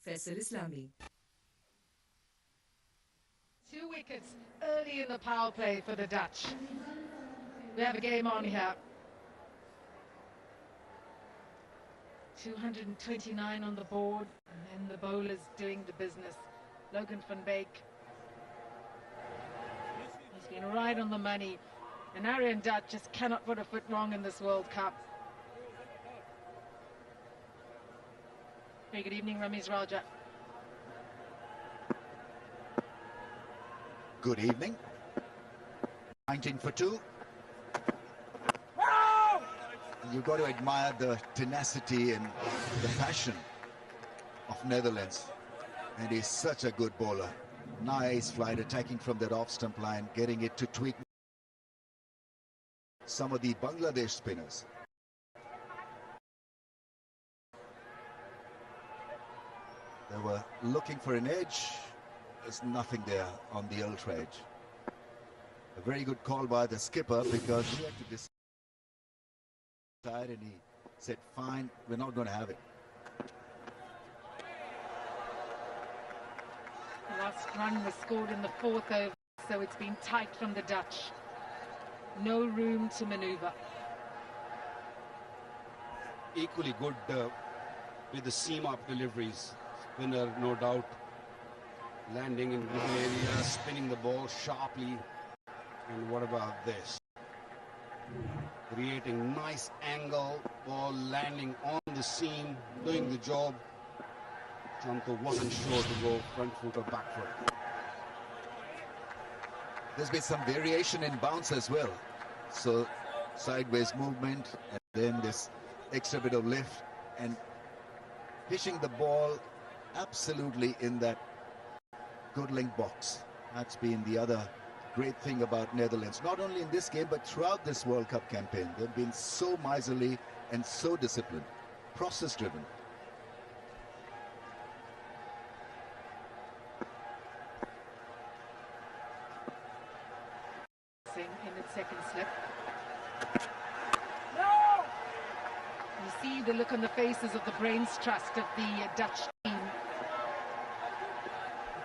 Faisal Islami. 2 wickets early in the power play for the Dutch. We have a game on here. 229 on the board, and then the bowlers doing the business. Logan van Beek. He's been right on the money. And Aryan Dutch just cannot put a foot wrong in this World Cup. Very good evening, Ramiz Raja. Good evening. 19 for 2. You've got to admire the tenacity and the passion of Netherlands. And he's such a good bowler. Nice flight, attacking from that off-stump line, getting it to tweak some of the Bangladesh spinners. They were looking for an edge. There's nothing there on the ultra edge. A very good call by the skipper, because he had to decide, and he said, fine, we're not going to have it. The last run was scored in the 4th over, so it's been tight from the Dutch. No room to manoeuvre. Equally good with the seam-up deliveries. Spinner, no doubt, landing in good area, spinning the ball sharply. And what about this? Creating nice angle, ball landing on the seam, doing the job. Chanto wasn't sure to go front foot or back foot. There's been some variation in bounce as well. So sideways movement, and then this extra bit of lift, and pitching the ball absolutely in that good length box. That's been the other great thing about Netherlands, not only in this game but throughout this World Cup campaign. They've been so miserly and so disciplined, process driven. In its second slip. No! You see the look on the faces of the brains trust of the Dutch team.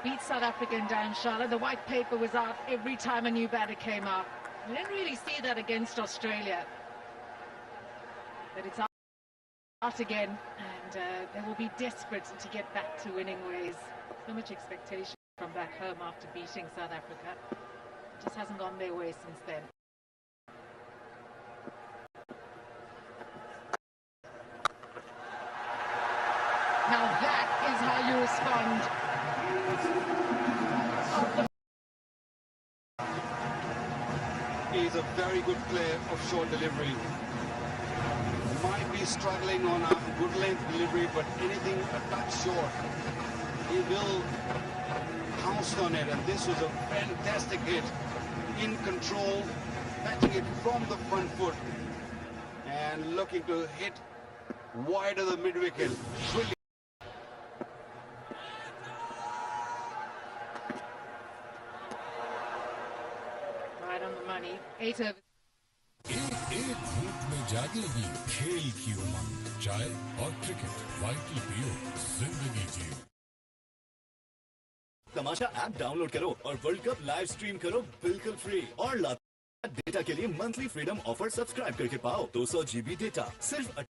Beat South Africa in Dharamshala. The white paper was out every time a new batter came out. We didn't really see that against Australia. But it's out again, and they will be desperate to get back to winning ways. So much expectation from back home after beating South Africa. It just hasn't gone their way since then. Now that is how you respond. He's a very good player of short delivery. Might be struggling on a good length delivery, but anything a touch short, he will pounce on it. And this was a fantastic hit, in control, catching it from the front foot and looking to hit wide of the mid wicket. Brilliant. Right on the money. 8 overs. एक धूप में जागेगी खेल की उमंग, चाय और cricket, vital पियो, जिंदगी जियो। तमाशा app download करो और वर्ल्ड कप लाइव स्ट्रीम करो बिल्कुल फ्री, और डेटा के लिए मंथली फ्रीडम ऑफर सब्सक्राइब करके पाओ 200 GB डेटा सिर्फ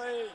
Good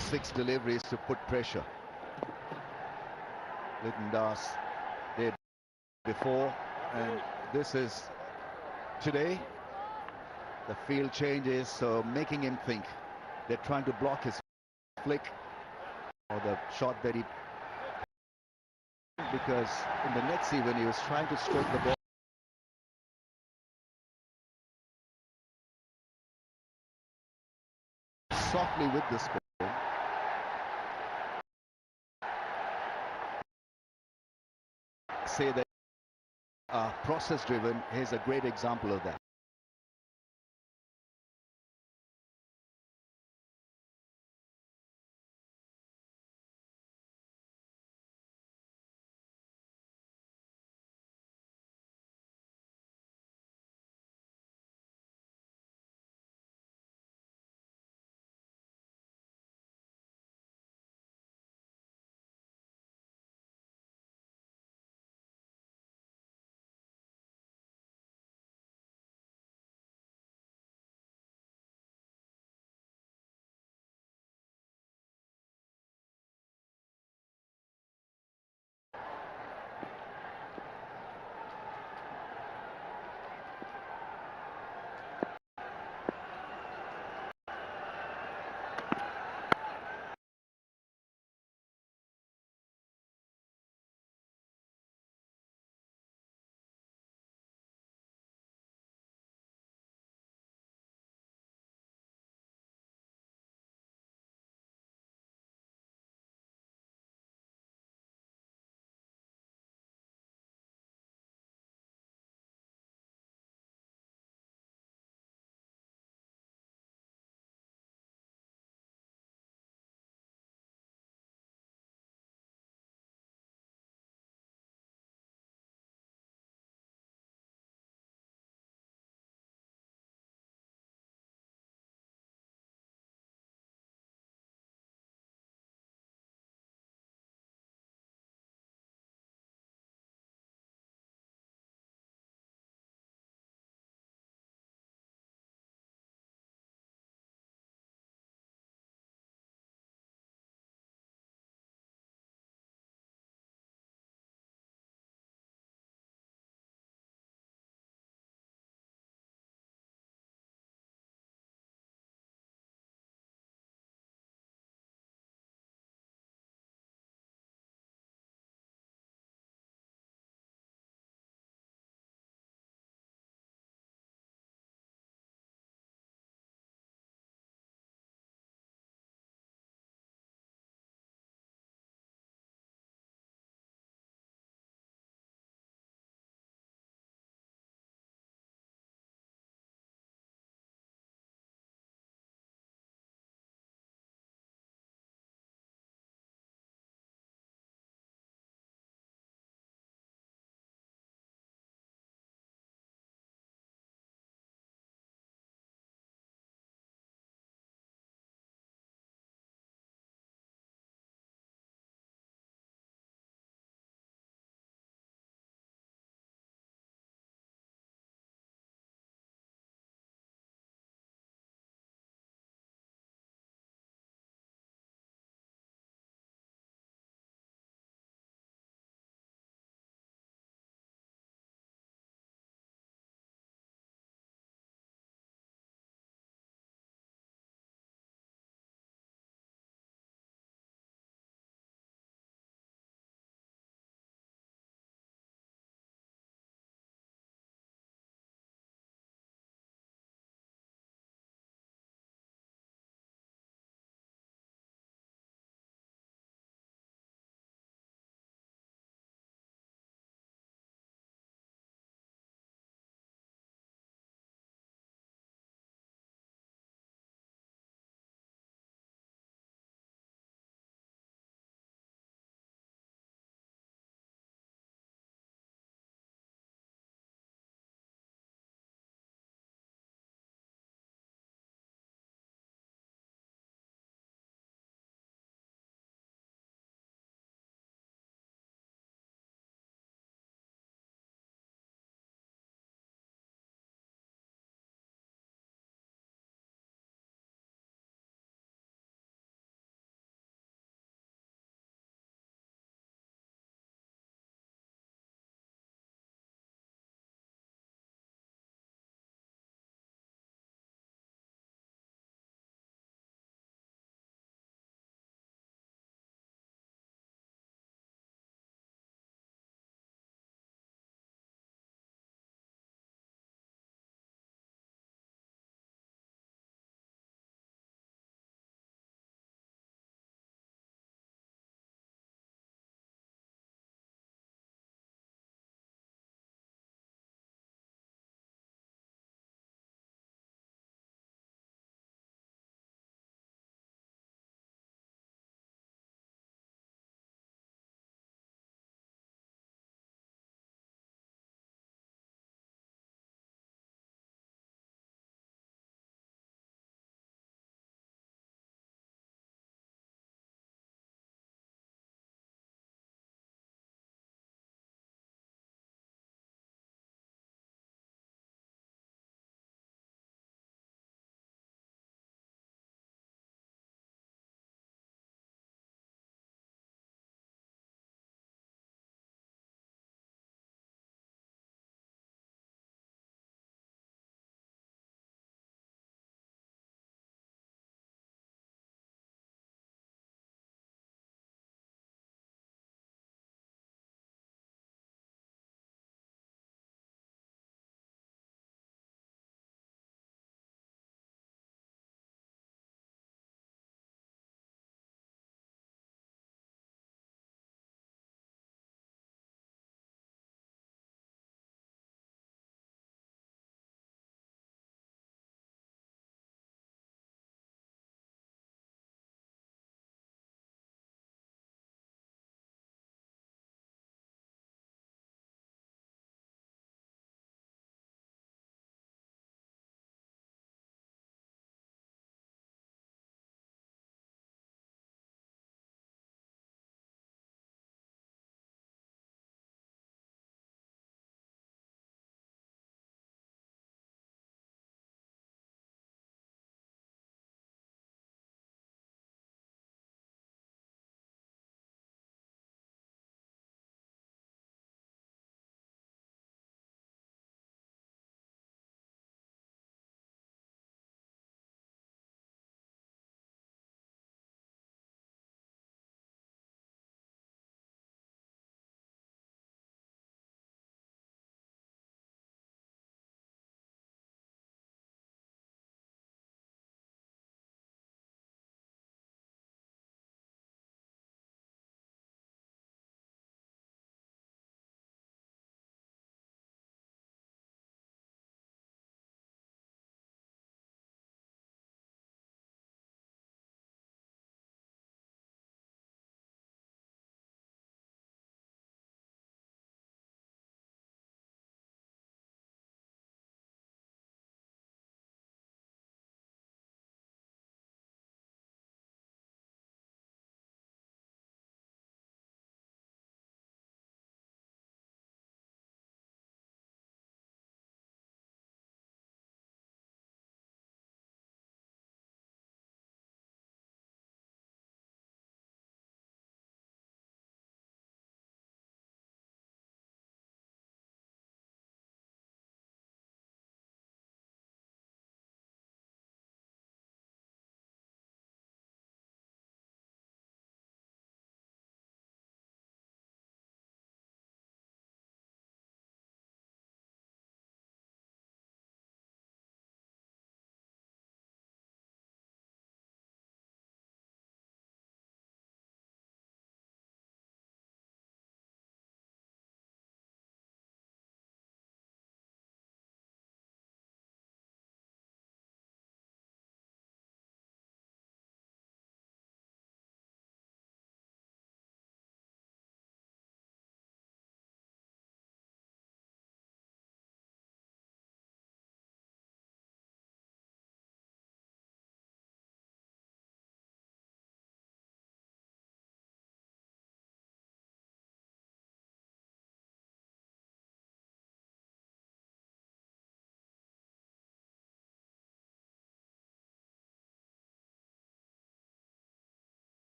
6 deliveries to put pressure. Das did before, and this is today. The field changes, so making him think. They're trying to block his flick or the shot that he, because in the net see when he was trying to stroke the ball softly with this ball, say that process driven. Here's a great example of that.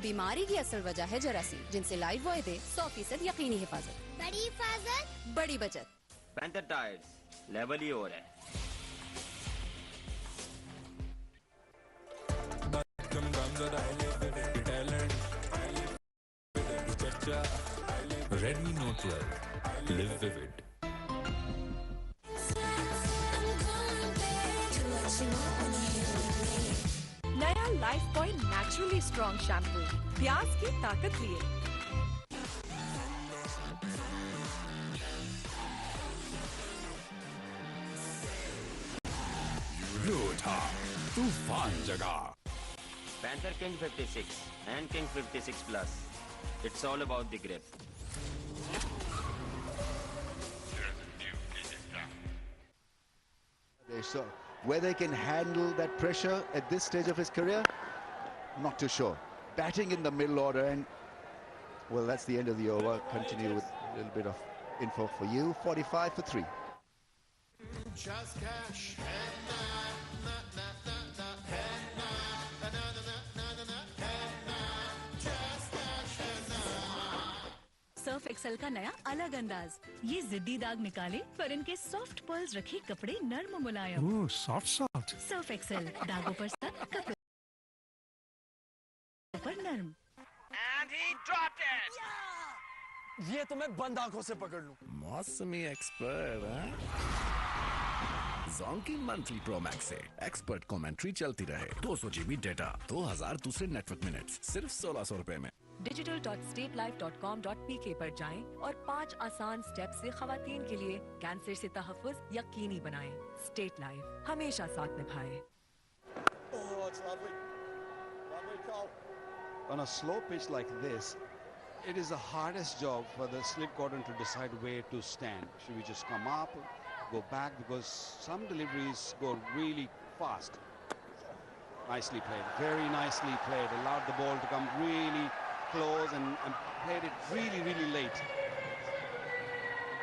बीमारी की असल वजह है जरासीम, जिनसे live वायदे 100% यकीनी हिफाजत, बड़ी हिफाजत, बड़ी बचत। पैंथर टायर्स, लेवल ही और है। Redmi Note 12. Live vivid. नया Lifebuoy naturally strong shampoo, प्याज की ताकत लिए। था तूफान जगा। Panther King 56 and King 56 Plus. It's all about the grip. So whether he can handle that pressure at this stage of his career, not too sure. Batting in the middle order, and well, that's the end of the over. Continue with a little bit of info for you. 45 for 3. Just cash. Surf Excel का नया अलग अंदाज, ये जिद्दी दाग निकाले पर इनके सॉफ्ट पर्ल्स रखे कपड़े नर्म मुलायम। ओह, सॉफ्ट। सर्फ एक्सेल, दागों पर सख्त, कपड़ों पर नर्म। And he dropped it. ये तो मैं बंद आंखों से पकड़ लूं। मौसमी expert, Zonky monthly pro max से एक्सपर्ट कमेंट्री चलती रहे। 200 GB डेटा, 2000 दूसरे नेटवर्क मिनट्स, सिर्फ 1600 रुपए में। digital.statelife.com.pk पर जाएं और 5 आसान स्टेप से खवातीन के लिए कैंसर से तहफ़्फ़ुज़ यकीनी बनाएं। स्टेट लाइफ, हमेशा साथ निभाए। Oh, it's lovely. Lovely call. On a slow pitch like this, it is the hardest job for the slip cordon to decide where to stand. Should we just come up, go back, because some deliveries go really fast. Nicely played, very nicely played. Allowed the ball to come really close and played it really, really late.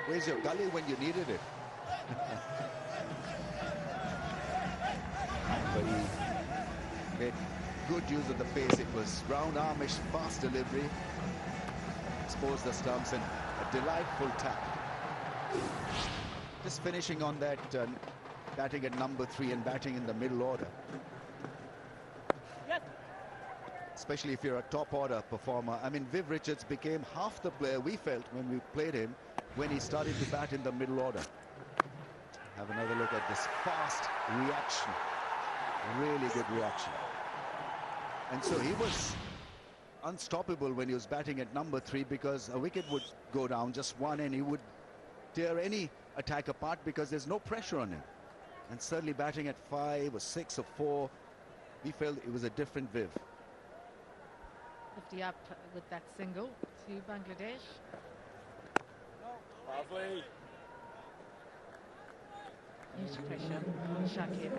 Where's your gully when you needed it? But he made good use of the pace. It was round armish, fast delivery, exposed the stumps, and a delightful tap. Just finishing on that, batting at number 3 and batting in the middle order. Especially if you're a top order performer. I mean, Viv Richards became half the player we felt when we played him when he started to bat in the middle order. Have another look at this fast reaction. Really good reaction. And so he was unstoppable when he was batting at number 3, because a wicket would go down, just one, and he would tear any attack apart because there's no pressure on him. And certainly batting at 5 or 6 or 4, we felt it was a different Viv. 50 up with that single to Bangladesh. Lovely. Huge pressure on Shakib,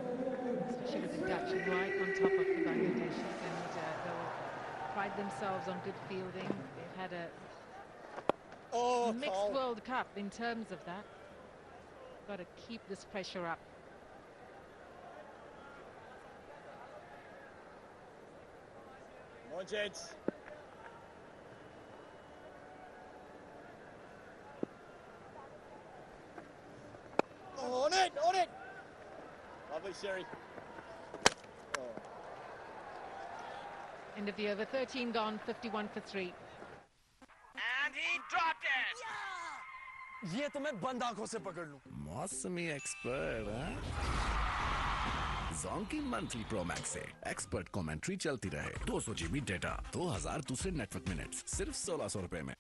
especially with the Dutch right on top of the Bangladeshis, and they'll pride themselves on good fielding. They've had a mixed World Cup in terms of that. Got to keep this pressure up. Come on, gents. On it, on it. Lovely, Sherry. End of the over, 13 gone, 51 for 3. And he dropped it. ये तो मैं बंद आंखों से पकड़ लूं। मौसमी expert, Zonky monthly pro max से एक्सपर्ट कमेंट्री चलती रहे। 200 GB डेटा, 2000 दूसरे नेटवर्क मिनट्स, सिर्फ 1600 रुपए में।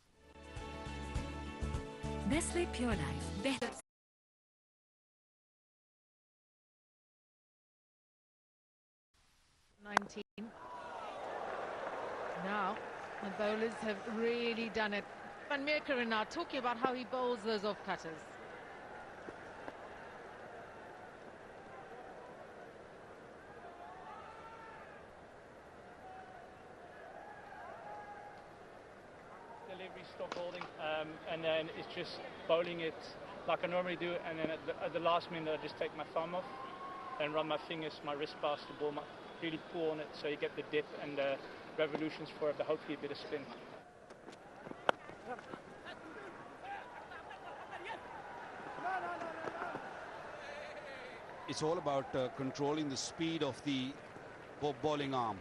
नेस्ले प्योर लाइफ, बेहतर 19. Now, the bowlers have really done it. Van Meerkeren now talking about how he bowls those off-cutters. Delivery, stop holding, and then it's just bowling it like I normally do, and then at the last minute I just take my thumb off and run my fingers, my wrist past the ball, really pull on it so you get the dip and revolutions for it, but hopefully a bit of spin. It's all about controlling the speed of the bowling arm.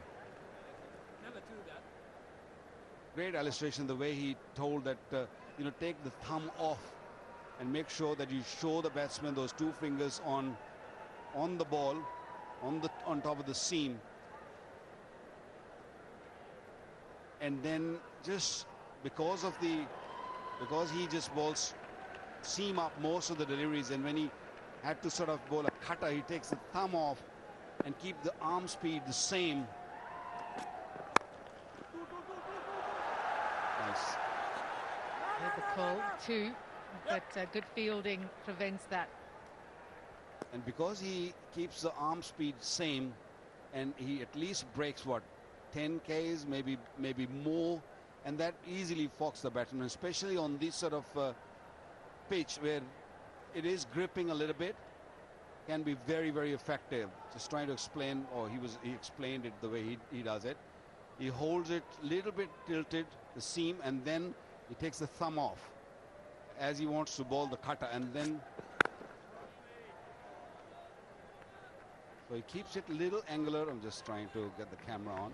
Great illustration, the way he told that, take the thumb off and make sure that you show the batsman those two fingers on the ball, on top of the seam. And then just because he just bowls seam up most of the deliveries, and when he had to sort of bowl a cutter, he takes the thumb off and keep the arm speed the same. Nice. There's the call, 2, but good fielding prevents that. And because he keeps the arm speed same, and he at least breaks, what, 10 Ks, maybe more, and that easily fogs the batsman, especially on this sort of pitch where it is gripping a little bit, can be very, very effective. Just trying to explain, or he explained it the way he does it. He holds it a little bit tilted, the seam, and then he takes the thumb off as he wants to bowl the cutter, and then so he keeps it a little angular. I'm just trying to get the camera on.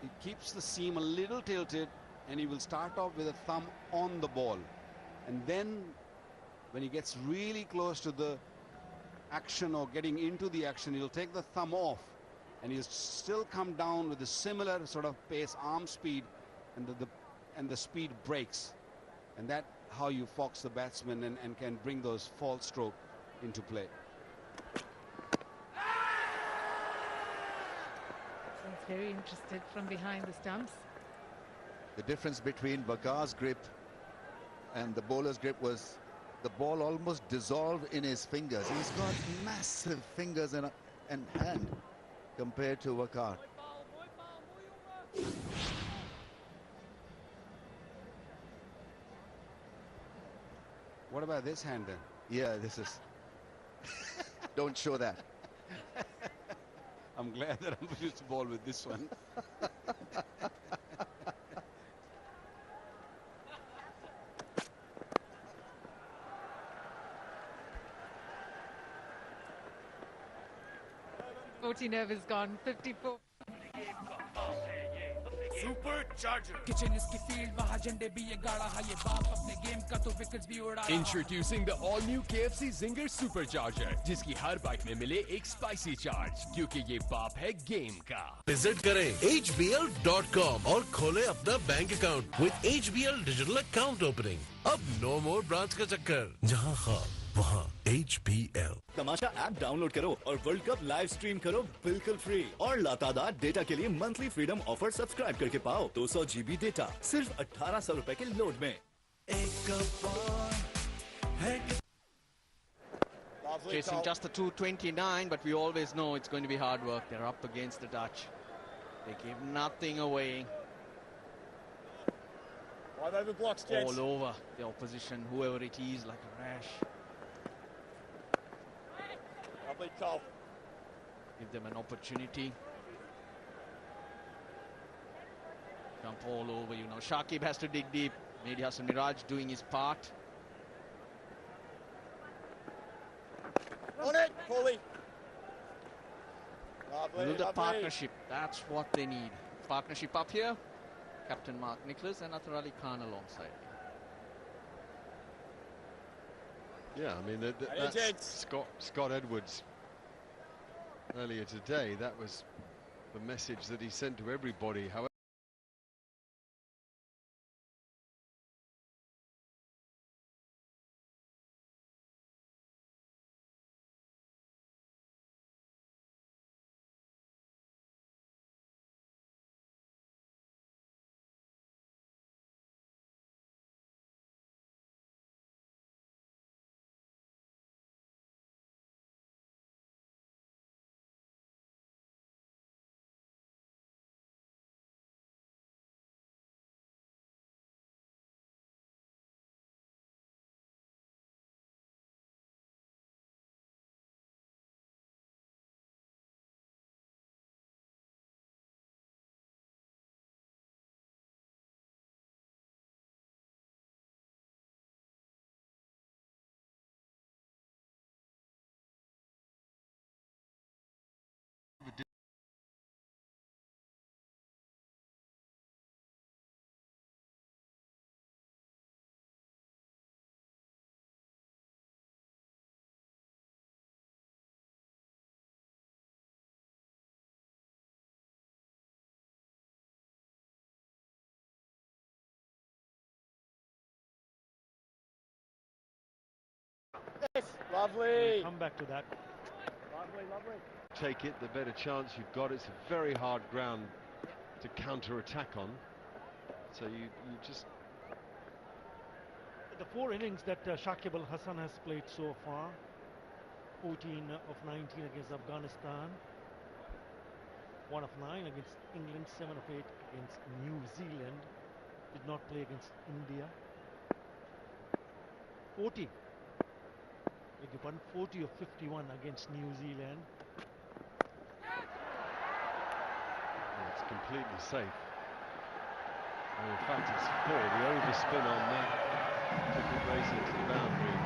He keeps the seam a little tilted, and he will start off with a thumb on the ball, and then when he gets really close to the action or getting into the action, he'll take the thumb off, and he'll still come down with a similar sort of pace, arm speed, and the speed breaks, and that how you fox the batsman and can bring those false stroke into play. He's very interested from behind the stumps. The difference between Waqar's grip and the bowler's grip was the ball almost dissolved in his fingers. He's got massive fingers and hand compared to Waqar. What about this hand then? Yeah, this is... Don't show that. I'm glad that I'm used to ball with this one. Overs gone, 54. Introducing the all-new KFC Zinger Supercharger, जिसकी हर bite में मिले एक spicy charge, क्योंकि ये बाप है game का। Visit करें hbl.com और खोलें अपना bank account with HBL digital account opening. अब नो मोर ब्रांच का चक्कर, जहां ख्वाब वहां HBL। तमाशा ऐप डाउनलोड करो और वर्ल्ड कप लाइव स्ट्रीम करो बिल्कुल फ्री, और लातादार डेटा के लिए मंथली फ्रीडम ऑफर सब्सक्राइब करके पाओ 200 GB डेटा सिर्फ 1800 रुपए के लोड में। Chasing just the 229, but we always know it's going to be hard work. They're up against the Dutch. They give nothing away. 5 over blocks, gents. All over the opposition, whoever it is, like a rash. Lovely call. Give them an opportunity. Jump all over, you know. Shakib has to dig deep. Mehdi Hassan Miraj doing his part. On it, Paulie. Lovely, Build a lovely. partnership. That's what they need. Partnership up here. Captain Mark Nicholas and Athar Ali Khan alongside. Yeah, I mean, that's Scott Edwards earlier today. That was the message that he sent to everybody. However, Lovely. Come back to that. Lovely. Take it, the better chance you've got. It's a very hard ground to counter-attack on. So you just... The 4 innings that Shakib Al Hasan has played so far, 14 of 19 against Afghanistan, 1 of 9 against England, 7 of 8 against New Zealand, did not play against India. 40 of 51 against New Zealand. It's completely safe. And in fact, it's 4. The overspin on that took it racing to the boundary.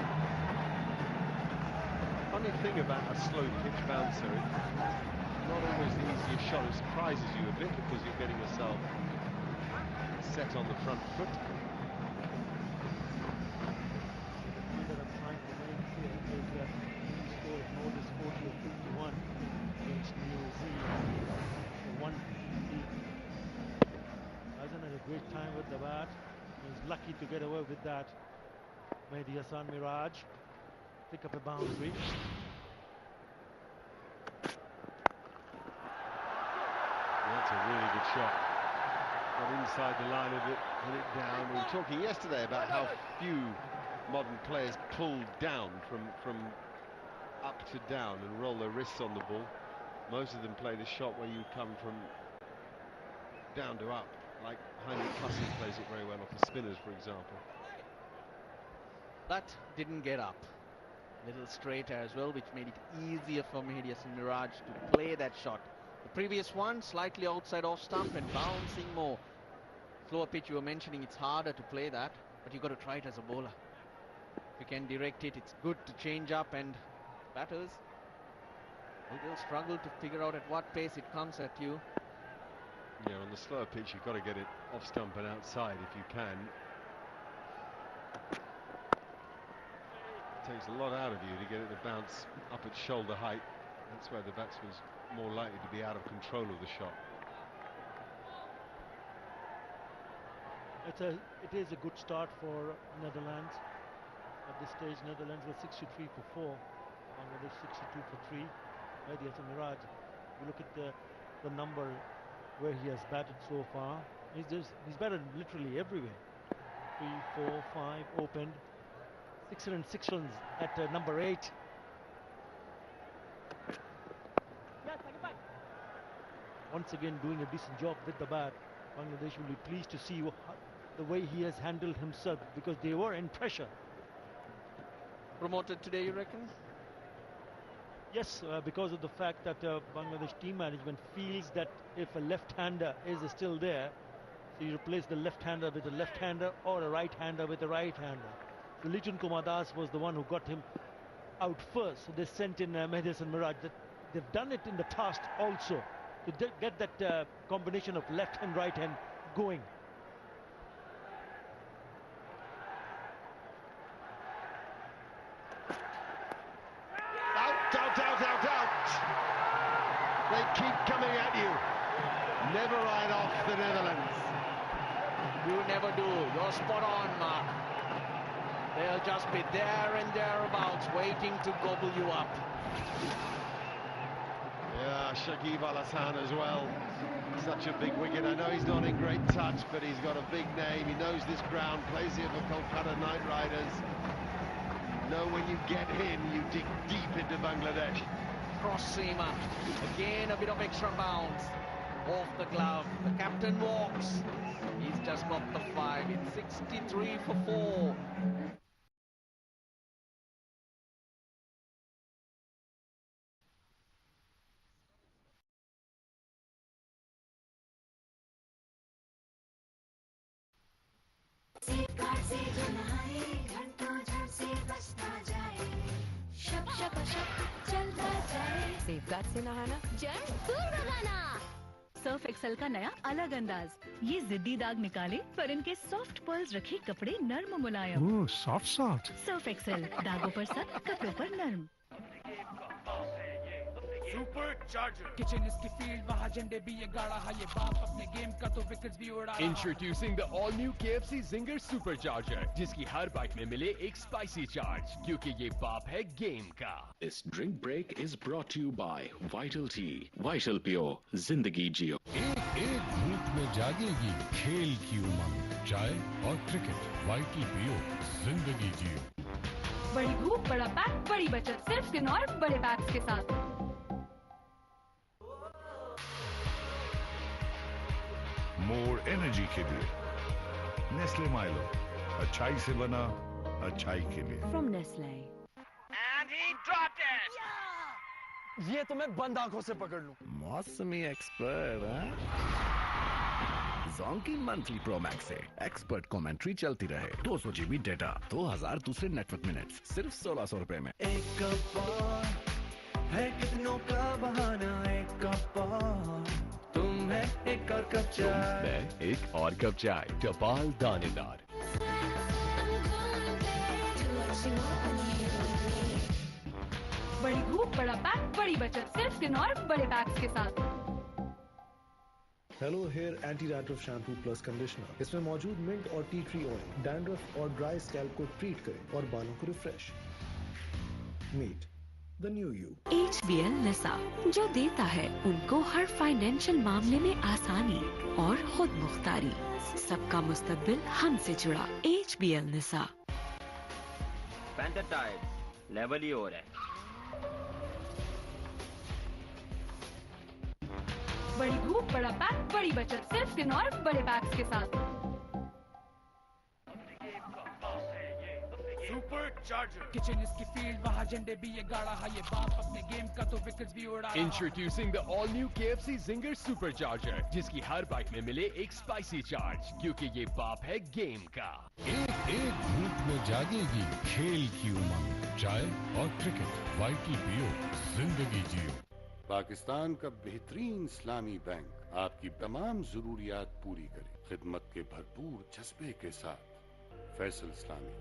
Funny thing about a slow pitch bouncer, it's not always the easiest shot. It surprises you a bit because you're getting yourself set on the front foot. Great time with the bat. He's lucky to get away with that. Mehdi Hasan Miraj pick up a boundary. That's a really good shot. Got inside the line of it, hit it down. We were talking yesterday about how few modern players pull down from up to down and roll their wrists on the ball. Most of them play the shot where you come from down to up. Like Heinrich Klaassen plays it very well off the spinners, for example. That didn't get up. Little straighter as well, which made it easier for Mehdi Hasan Miraj to play that shot. The previous one, slightly outside off stump and bouncing more. Slower pitch, you were mentioning, it's harder to play that, but you've got to try it as a bowler. If you can direct it, it's good to change up, and batters, they'll struggle to figure out at what pace it comes at you. Yeah, on the slower pitch, you've got to get it off stump and outside if you can. It takes a lot out of you to get it to bounce up at shoulder height. That's where the batsman's more likely to be out of control of the shot. It is a good start for Netherlands. At this stage, Netherlands were 63 for 4. Bangladesh 62 for 3. Mehdi Hasan Miraj, you look at the number where he has batted so far. He's batted literally everywhere. 3, 4, 5 opened. 606 runs at number 8. Once again doing a decent job with the bat. Bangladesh will be pleased to see the way he has handled himself, because they were in pressure. Promoted today, you reckon? Yes, because of the fact that Bangladesh team management feels that if a left-hander is still there, so you replace the left-hander with a left-hander or a right-hander with a right-hander. So Lijun Kumar Das was the one who got him out first. So they sent in Mehdi Hasan Miraj. They've done it in the past also, to get that combination of left and right hand going. Out. They keep coming at you. Never ride off the Netherlands. You never do. You're spot on, Mark. They'll just be there and thereabouts, waiting to gobble you up. Yeah, Shakib Al Hasan as well. Such a big wicket. I know he's not in great touch, but he's got a big name. He knows this ground. Plays here for Kolkata Knight Riders. Know when you get in, you dig deep into Bangladesh. Cross seamer. Again, a bit of extra bounce. Off the glove. The captain walks. He's just got the 5. It's 63 for 4. Safeguard से नहाना, germ दूर भगाना। Surf Excel का नया अलग अंदाज, ये जिद्दी दाग निकाले पर इनके सॉफ्ट पर्ल्स रखे कपड़े नर्म मुलायम। ओह, सॉफ्ट। सर्फ एक्सेल, दागों पर सख्त, कपड़ों पर नर्म। सुपर चार्जर किचन इसकी फील्ड वहाँ झंडे भी ये गाड़ा है ये बाप अपने गेम का तो विकेट्स भी उड़ा रहा। Introducing the all new KFC Zinger Supercharger, जिसकी हर बाइट में मिले एक स्पाइसी चार्ज, क्योंकि ये बाप है गेम का। This drink break is brought to you by Vital Tea. Vital Pure, जिंदगी जियो। एक धूप में जागेगी खेल की उमंग, चाय और क्रिकेट। वाइटल पियो, जिंदगी जियो। बड़ी धूप, बड़ा पैक, बड़ी बचत, सिर्फ किन्नौर बड़े पैक्स के साथ। मोर एनर्जी के लिए नेस्ले माइलो, अच्छाई से बना अच्छाई के लिए। From Nestle. And he dropped it. ये तो मैं बंद आंखों से पकड़ लूं। मौसमी एक्सपर्ट जोंकी मंथली प्रो मैक्स से एक्सपर्ट कमेंट्री चलती रहे, 200 GB डेटा, 2000 दूसरे नेटवर्क मिनट्स, सिर्फ 1600 रुपए में। एक कप और है कितनों का बहाना, एक कप और तुम है एक और कप चाय। मैं एक और कप चाय, टपाल दानेदार। बड़ी धूप, बड़ा पैक, बड़ी बचत, सिर्फ किन्नौर बड़े पैक्स के साथ। Hello hair anti dandruff shampoo plus conditioner. इसमें मौजूद मिंट और टी ट्री ऑयल डैंड्रफ और ड्राई स्कैल्प को ट्रीट करें और बालों को refresh. Meet the new you. HBL Nisa, जो देता है उनको हर फाइनेंशियल मामले में आसानी और खुद मुख्तारी। सबका मुस्तकबिल हमसे जुड़ा। HBL निसा। पैंथर टायर्स लेवल ही हो रहा है। बड़ी धूप, बड़ा पैक, बड़ी बचत, सिर्फ किन्नौर बड़े पैक्स के साथ। Super charger. किचन इसकी फील्ड वहाँ झंडे भी ये गाड़ा है ये बाप अपने गेम का तो विकेट्स भी उड़ा रहा। Introducing the all new KFC Zinger Supercharger, जिसकी हर बाइट में मिले एक स्पाइसी चार्ज, क्योंकि ये बाप है गेम का। एक धूप में जागेगी खेल की उमंग, चाय और क्रिकेट। वाइटल पियो, जिंदगी जियो। पाकिस्तान का बेहतरीन इस्लामी बैंक आपकी तमाम जरूरियात पूरी करे, खिदमत के भरपूर जज्बे के साथ। फैसल इस्लामी।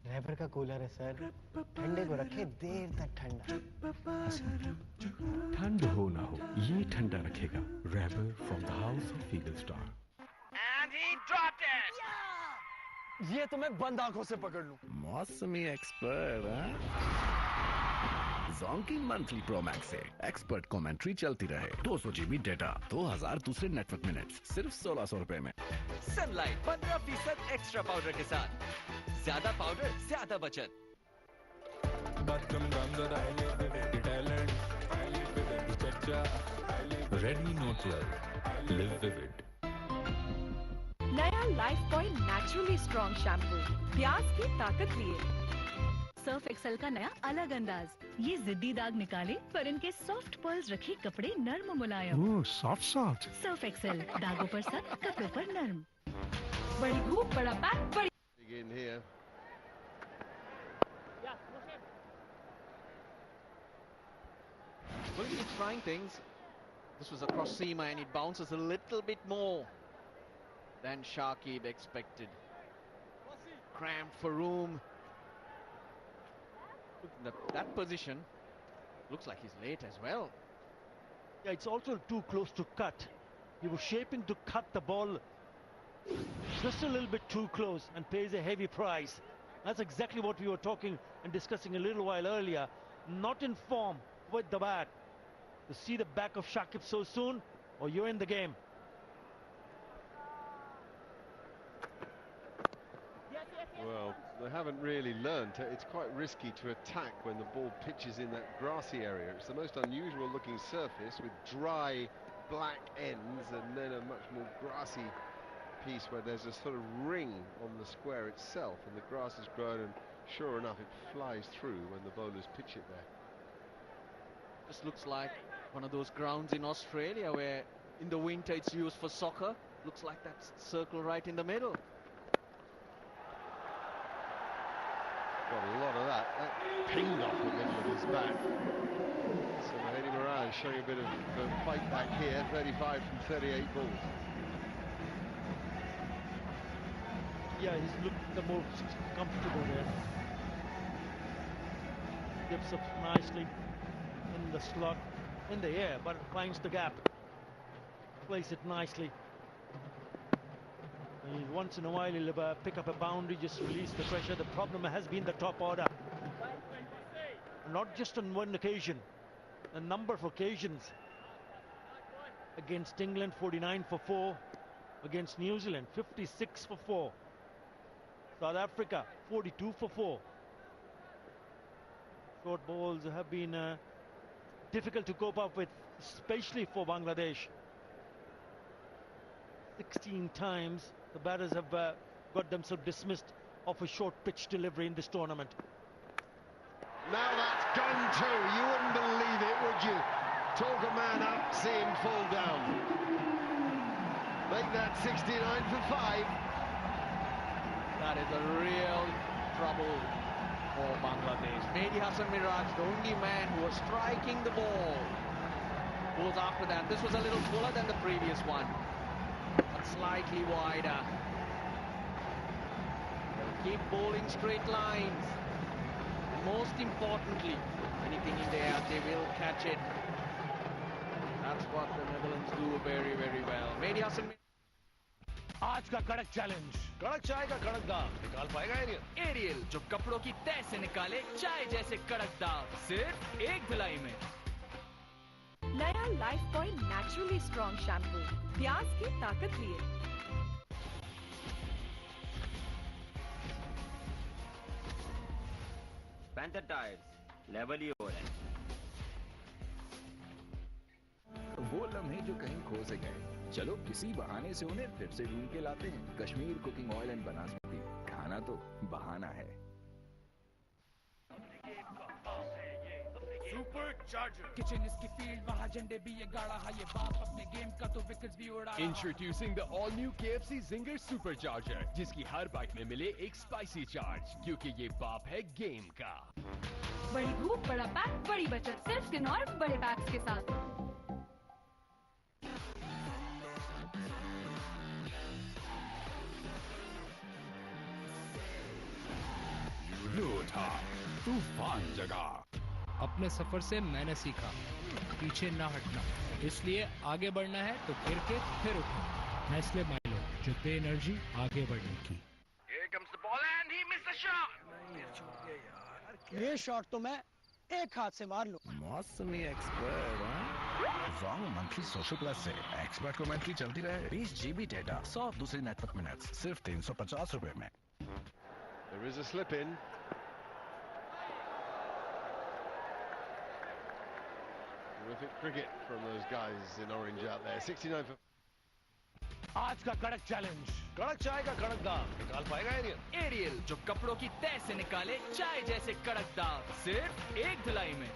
रैपर का कूलर है सर, ठंडे को रखे देर तक ठंडा। ठंड हो ना हो, ये ठंडा रखेगा। Rapper from the house of Eagle Star. And he dropped it. ये तो मैं बंद आंखों से पकड़ लूं। मौसमी एक्सपर्ट जोंकी मंथली प्रो मैक्स से एक्सपर्ट कमेंट्री चलती रहे, 200 GB डेटा, 2000 दूसरे नेटवर्क मिनट्स, सिर्फ 1600 रुपए में। सनलाइट 15% एक्स्ट्रा पाउडर के साथ, ज्यादा पाउडर ज्यादा बचत। Redmi note 12, live vivid. नया life point naturally strong shampoo, प्याज की ताकत लिए। सर्फ एक्सेल का नया अलग अंदाज, ये जिद्दी दाग निकाले पर इनके सॉफ्ट पर्ल्स रखे कपड़े नर्म मुलायम। ओह सॉफ्ट। सर्फ एक्सेल, दागों पर सख्त, कपड़ों पर नर्म। बड़ी धूप, बड़ा पैक, बड़ी। In here. Well, he's trying things. This was across seam and it bounces a little bit more than Shakib expected. Cramped for room. That position looks like he's late as well. Yeah, it's also too close to cut. He was shaping to cut the ball just a little bit too close and pays a heavy price. That's exactly what we were talking and discussing a little while earlier. Not in form with the bat. To see the back of Shakib so soon, or you're in the game. Well, they haven't really learned. It's quite risky to attack when the ball pitches in that grassy area. It's the most unusual looking surface with dry black ends and then a much more grassy piece where there's a sort of ring on the square itself and the grass has grown, and sure enough it flies through when the bowlers pitch it there. This looks like one of those grounds in Australia where in the winter it's used for soccer. Looks like that circle right in the middle. Got a lot of that. That pinged off the middle of his bat. So Mahedi Moran showing a bit of fight back here, 35 from 38 balls. Yeah, he's looked the most comfortable there. Dips up nicely. in the slot, in the air, but it finds the gap. Plays it nicely. And once in a while he'll pick up a boundary, just release the pressure. The problem has been the top order. Not just on one occasion, a number of occasions. Against England, 49 for 4. Against New Zealand, 56 for 4. South Africa, 42 for 4. Short balls have been difficult to cope up with, especially for Bangladesh. 16 times the batters have got themselves dismissed of a short pitch delivery in this tournament. Now that's gone too. You wouldn't believe it, would you? Talk a man up, see him fall down. Make that 69 for 5. That is a real trouble for Bangladesh. Mehdi Hassan Miraj, the only man who was striking the ball, goes after that. This was a little fuller than the previous one, but slightly wider. They'll keep bowling straight lines. Most importantly, anything in the air, they will catch it. That's what the Netherlands do very, very well. Mehdi Hassan. आज का कड़क challenge, कड़क चाय का कड़क दाम निकाल पाएगा एरियल जो कपड़ों की तह से निकाले चाय जैसे कड़क दाग सिर्फ एक धुलाई में। नया Lifebuoy naturally strong shampoo, प्याज की ताकत लिए। पैंथर टायर्स, लेवल ही हो रहा है। वो लम्हे जो कहीं खो से गए, चलो किसी बहाने से उन्हें फिर से ढूंढ के लाते हैं। कश्मीर कुकिंग ऑयल एंड बनास्पति, खाना तो बहाना है। सुपर चार्जर किचन इसकी फील्ड, वहाँ झंडे भी ये गाड़ा है, ये बाप अपने गेम का तो विकेट्स भी उड़ा। Introducing the all new KFC Zinger Supercharger, जिसकी हर बाइट में मिले एक स्पाइसी चार्ज, क्योंकि ये बाप है गेम का। बड़ी धूप, बड़ा पैक, बड़ी बचत, सिर्फ किनौर बड़े पैक्स के साथ। था तूफान जगह। अपने सफर से मैंने सीखा पीछे ना हटना, इसलिए आगे बढ़ना है तो गिर के फिर उठना। नेस्ले माइलो, जो दे एनर्जी आगे बढ़ने की। Here comes the ball and he missed the shot. ये शॉट तो मैं एक हाथ से मार लूं। मौसमी expert wrong monthly social plus से एक्सपर्ट कमेंट्री चलती रहे। 20 GB डेटा, 100 दूसरे नेटवर्क मिनट्स, सिर्फ 350 रुपए में। There is a slip in. Terrific cricket from those guys in orange out there. 69 for... आज का कड़क चैलेंज, कड़क चाय का कड़क दाम निकाल पाएगा एरियल जो कपड़ों की तह से निकाले चाय जैसे कड़क दाग सिर्फ एक धुलाई में।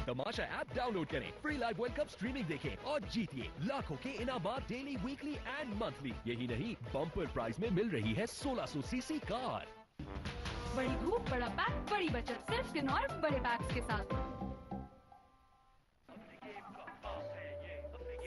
तमाशा ऐप डाउनलोड करें, free live world cup streaming देखें और जीतिए लाखों के इनामात डेली, वीकली एंड मंथली। यही नहीं, बम्पर प्राइज में मिल रही है 1600 सीसी कार। बड़ी धूप, बड़ा पैक, बड़ी बचत, सिर्फ किनौर बड़े पैक्स के साथ।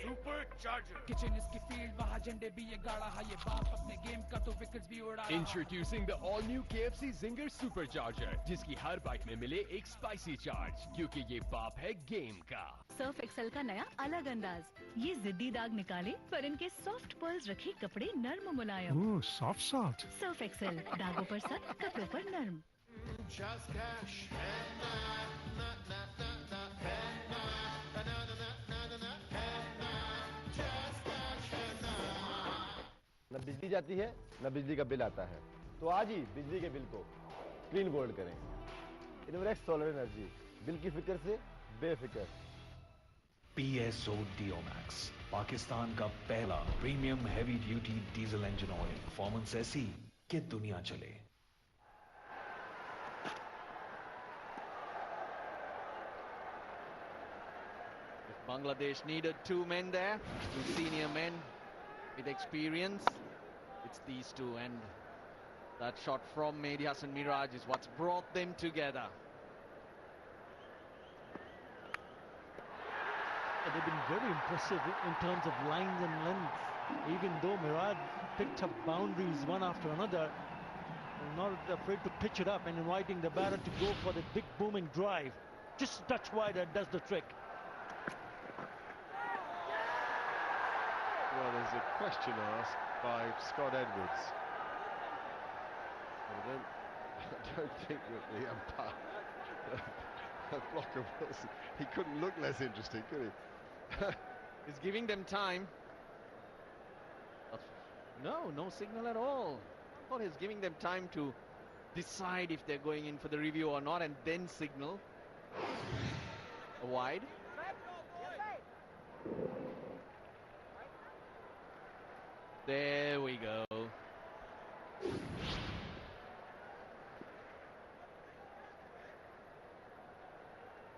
सुपर चार्जर किचन इसकी फील्ड, वहाँ झंडे भी ये गाड़ा है, ये बाप अपने गेम का तो विकेट्स भी उड़ा। Introducing the all new KFC Zinger Supercharger, जिसकी हर बाइट में मिले एक स्पाइसी चार्ज, क्योंकि ये बाप है गेम का। सर्फ एक्सेल का नया अलग अंदाज, ये जिद्दी दाग निकाले पर इनके सॉफ्ट पर्ल्स रखे कपड़े नर्म मुलायम। ओह, सॉफ्ट सॉफ्ट। सर्फ एक्सेल, दागों पर सख्त, कपड़ों पर नर्म। न बिजली जाती है न बिजली का बिल आता है, तो आज ही बिजली के बिल को क्लीन गोल्ड करें। इनवर्क्स सोलर एनर्जी, बिल की फिक्र से बेफिक्र। PSO Diomax, पाकिस्तान का पहला premium heavy duty diesel engine oil. Performance ऐसी कि दुनिया चले। Bangladesh needed 2 men there, 2 senior men with experience. It's these two, and that shot from Mehdi Hassan Miraj is what's brought them together. They've been very impressive in terms of lines and lengths. Even though Miraj picked up boundaries one after another, not afraid to pitch it up and inviting the batter to go for the big booming drive. just a touch wider does the trick. Well, there's a question asked by Scott Edwards. I don't think that the umpire, Blocker Wilson, he couldn't look less interesting, could he? He's giving them time. No signal at all. I thought he's giving them time to decide if they're going in for the review or not, and then signal a wide. There we go.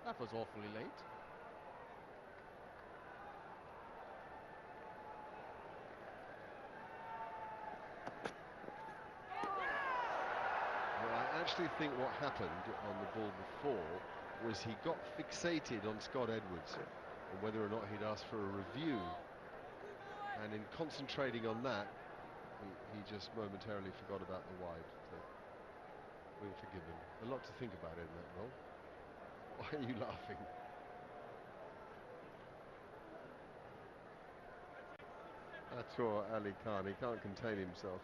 That was awfully late. Well, I actually think what happened on the ball before was he got fixated on Scott Edwards and whether or not he'd asked for a review, and in concentrating on that he just momentarily forgot about the wide. So we'll forgive him. A lot to think about in that role. Why are you laughing? That's poor Ali Khan, he can't contain himself.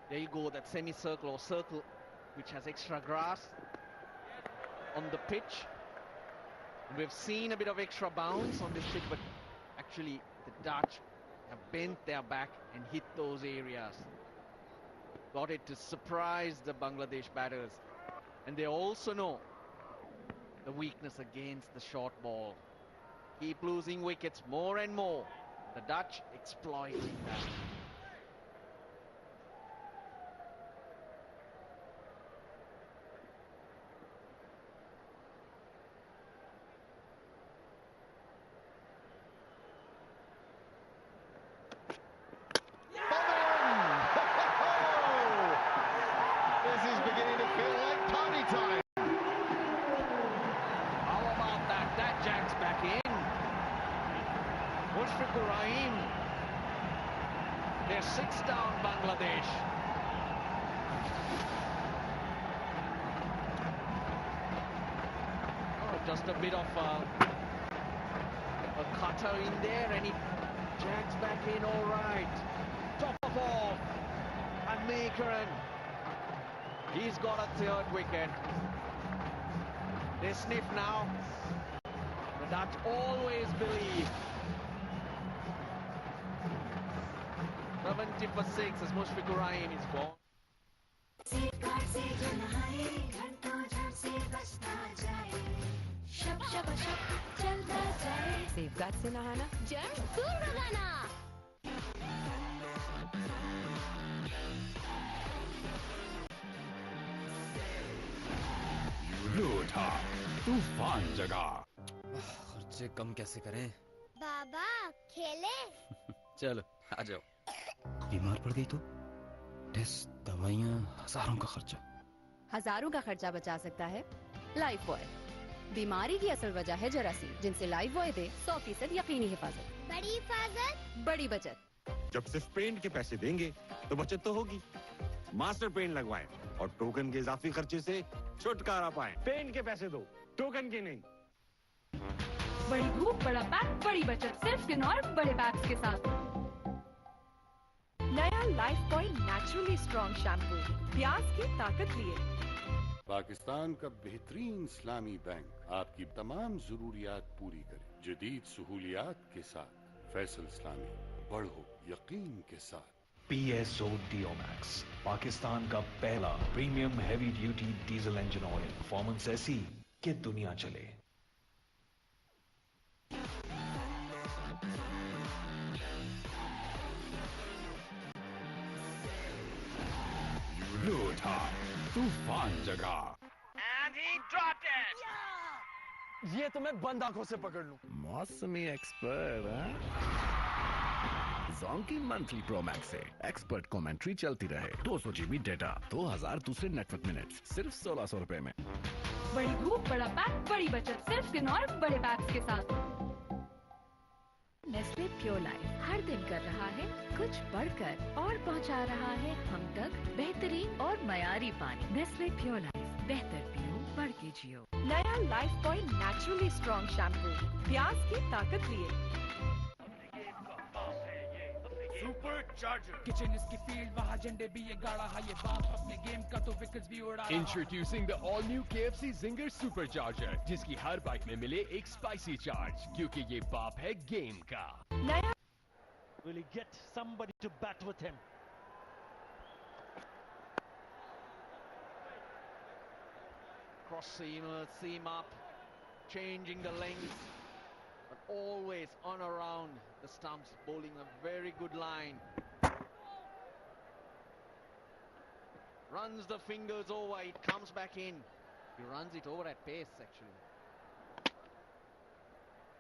There you go, that semicircle or circle which has extra grass on the pitch. We've seen a bit of extra bounce on this pitch, but actually the Dutch have bent their back and hit those areas. Got it to surprise the Bangladesh batters. And they also know the weakness against the short ball. Keep losing wickets more and more. The Dutch exploiting that. They're 6 down, Bangladesh. Oh, just a bit of a cutter in there, and he jacks back in all right. Top of off, and Makaran. He's got a 3rd wicket. They sniff now. The Dutch always believe. 70 for 6 as Mushfiqur Rahim is gone. Safeguard से नहाना germs दूर भगाना था तूफान जगा। खर्चे कम कैसे करें? बाबा खेले? चलो आ जाओ। बीमार पड़ गई तो टेस्ट, दवाइयाँ, हजारों का खर्चा। हजारों का खर्चा बचा सकता है लाइफ बॉय। बीमारी की असल वजह है जरासीम, जिनसे लाइफ बॉय दे 100% यकीनी हिफाजत। बड़ी हिफाजत, बड़ी बचत। जब सिर्फ पेंट के पैसे देंगे तो बचत तो होगी। मास्टर पेंट लगवाएं और टोकन के इजाफी खर्चे से छुटकारा पाएं। पेंट के पैसे दो, टोकन के नहीं। बड़ी धूप, बड़ा पैक, बड़ी बचत, सिर्फ किन्नौर बड़े पैक्स के साथ। नया Lifebuoy naturally strong shampoo, प्याज की ताकत लिए। पाकिस्तान का बेहतरीन इस्लामी बैंक आपकी तमाम जरूरियात पूरी करे जदीद सहूलियात के साथ। फैसल इस्लामी, बढ़ो यकीन के साथ। PSO Diomax, पाकिस्तान का पहला premium heavy duty diesel engine oil. Performance ऐसी कि दुनिया चले। था तूफान जगा। And he dropped it. ये तो मैं बंद आंखों से पकड़ लूं। मौसमी एक्सपर्ट हैं? जोंकी मंथली प्रो मैक्स से एक्सपर्ट कमेंट्री चलती रहे। 200 GB डेटा, 2000 दूसरे नेटवर्क मिनट्स, सिर्फ 1600 रुपए में। बड़ी धूप, बड़ा पैक, बड़ी बचत, सिर्फ किन्नौर बड़े पैक्स के साथ। नेस्ले प्योर लाइफ हर दिन कर रहा है कुछ बढ़कर और पहुंचा रहा है हम तक बेहतरीन और मयारी पानी। नेस्ले प्योर लाइफ, बेहतर पियो बढ़ के जियो। नया Lifebuoy naturally strong shampoo, प्याज की ताकत लिए। सुपर चार्जर किचन इसकी फील्ड, वहाँ झंडे भी ये गाड़ा है ये बाप अपने गेम का तो विकेट्स भी उड़ा रहा। Introducing the all-new KFC Zinger Supercharger, जिसकी हर बाइट में मिले एक स्पाइसी चार्ज, क्योंकि ये बाप है गेम का। नया Will he get somebody to bat with him? Cross seamer, seam up, changing the length, but always on around the stumps, bowling a very good line. Runs the fingers over, it comes back in. He runs it over at pace, actually.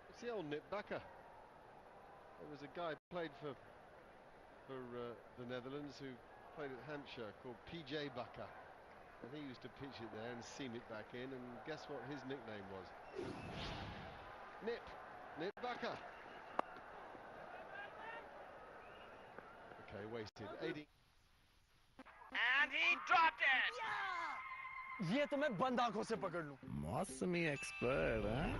It's the old Nip Bakker. There was a guy who played for the Netherlands who played at Hampshire called PJ Bakker. And he used to pitch it there and seam it back in, and guess what his nickname was? Nip Bakker. Okay, wasted. 80. And he dropped it. ये तो मैं बंद आंखों से पकड़ लूं। मौसमी expert हैं?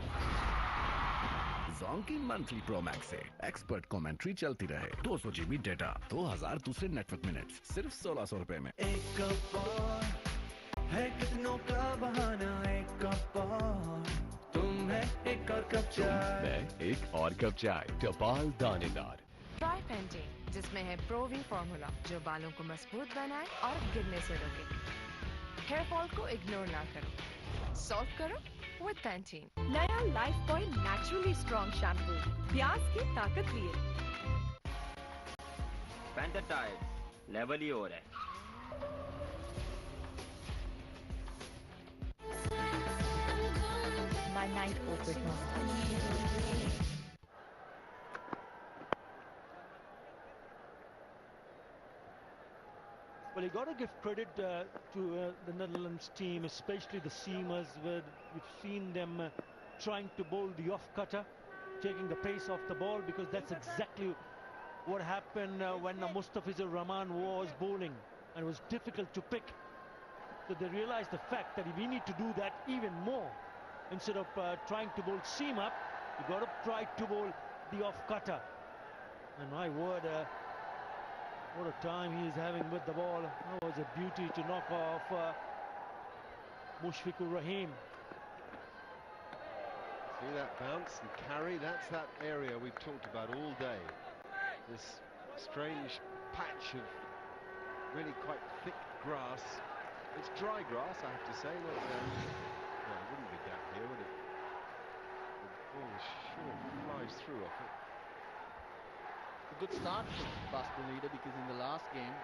Zonky मंथली प्रो मैक्स से एक्सपर्ट कमेंट्री चलती रहे, 200 GB डेटा, 2000 दूसरे नेटवर्क मिनट्स, सिर्फ 1600 रुपए में। एक कप और है कितनों का बहाना, एक कप और तुम है एक और कप चाय। मैं एक और कप चाय, टपाल दानेदार। ट्राई पेंटिंग, जिसमें है प्रोवी फॉर्मूला जो बालों को मजबूत बनाए और गिरने से रोके। हेयर फॉल को इग्नोर ना करो, सॉल्व करो विद पैंटीन। नया Lifebuoy naturally strong shampoo, प्याज की ताकत लिए। पैंथर टायर लेवल ही हो रहा है। My night opus mustache. Well, you got to give credit to the Netherlands team, especially the seamers, where we've seen them trying to bowl the off-cutter, taking the pace off the ball, because that's exactly what happened when Mustafizur Rahman was bowling, and it was difficult to pick. So they realized the fact that we need to do that even more. Instead of trying to bowl seam up, you got to try to bowl the off-cutter. And my word, what a time he is having with the ball. That was a beauty to knock off Mushfiqur Rahim. See that bounce and carry? That's that area we've talked about all day. This strange patch of really quite thick grass. It's dry grass, I have to say. Not, well, it wouldn't be down here, would it? The ball sure flies through off it. A good start for Basco leader, because in the last game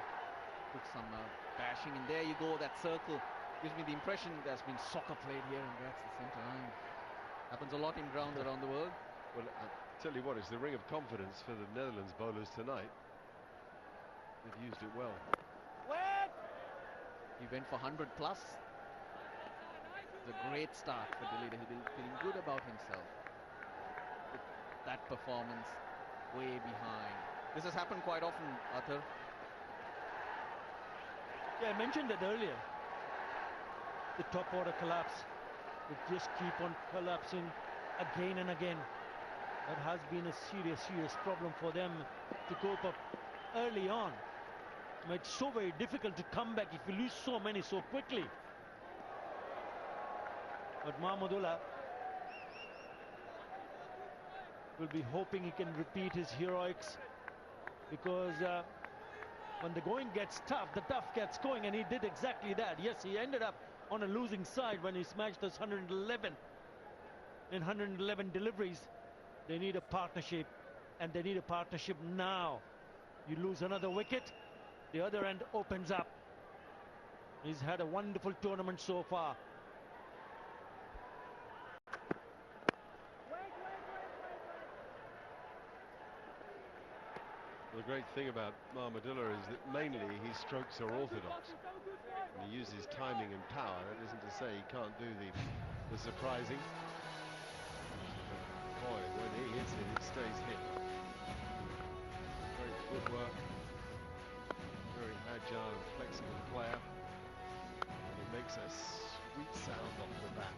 took some bashing, and there you go, that circle gives me the impression there's been soccer played here, and that's the centre line. Happens a lot in grounds around the world. Well, I tell you what, it's the ring of confidence for the Netherlands bowlers tonight. They've used it well. He went for 100 plus. It's a great start for the leader. He's feeling good about himself. With that performance way behind. This has happened quite often, Arthur. Yeah, I mentioned that earlier. The top order collapse. It just keep on collapsing again and again. That has been a serious problem for them to cope up early on. It's so very difficult to come back if you lose so many so quickly. But Mahmudullah will be hoping he can repeat his heroics, because when the going gets tough, the tough gets going, and he did exactly that. Yes, he ended up on a losing side when he smashed those 111 in 111 deliveries. They need a partnership, and they need a partnership now. You lose another wicket, the other end opens up. He's had a wonderful tournament so far. The great thing about Mahmudullah is that mainly his strokes are orthodox. And he uses timing and power. That isn't to say he can't do the surprising. But boy, when he hits it, it stays hit. Great footwork. agile and flexible player. And it makes a sweet sound off the bat.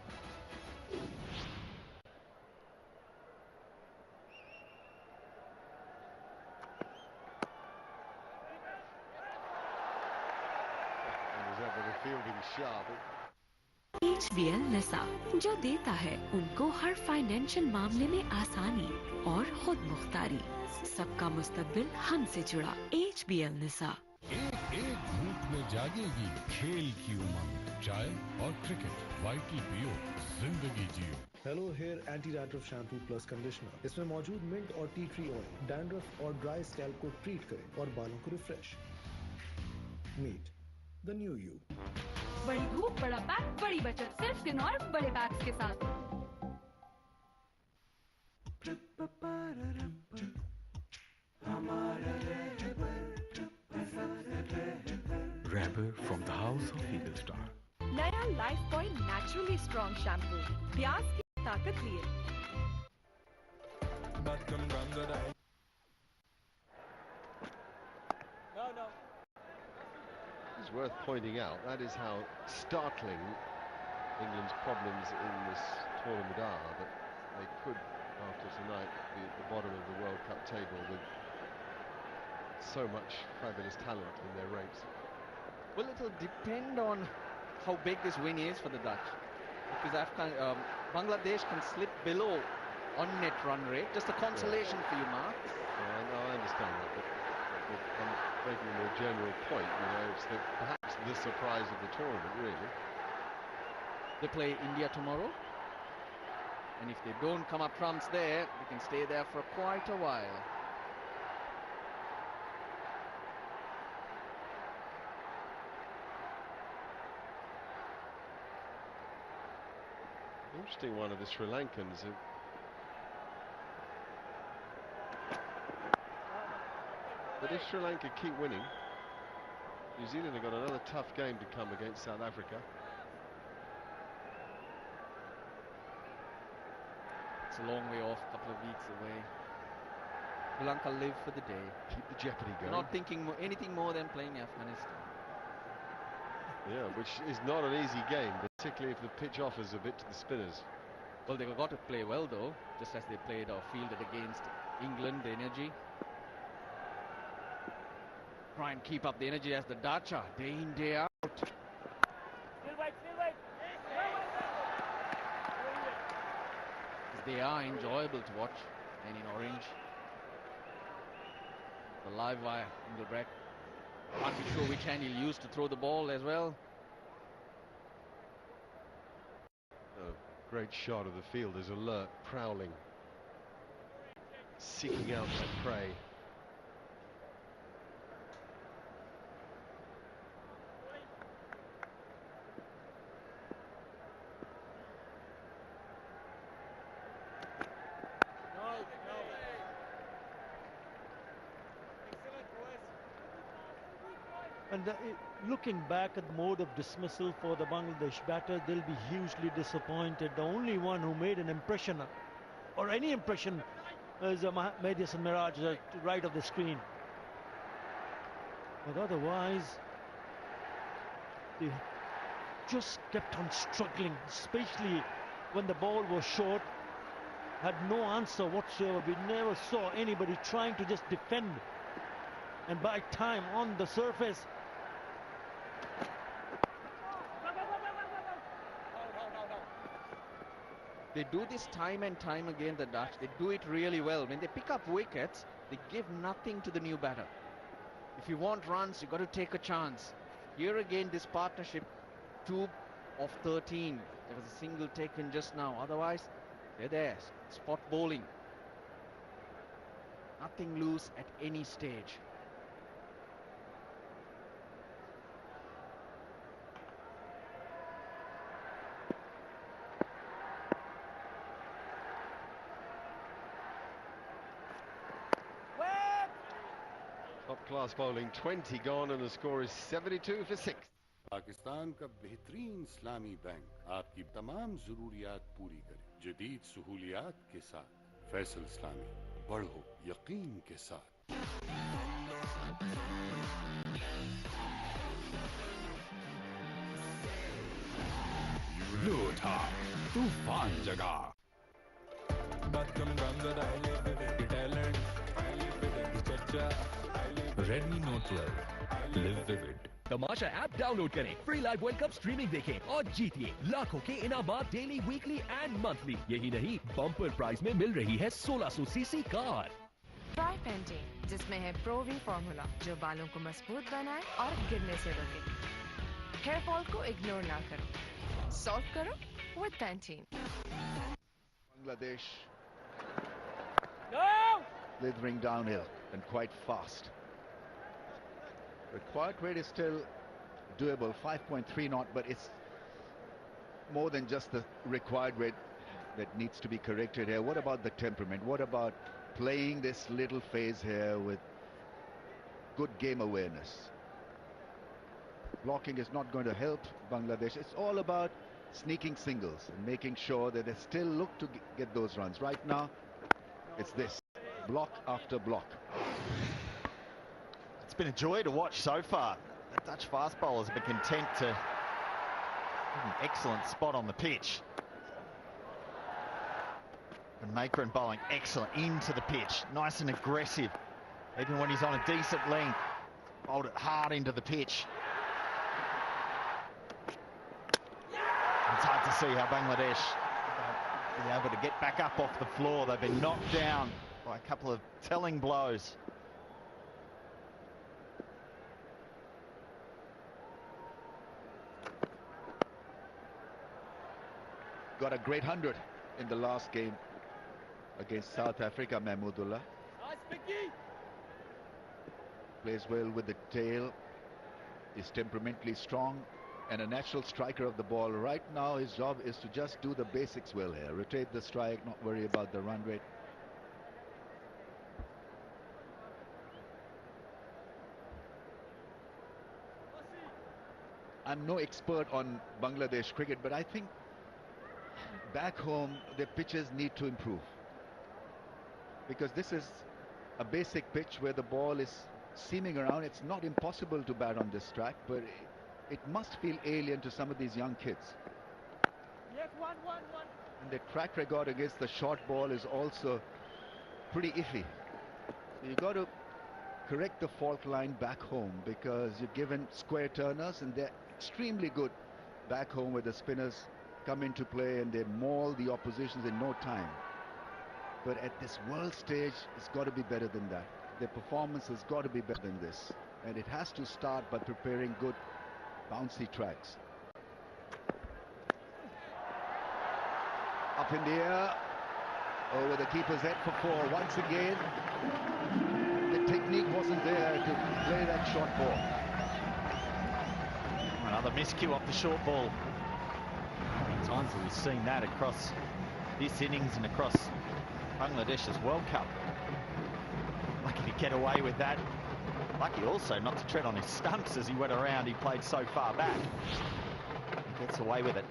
And was able to fielding sharp. HBL नशा जो देता है उनको हर financial मामले में आसानी और खुद मुख्तारी। सबका मुस्तकबिल हमसे जुड़ा। HBL नशा। एक एक घूंट में जागेगी खेल की उमंग। चाय और क्रिकेट वाइटल पियो जिंदगी जियो। Hello hair anti dandruff shampoo plus conditioner. इसमें मौजूद मिंट और टी ट्री ऑयल डैंड्रफ और ड्राई स्कैल्प को ट्रीट करें और बालों को refresh. Meet the new you. बड़ी धूप, बड़ा पैक, बड़ी बचत, सिर्फ किनौर बड़े पैक्स के साथ। Rapper from the house of Eagle Star. नया Lifebuoy naturally strong shampoo, प्याज की ताकत लिए। It's worth pointing out that is how startling England's problems in this tournament are, that they could, after tonight, be at the bottom of the World Cup table with so much fabulous talent in their ranks. Well, it'll depend on how big this win is for the Dutch, because Bangladesh can slip below on net run rate. Just a consolation for you, Mark. Yeah, I understand that, but I'm making a more general point. You know, it's perhaps the surprise of the tournament, really. They play India tomorrow, and if they don't come up trumps there, they can stay there for quite a while. Interesting one of the Sri Lankans. But if Sri Lanka keep winning, New Zealand have got another tough game to come against South Africa. It's a long way off, a couple of weeks away. Sri Lanka live for the day. Keep the jeopardy going. Not thinking anything more than playing Afghanistan. Yeah, which is not an easy game, particularly if the pitch offers a bit to the spinners. Well, they've got to play well, though, just as they played or fielded against England, the energy. Try and keep up the energy as the Dutch are day in, day out. Still wait. They are enjoyable to watch, and in orange. The live wire, Engelbrecht. Can't be sure which hand he'll use to throw the ball as well. A great shot of the fielders, alert, prowling, seeking out their prey. And looking back at the mode of dismissal for the Bangladesh batter, they'll be hugely disappointed. The only one who made an impression, or any impression, is Mehdi Hasan Miraj at the right of the screen. But otherwise, they just kept on struggling, especially when the ball was short. Had no answer whatsoever. We never saw anybody trying to just defend and buy time on the surface. They do this time and time again, the Dutch. They do it really well. When they pick up wickets, they give nothing to the new batter. If you want runs, you've got to take a chance. Here again, this partnership, 2 of 13. There was a single taken just now. Otherwise, they're there. Spot bowling. Nothing loose at any stage. Top-class bowling, 20 gone, and the score is 72 for 6. Pakistan का बेहतरीन इस्लामी bank आपकी तमाम जरूरियात पूरी करे जदीद सहूलियात के साथ। फैसल इस्लामी, बढ़ो यकीन के साथ। उठा तूफान जगा Redmi Note 12 Live Vivid तमाशा ऐप डाउनलोड करें, free live world cup streaming देखें और जीतिए लाखों के इनामात डेली, वीकली एंड मंथली। यही नहीं, बम्पर प्राइस में मिल रही है 1600 सीसी कार। ट्राई पेंटिंग, जिसमें है प्रोवी फॉर्मूला जो बालों को मजबूत बनाए और गिरने से रोके। हेयर फॉल को इग्नोर ना करो, सॉल्व करो with Pantene. Bangladesh slithering downhill and quite fast. Required rate is still doable, 5.3 knot, but it's more than just the required rate that needs to be corrected here. What about the temperament? What about playing this little phase here with good game awareness? Blocking is not going to help Bangladesh. It's all about sneaking singles and making sure that they still look to get those runs. Right now, it's this, block after block. It's been a joy to watch so far. The Dutch fast bowlers have been content to have an excellent spot on the pitch. And Maker and bowling excellent into the pitch, nice and aggressive. Even when he's on a decent length, bowled it hard into the pitch. It's hard to see how Bangladesh be able to get back up off the floor. They've been knocked down by a couple of telling blows. Got a great 100 in the last game against South Africa, Mahmudullah. Plays well with the tail, is temperamentally strong and a natural striker of the ball. Right now his job is to just do the basics well here. Rotate the strike, not worry about the run rate. I'm no expert on Bangladesh cricket, but I think back home their pitches need to improve, because this is a basic pitch where the ball is seaming around. It's not impossible to bat on this track, but it must feel alien to some of these young kids. And their track record against the short ball is also pretty iffy. So you've got to correct the fault line back home, because you're given square turners and they're extremely good back home, where the spinners come into play and they maul the oppositions in no time. But at this world stage, it's got to be better than that. Their performance has got to be better than this, and it has to start by preparing good bouncy tracks. Up in the air, over the keeper's head for 4. Once again, the technique wasn't there to play that short ball. Another miscue off the short ball. How many times have we seen that across this innings and across Bangladesh's World Cup? Lucky to get away with that. Lucky also not to tread on his stumps as he went around. He played so far back. He gets away with it.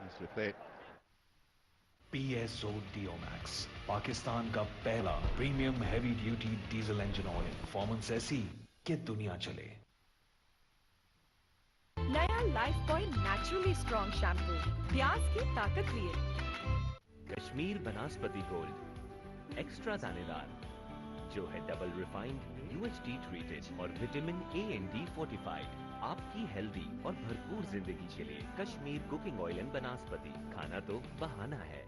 Nicely played. PSO Diomax, Pakistan का पहला premium heavy duty diesel engine oil, performance ऐसी कि दुनिया चले। नया Lifebuoy naturally strong shampoo, प्याज की ताकत लिए। कश्मीर बनास्पति गोल्ड एक्स्ट्रा दानेदार, जो है डबल रिफाइंड, UHT ट्रीटेड और vitamin A and D fortified. आपकी हेल्दी और भरपूर जिंदगी के लिए कश्मीर कुकिंग ऑयल एंड बनास्पति, खाना तो बहाना है।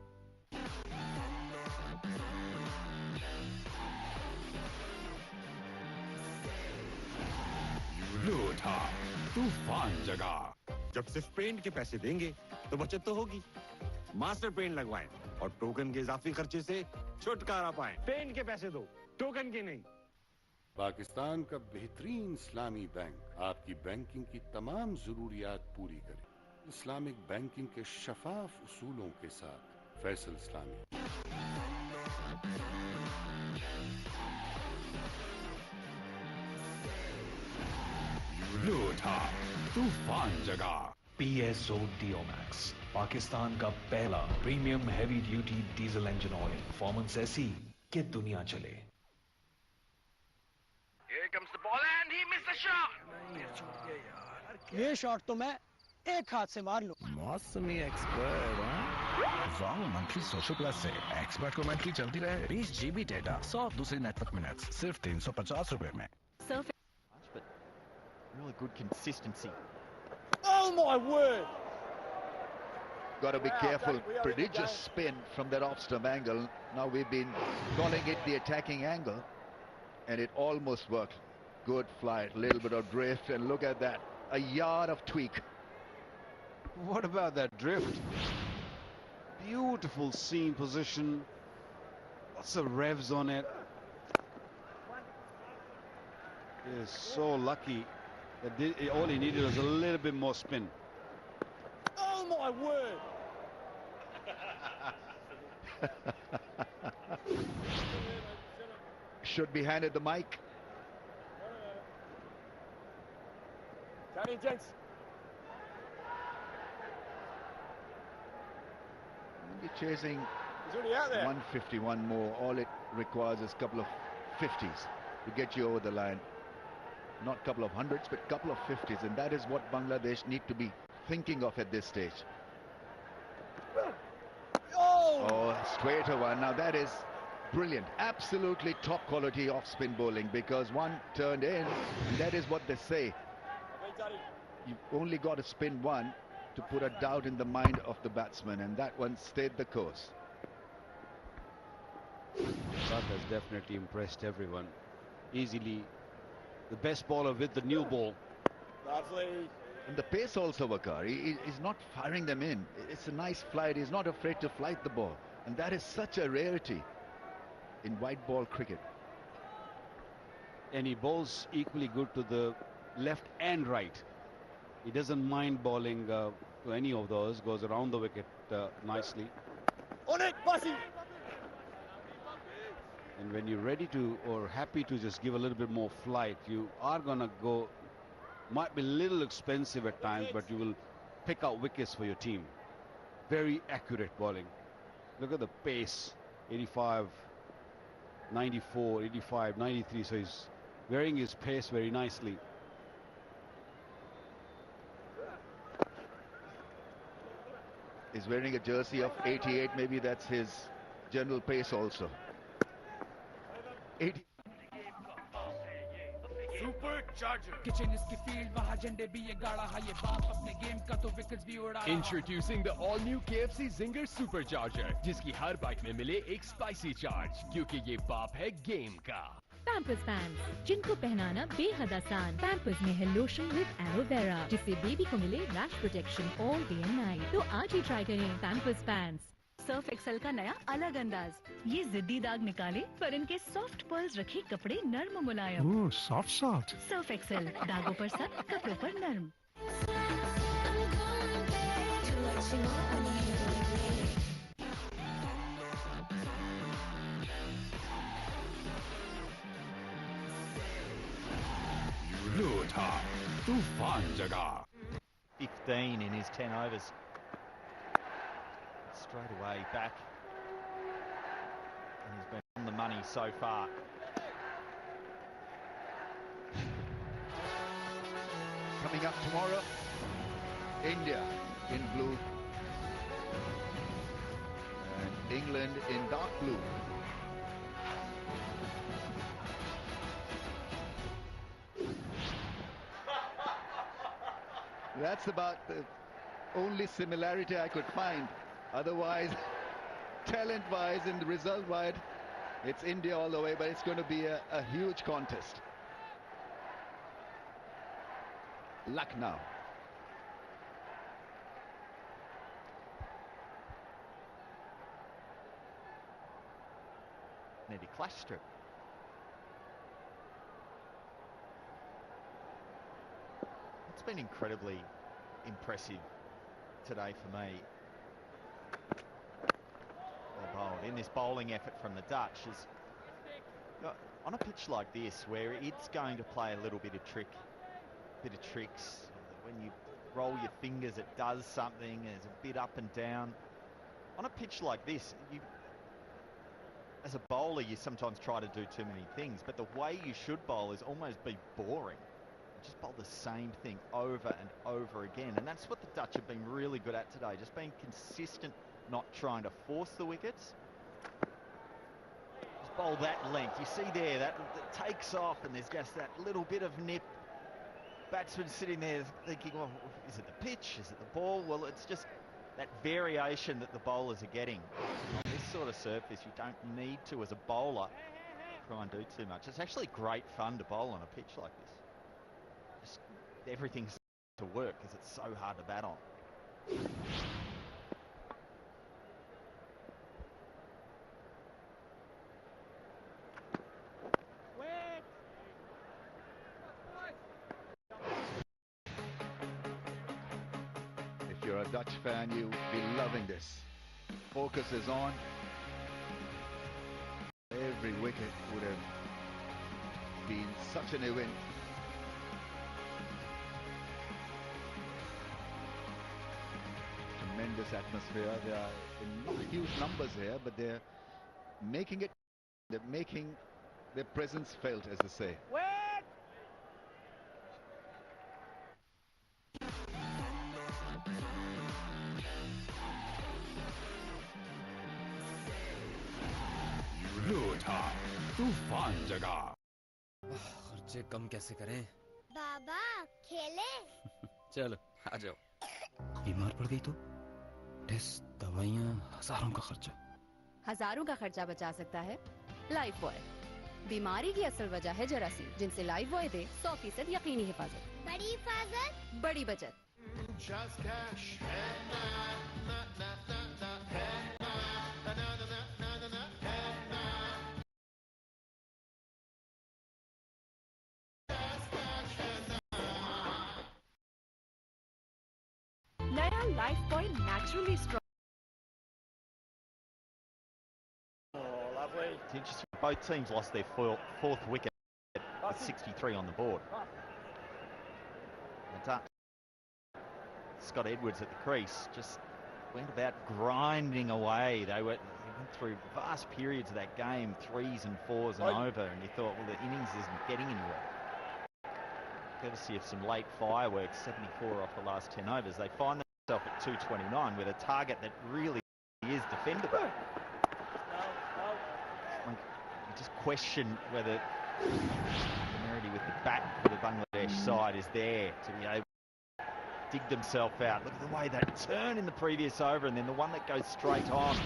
लूटा तूफान जगा। जब सिर्फ पेंट के पैसे देंगे तो बचत तो होगी। मास्टर पेंट लगवाएं और टोकन के इजाफी खर्चे से छुटकारा पाएं। पेंट के पैसे दो, टोकन के नहीं। पाकिस्तान का बेहतरीन इस्लामी बैंक आपकी बैंकिंग की तमाम जरूरियात पूरी करे। इस्लामिक बैंकिंग के शफाफ उसूलों के साथ फैसल इस्लामी। लूटा तूफान जगा। PSO Diomax, पाकिस्तान का पहला premium heavy duty diesel engine oil, performance ऐसी कि दुनिया चले। comes the ball and he missed the shot. ये शॉट तो मैं एक हाथ से मार लूं। मौसमी expert wow monthly social plus से एक्सपर्ट कमेंट्री चलती रहे 20 GB डेटा 100 दूसरे नेटवर्क मिनट्स सिर्फ 350 रुपए में। But really good consistency. Oh my word! Got to be careful. Prodigious spin from that off-stump angle. Now we've been calling it the attacking angle, and it almost worked. Good flight, a little bit of drift, and look at that. A yard of tweak. What about that drift? Beautiful seam position. Lots of revs on it. He is so lucky that all he needed was a little bit more spin. Oh my word! Should be handed the mic. Gents. You're chasing He's already out there. 151 more. All it requires is a couple of 50s to get you over the line. Not a couple of hundreds, but a couple of 50s. And that is what Bangladesh need to be thinking of at this stage. Oh, straighter one. Now that is brilliant. Absolutely top quality off-spin bowling, because one turned in, and that is what they say. You've only got to spin one to put a doubt in the mind of the batsman, and that one stayed the course. That has definitely impressed everyone. Easily the best bowler with the new ball. Lovely. And the pace also, Wakar. He's not firing them in. It's a nice flight. He's not afraid to flight the ball. And that is such a rarity in white ball cricket. And he bowls equally good to the left and right. He doesn't mind bowling to any of those. Goes around the wicket nicely. On it, Basi! And when you're ready to or happy to just give a little bit more flight, you are going to go, might be a little expensive at times, but you will pick out wickets for your team. Very accurate bowling. Look at the pace, 85, 94, 85, 93. So he's varying his pace very nicely. He's wearing a jersey of 88. Maybe that's his general pace also. 80. Introducing the all-new KFC Zinger Supercharger, जिसकी हर bite में मिले एक spicy charge, क्योंकि ये बाप है game का। Pampers pants, जिनको पहनाना बेहद आसान। पैम्पर्स में है लोशन विद एलोवेरा, जिससे बेबी को मिले rash protection all day and night. तो आज ही ट्राई करें पैम्पर्स पैंट्स। सर्फ एक्सेल का नया अलग अंदाज, ये जिद्दी दाग निकाले पर इनके सॉफ्ट पर्ल्स रखे कपड़े नर्म मुलायम। ओह सॉफ्ट। सर्फ एक्सेल, दागों पर सख्त, कपड़ों पर नर्म। था तूफान जगा 15 in his 10 overs. Straight away back. And he's been on the money so far. Coming up tomorrow, India in blue and England in dark blue. That's about the only similarity I could find. Otherwise, talent-wise and result-wise, it's India all the way, but it's going to be a huge contest. Lucknow. Nearly clash strip. It's been incredibly impressive today for me. Well bowled in this bowling effort from the Dutch is on a pitch like this, where it's going to play a little bit of tricks. When you roll your fingers, it does something. There's a bit up and down. On a pitch like this, as a bowler, you sometimes try to do too many things, but the way you should bowl is almost be boring. Just bowl the same thing over and over again, and that's what the Dutch have been really good at today, just being consistent, not trying to force the wickets. Just bowl that length. You see there, that takes off, and there's just that little bit of nip. Batsman sitting there thinking, well, is it the pitch? Is it the ball? Well, it's just that variation that the bowlers are getting. On this sort of surface, you don't need to, as a bowler, try and do too much. It's actually great fun to bowl on a pitch like this. Just everything's to work because it's so hard to bat on. If you're a Dutch fan, you'll be loving this. Focus is on. Every wicket would have been such an event. Tremendous atmosphere. They are in not huge numbers here, but they're making their presence felt, as they say. था तूफान जगा। खर्चे कम कैसे करें? बाबा खेले? चलो आ जाओ। बीमार पड़ गई तो टेस्ट, दवाइयाँ, हजारों का खर्चा। हजारों का खर्चा बचा सकता है लाइफ बॉय। बीमारी की असल वजह है जरासीम, जिनसे लाइफ बॉय दे 100% यकीनी हिफाजत। बड़ी हिफाजत, बड़ी बचत। नया Lifebuoy naturally strong. It's interesting. Both teams lost their fourth wicket with 63 on the board. The Dutch, Scott Edwards at the crease, just went about grinding away. They went through vast periods of that game, 3s and 4s and over, and you thought, well, the innings isn't getting anywhere. Courtesy of some late fireworks, 74 off the last 10 overs, they find themselves at 229 with a target that really is defendable. You just question whether the familiarity with the bat for the Bangladesh side is there to be able to dig themselves out. Look at the way that turn in the previous over and then the one that goes straight on.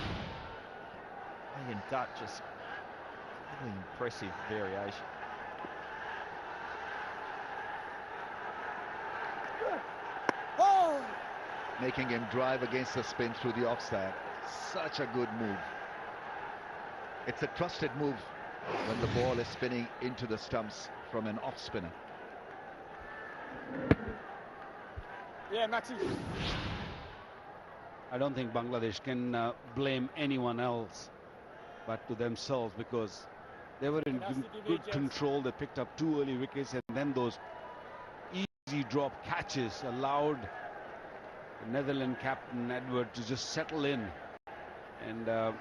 And Dutch, just really impressive variation. Making him drive against the spin through the offside. Such a good move. It's a trusted move when the ball is spinning into the stumps from an off spinner. Yeah, Maxi. I don't think Bangladesh can blame anyone else but to themselves, because they were in good control. They picked up 2 early wickets, and then those easy drop catches allowed the Netherlands captain Edward to just settle in, and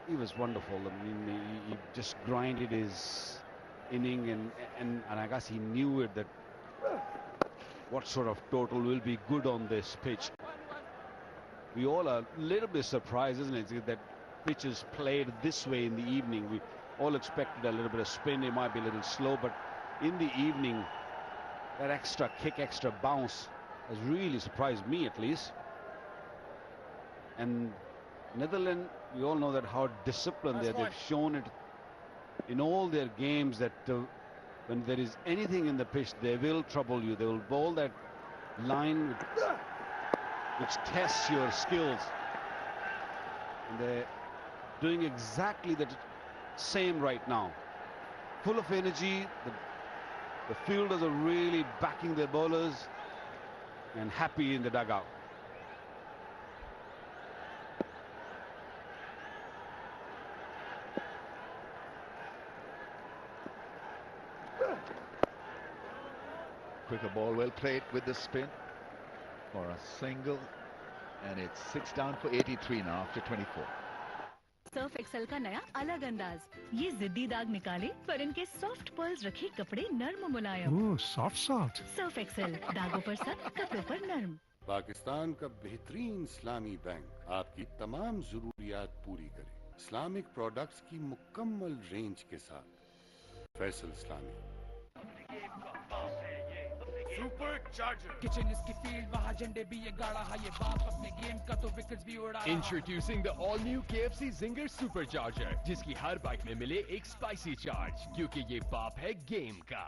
he was wonderful. I mean, he just grinded his inning, and I guess he knew it, that what sort of total will be good on this pitch. We all are a little bit surprised, isn't it, that pitch is played this way in the evening. We all expected a little bit of spin. It might be a little slow, but in the evening, that extra kick, extra bounce has really surprised me, at least. And Netherlands, we all know that how disciplined they are. They've shown it in all their games that when there is anything in the pitch, they will trouble you. They will bowl that line which tests your skills. And they're doing exactly the same right now. Full of energy. The fielders are really backing their bowlers and happy in the dugout. Quicker ball, well played with the spin for a single, and it's 6 down for 83 now after 24. Surf Excel का नया अलग अंदाज, ये जिद्दी दाग निकाले पर इनके सॉफ्ट पर्ल्स रखे कपड़े नर्म मुलायम। ओह सॉफ्ट सर्फ एक्सेल, दागों पर सख्त, कपड़ों पर नर्म। पाकिस्तान का बेहतरीन इस्लामी बैंक आपकी तमाम जरूरियात पूरी करे। इस्लामिक प्रोडक्ट्स की मुकम्मल रेंज के साथ। फैसल इस्लामी। सुपर चार्जर किचन इसकी फील्ड, वहाँ झंडे भी ये गाड़ा है, ये बाप अपने गेम का तो विकेट्स भी उड़ा रहा। Introducing the all-new KFC Zinger Supercharger, जिसकी हर बाइट में मिले एक स्पाइसी चार्ज, क्योंकि ये बाप है गेम का।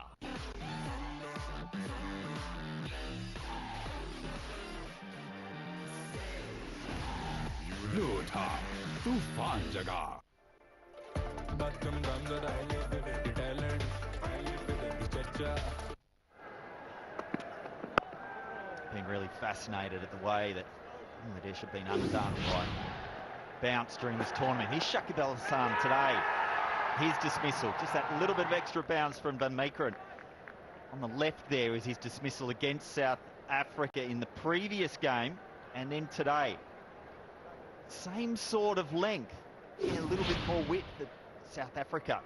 ब्लू था तूफान जगा। Being really fascinated at the way that Bangladesh have been undone by bounce during this tournament. Here's Shakib Al Hassan today. His dismissal, just that little bit of extra bounce from Van Meekeren. On the left there is his dismissal against South Africa in the previous game, and then today. Same sort of length, yeah, a little bit more width than South Africa,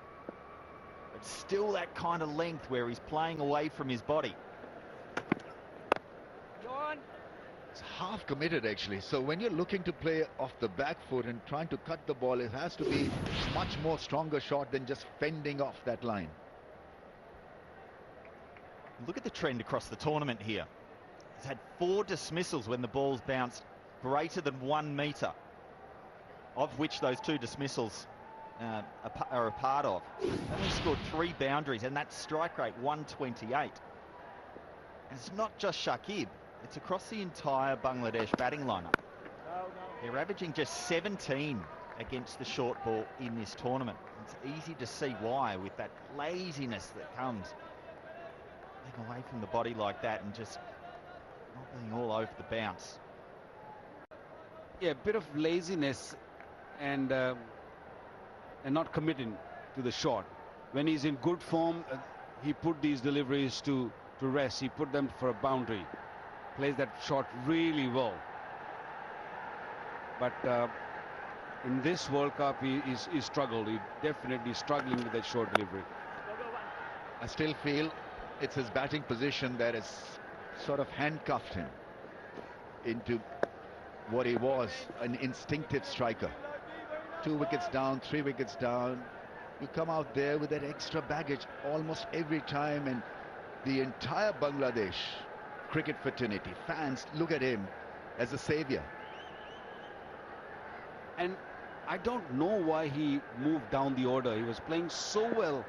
but still that kind of length where he's playing away from his body. It's half committed actually. So when you're looking to play off the back foot and trying to cut the ball, it has to be much more stronger shot than just fending off that line. Look at the trend across the tournament here. He's had 4 dismissals when the ball's bounced greater than 1 metre, of which those 2 dismissals are a part of. Only scored 3 boundaries, and that's strike rate 128. And it's not just Shakib, it's across the entire Bangladesh batting lineup. They're averaging just 17 against the short ball in this tournament. It's easy to see why, with that laziness that comes playing away from the body like that and just not being all over the bounce. Yeah, a bit of laziness and not committing to the shot. When he's in good form, he put these deliveries to rest. He put them for a boundary. Plays that shot really well. But in this World Cup, he struggled. He definitely struggling with that short delivery. I still feel it's his batting position that has sort of handcuffed him into what he was, an instinctive striker. 2 wickets down, 3 wickets down. You come out there with that extra baggage almost every time, and the entire Bangladesh cricket fraternity, fans, look at him as a savior. And I don't know why he moved down the order. He was playing so well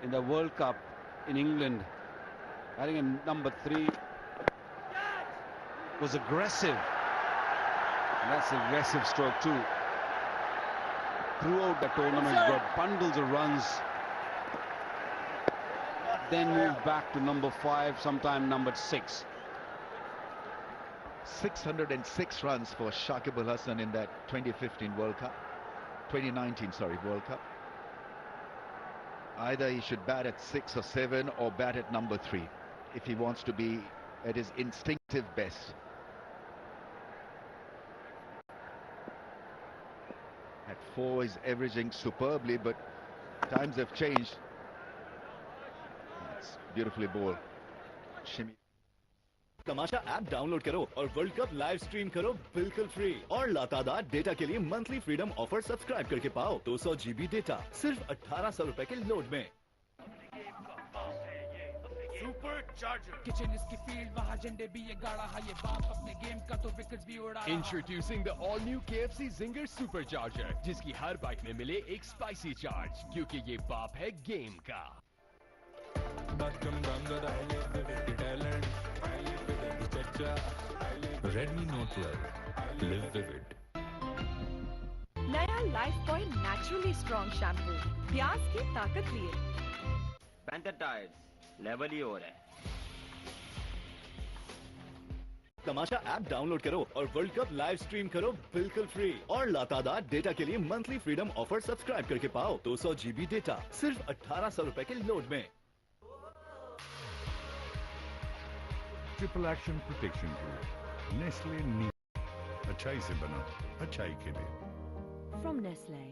in the World Cup in England. I think in number 3 was aggressive. And that's an aggressive stroke too. Throughout the tournament, got bundles of runs. Then moved back to number 5, sometime number 6. 606 runs for Shakib Al Hasan in that 2015 World Cup. 2019, sorry, World Cup. Either he should bat at 6 or 7 or bat at number 3 if he wants to be at his instinctive best. At 4 is averaging superbly, but times have changed. That's beautifully bowled. Shimmy. Tamasha app download करो और world cup live stream करो बिल्कुल free और लातादार data के लिए monthly freedom offer subscribe करके पाओ 200 GB data सिर्फ 1800 रुपए के लोड में। सुपर चार्जर किचन इसकी फील्ड, वहाँ झंडे भी ये गाड़ा है, ये बाप अपने गेम का तो विकेट्स भी उड़ा रहा। Introducing the all-new KFC Zinger Supercharger, जिसकी हर बाइट में मिले एक स्पाइसी चार्ज, क्योंकि ये बाप है गेम का। Redmi Note 12. Live vivid. नया Lifebuoy naturally strong shampoo, प्याज की ताकत लिए। पैंथर टायर्स लेवल ही हो रहा है। तमाशा ऐप डाउनलोड करो और वर्ल्ड कप लाइव स्ट्रीम करो बिल्कुल फ्री और लातादार डेटा के लिए मंथली फ्रीडम ऑफर सब्सक्राइब करके पाओ 200 GB डेटा सिर्फ 1800 रुपए के लोड में। Triple action protection tool, Nestle नी, अच्छाई से बना अच्छाई के लिए। from Nestle.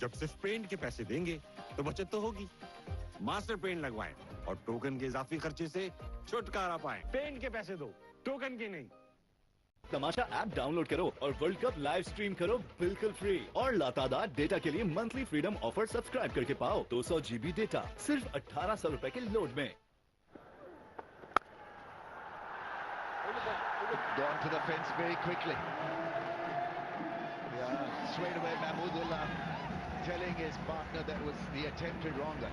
जब सिर्फ पेंट के पैसे देंगे तो बचत तो होगी। मास्टर पेंट लगवाएं और टोकन के इजाफी खर्चे से छुटकारा पाएं। पेंट के पैसे दो, टोकन के नहीं। तमाशा ऐप डाउनलोड करो और वर्ल्ड कप लाइव स्ट्रीम करो बिल्कुल फ्री और लातादार डेटा के लिए मंथली फ्रीडम ऑफर सब्सक्राइब करके पाओ 200 GB डेटा सिर्फ 1800 रुपए के लोड में। Gone to the fence very quickly. Yeah, straight away Mahmoodullah telling his partner that was the attempted wronger.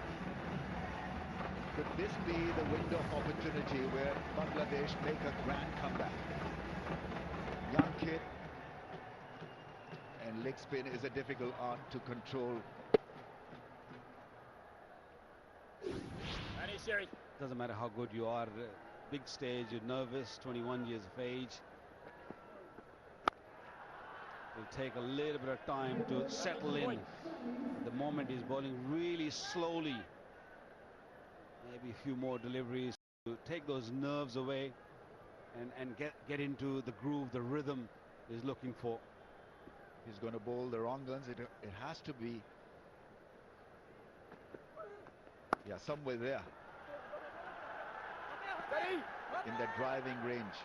Could this be the window of opportunity where Bangladesh make a grand comeback? Young kid, and leg spin is a difficult art to control. Doesn't matter how good you are, big stage, you're nervous, 21 years of age. It'll take a little bit of time to settle in. The moment he's bowling really slowly. Maybe a few more deliveries to take those nerves away and get into the groove, the rhythm he's looking for. He's going to bowl the wrong guns. It has to be, yeah, somewhere there in that driving range.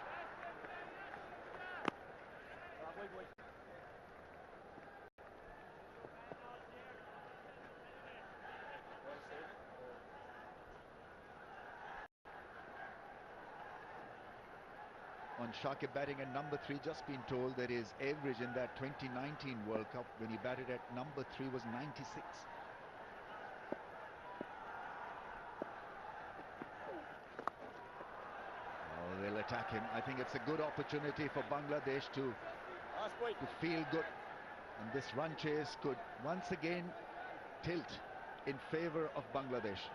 On Shakib batting at number 3, just been told that his average in that 2019 World Cup when he batted at number 3 was 96. Oh, they'll attack him. I think it's a good opportunity for Bangladesh to feel good. And this run chase could once again tilt in favor of Bangladesh.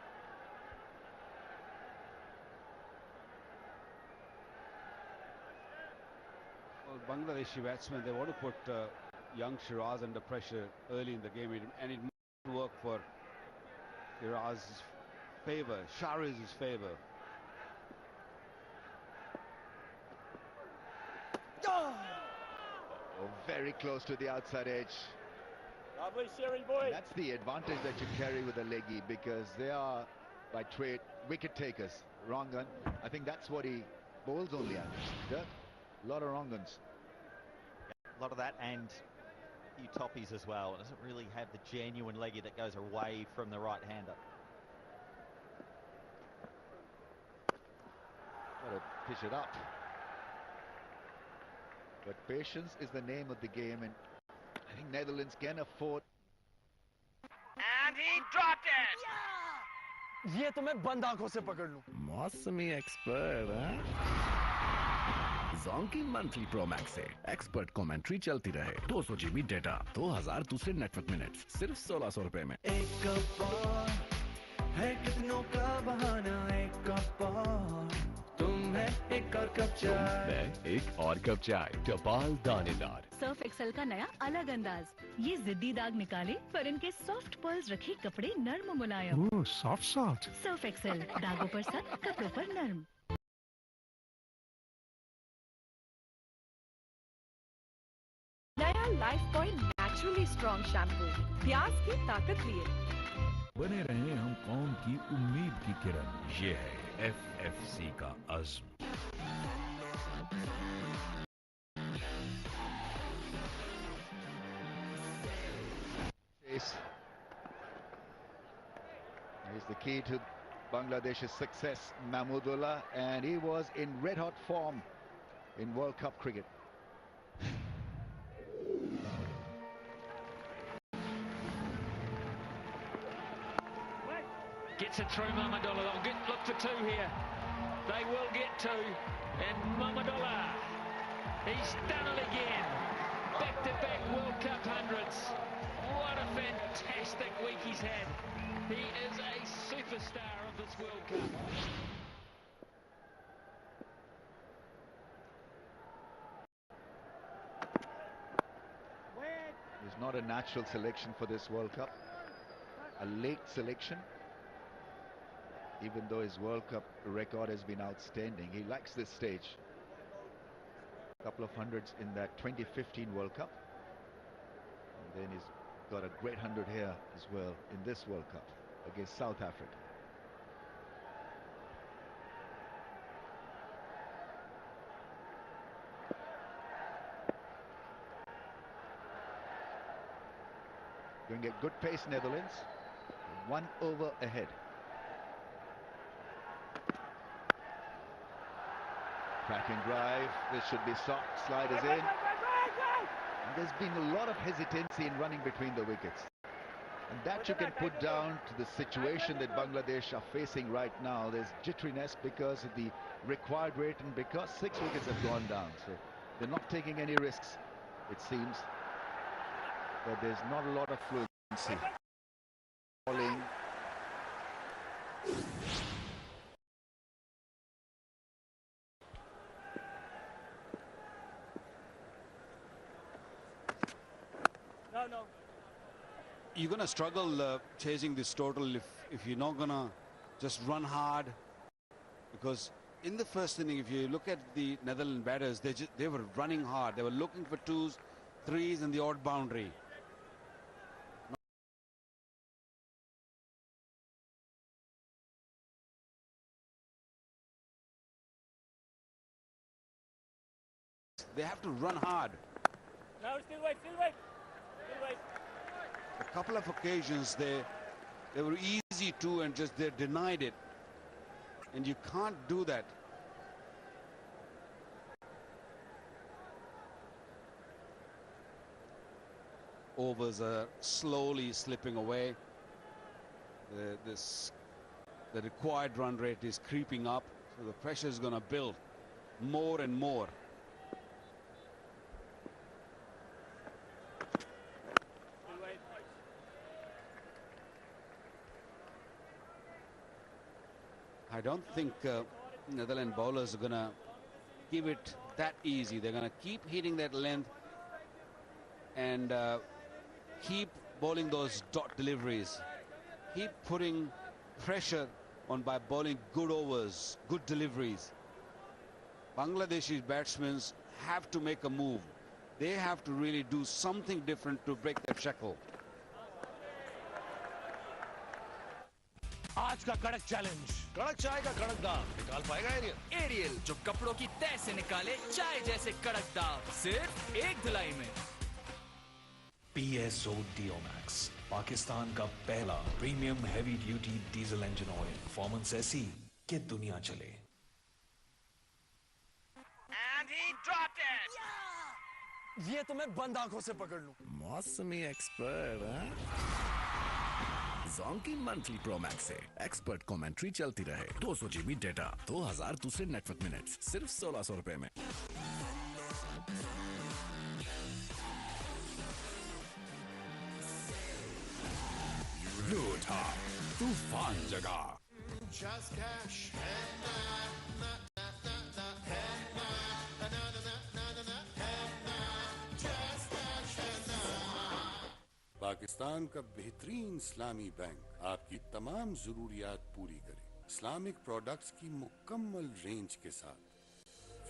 Bangladeshi batsmen, they want to put young Shiraz under pressure early in the game, and it might work for Shiraz's favour, Shahriz's favour. Oh, very close to the outside edge. Lovely, Siri boy. That's the advantage that you carry with a leggy, because they are, by trade, wicket takers. Wrong gun. I think that's what he bowls only at. Dirk, a lot of wrong guns. A lot of that, and few toppies as well. It doesn't really have the genuine leggy that goes away from the right-hander. Got to pitch it up. But patience is the name of the game, and I think Netherlands can afford. And he dropped it. ये तो मैं बंद आंखों से पकड़ लूं. मौसमी expert हैं? जोंकी मंथली प्रो मैक्स से एक्सपर्ट कमेंट्री चलती रहे 200 GB डेटा 2000 दूसरे नेटवर्क मिनट्स सिर्फ 1600 रुपए में. एक कप और है कितनों का बहाना. एक कप और तुम है एक और कप चाय. एक और कप चाय टपाल दानेदार. सर्फ एक्सेल का नया अलग अंदाज. ये जिद्दी दाग निकाले पर इनके सॉफ्ट पर्ल्स रखे कपड़े नर्म मुलायम. ओह सॉफ्ट. सर्फ एक्सेल, दागों पर सख्त, कपड़ों पर नर्म. नया life point naturally strong shampoo, प्याज की ताकत लिए. बने रहे हम कौम की उम्मीद की किरण. ये है FFC का अज़्म. He's the key to Bangladesh's success, Mahmoodullah, and he was in red-hot form in World Cup cricket. Gets it through Mahmoodullah. They'll look for two here. They will get two. And Mahmoodullah, he's done it again. Back-to-back World Cup hundreds. What a fantastic week he's had. He is a superstar of this World Cup. He's not a natural selection for this World Cup. A late selection. Even though his World Cup record has been outstanding, he likes this stage. A couple of hundreds in that 2015 World Cup. Then he's got a great 100 here as well in this World Cup against South Africa. Going to get good pace, Netherlands. 1 over ahead. Cracking drive. This should be soft. Sliders in. And there's been a lot of hesitancy in running between the wickets. And that you can put down to the situation that Bangladesh are facing right now. There's jitteriness because of the required rate and because 6 wickets have gone down. So they're not taking any risks, it seems. But there's not a lot of fluency. Bowling. No. You're going to struggle chasing this total if you're not going to just run hard. Because in the first inning, if you look at the Netherlands batters, they were running hard. They were looking for 2s, 3s and the odd boundary. They have to run hard. No, still wait. A couple of occasions they were easy to and just they denied it. And you can't do that. Overs are slowly slipping away. The required run rate is creeping up, so the pressure is going to build more and more. I don't think Netherlands bowlers are going to give it that easy. They're going to keep hitting that length and keep bowling those dot deliveries. Keep putting pressure on by bowling good overs, good deliveries. Bangladeshi batsmen have to make a move. They have to really do something different to break that shackle. आज का कड़क challenge, कड़क चाय का कड़क दाग निकाल पाएगा एरियल जो कपड़ों की तह से निकाले चाय जैसे कड़क दाग सिर्फ एक धुलाई में। PSO Deomax, पाकिस्तान का पहला premium heavy duty diesel engine oil, performance ऐसी कि दुनिया चले। And he dropped it. ये तो मैं बंद आंखों से पकड़ लूं। मौसमी एक्सपर्ट जोंकी मंथली प्रो मैक्स से एक्सपर्ट कमेंट्री चलती रहे, 200 GB डेटा, 2000 दूसरे नेटवर्क मिनट्स, सिर्फ 1600 रुपए में। लूटा तूफान जगा। पाकिस्तान का बेहतरीन इस्लामी बैंक आपकी तमाम जरूरियात पूरी करे, इस्लामिक प्रोडक्ट्स की मुकम्मल रेंज के साथ।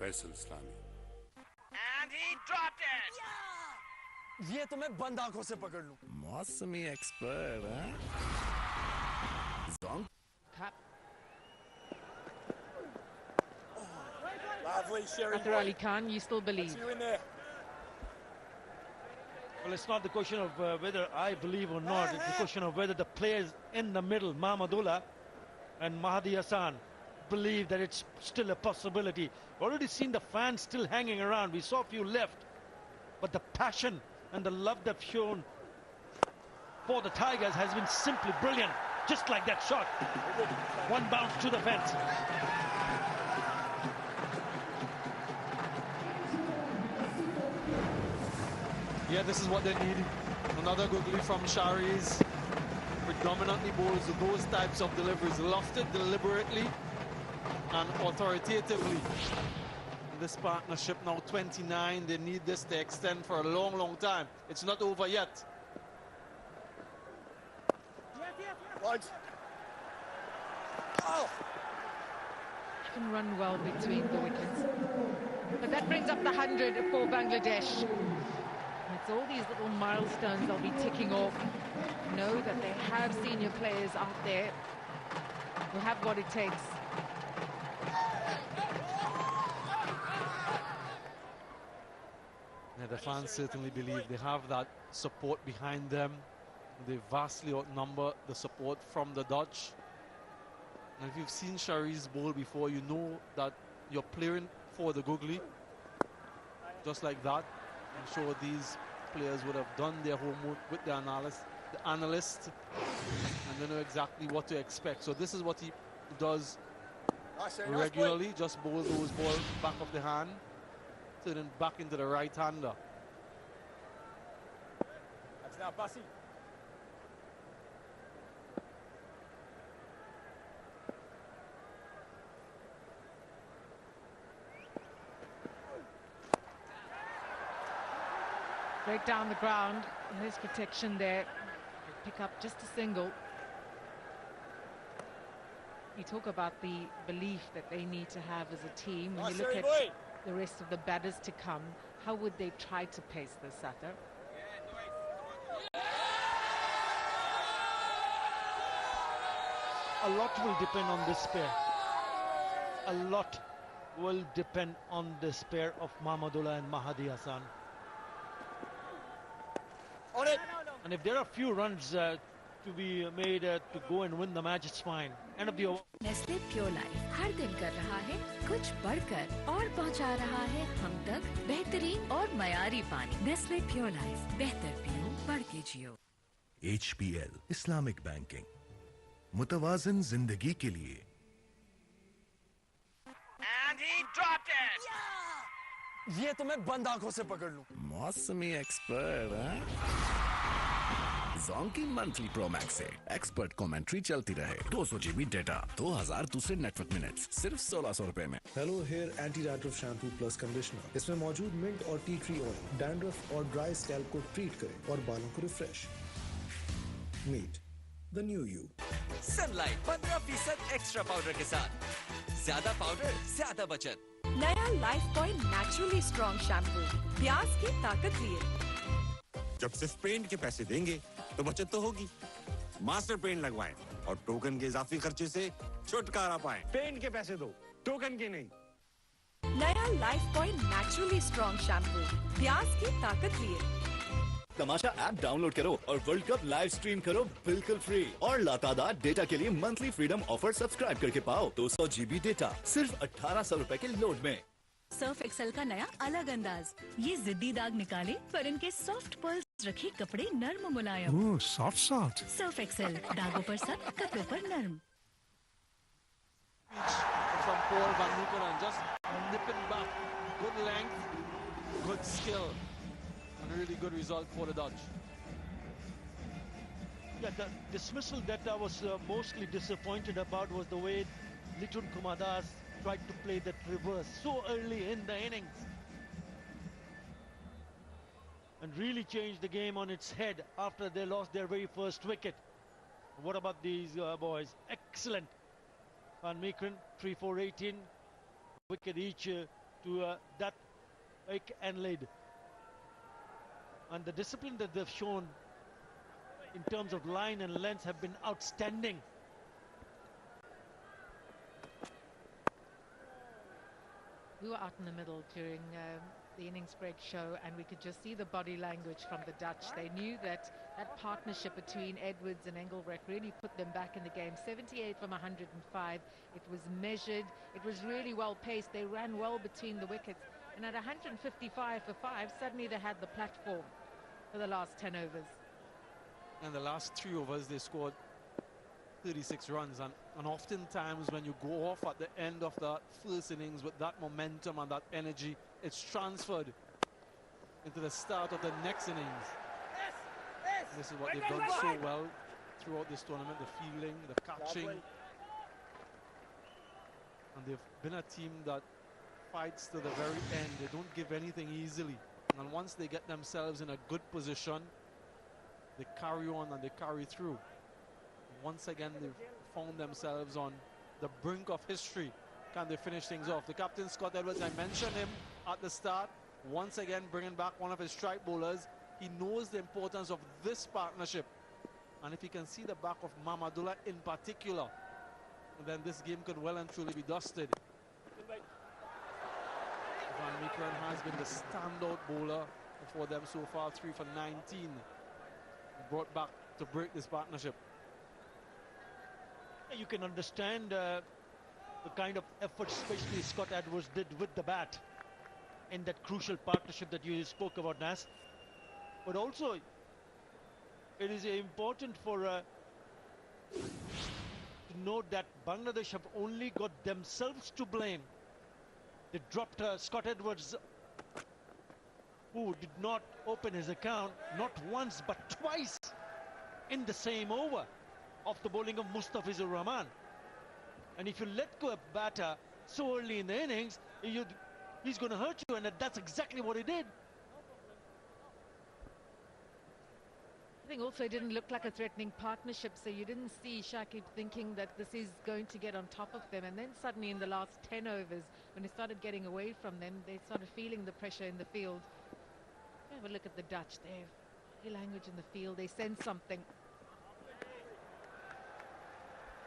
फैसल इस्लामी। And he dropped it. ये तो मैं बंद आंखों से पकड़ लूं। मौसमी expert After Ali Khan, you still believe? Well, it's not the question of whether I believe or not. It's the question of whether the players in the middle, Mahmudullah and Mahdi Hassan, believe that it's still a possibility. Already seen the fans still hanging around. We saw a few left. But the passion and the love they've shown for the Tigers has been simply brilliant. Just like that shot. One bounce to the fence. Yeah, this is what they need. Another googly from Shari's. Predominantly bowls with those types of deliveries. Lofted deliberately and authoritatively. In this partnership now 29. They need this to extend for a long, long time. It's not over yet. Right. Oh! Can run well between the wickets. But that brings up the 100 for Bangladesh. It's all these little milestones they'll be ticking off. Know that they have senior players out there who have what it takes. Yeah, the fans certainly believe they have that support behind them. They vastly outnumber the support from the Dutch. And if you've seen Shari's bowl before, you know that you're playing for the googly. Just like that. I'm sure these players would have done their homework with the analyst, and they know exactly what to expect. So this is what he does regularly, just bowl those balls back of the hand, turning back into the right-hander. That's now Bussy. Break down the ground. There's protection there. Pick up just a single. You talk about the belief that they need to have as a team. When you look at the rest of the batters to come, how would they try to pace this, Sather? A lot will depend on this pair. A lot will depend on this pair of Mahmudullah and Mahdi Hassan. On it. And if there are few runs to be made to go and win the match, it's fine. End of the over. Nestle pure life हर दिन कर रहा है कुछ बढ़कर और पहुंचा रहा है हम तक बेहतरीन और मयारी पानी। नेस्ले प्योर लाइफ, बेहतर पियो, बढ़ के जियो। HPL इस्लामिक बैंकिंग, मुतवाज़िन जिंदगी के लिए। And he dropped it. ये तो मैं बंद आंखों से पकड़ लूं। मौसमी एक्सपर्ट हैं? जोंकी मंथली प्रो मैक्स से एक्सपर्ट कमेंट्री चलती रहे। 200 GB डेटा, 2000 दूसरे नेटवर्क मिनट्स, सिर्फ 1600 रुपए में। Hello hair anti dandruff shampoo plus conditioner. इसमें मौजूद मिंट और टी ट्री ऑयल डैंड्रफ और ड्राई स्कैल्प को ट्रीट करे और बालों को refresh. Meet the new you. Sunlight 15% extra powder के साथ, ज्यादा पाउडर, ज्यादा बचत। नया Lifebuoy naturally strong shampoo, प्याज की ताकत लिए। जब सिर्फ पेंट के पैसे देंगे तो बचत तो होगी। मास्टर पेंट लगवाएं और टोकन के इजाफी खर्चे से छुटकारा पाएं। पेंट के पैसे दो, टोकन के नहीं। नया Lifebuoy naturally strong shampoo, प्याज की ताकत लिए। तमाशा ऐप डाउनलोड करो और वर्ल्ड कप लाइव स्ट्रीम करो बिल्कुल फ्री और लातादार डेटा के लिए मंथली फ्रीडम ऑफर सब्सक्राइब करके पाओ 200 GB डेटा सिर्फ 1800 रुपए के लोड में। सर्फ एक्सेल का नया अलग अंदाज, ये जिद्दी दाग निकाले पर इनके सॉफ्ट पर्ल्स रखे कपड़े नर्म मुलायम। ओह, सॉफ्ट। सर्फ एक्सेल, दागों पर सख्त, कपड़ों पर नर्म। From Paul Van Meekeren, just nipping back, good length, good skill, and a really good result for the Dutch. Yeah, the dismissal that I was mostly disappointed about was the way Litun Kumadas tried to play that reverse so early in the innings and really changed the game on its head after they lost their very first wicket. What about these boys? Excellent. Van Meekeren, 3-4-18, wicket each to that and Lid. And the discipline that they've shown in terms of line and length have been outstanding. We were out in the middle during the innings break show, and we could just see the body language from the Dutch. They knew that that partnership between Edwards and Engelbrecht really put them back in the game. 78 from 105. It was measured. It was really well paced. They ran well between the wickets. And at 155 for 5, suddenly they had the platform for the last 10 overs. And the last 3 overs, they scored 36 runs. And oftentimes when you go off at the end of that first innings with that momentum and that energy, it's transferred into the start of the next innings. This is what they've done so well throughout this tournament, the fielding, the catching. And they've been a team that fights to the very end. They don't give anything easily. And once they get themselves in a good position, they carry on and they carry through. Once again, they've found themselves on the brink of history. Can they finish things off? The captain, Scott Edwards, I mentioned him at the start. Once again, bringing back one of his strike bowlers. He knows the importance of this partnership. And if he can see the back of Mamadullah in particular, then this game could well and truly be dusted. Van Meekeren has been the standout bowler for them so far, 3 for 19. Brought back to break this partnership. You can understand the kind of effort especially Scott Edwards did with the bat in that crucial partnership that you spoke about, Nas. But also, it is important for to note that Bangladesh have only got themselves to blame. They dropped Scott Edwards, who did not open his account not once but twice in the same over of the bowling of Mustafizur Rahman. And if you let go a batter so early in the innings, he's going to hurt you, and that's exactly what he did. I think also it didn't look like a threatening partnership, so you didn't see Shakib thinking that this is going to get on top of them. And then suddenly in the last 10 overs, when he started getting away from them, they started feeling the pressure in the field. Have a look at the Dutch there. Body language in the field, they sense something.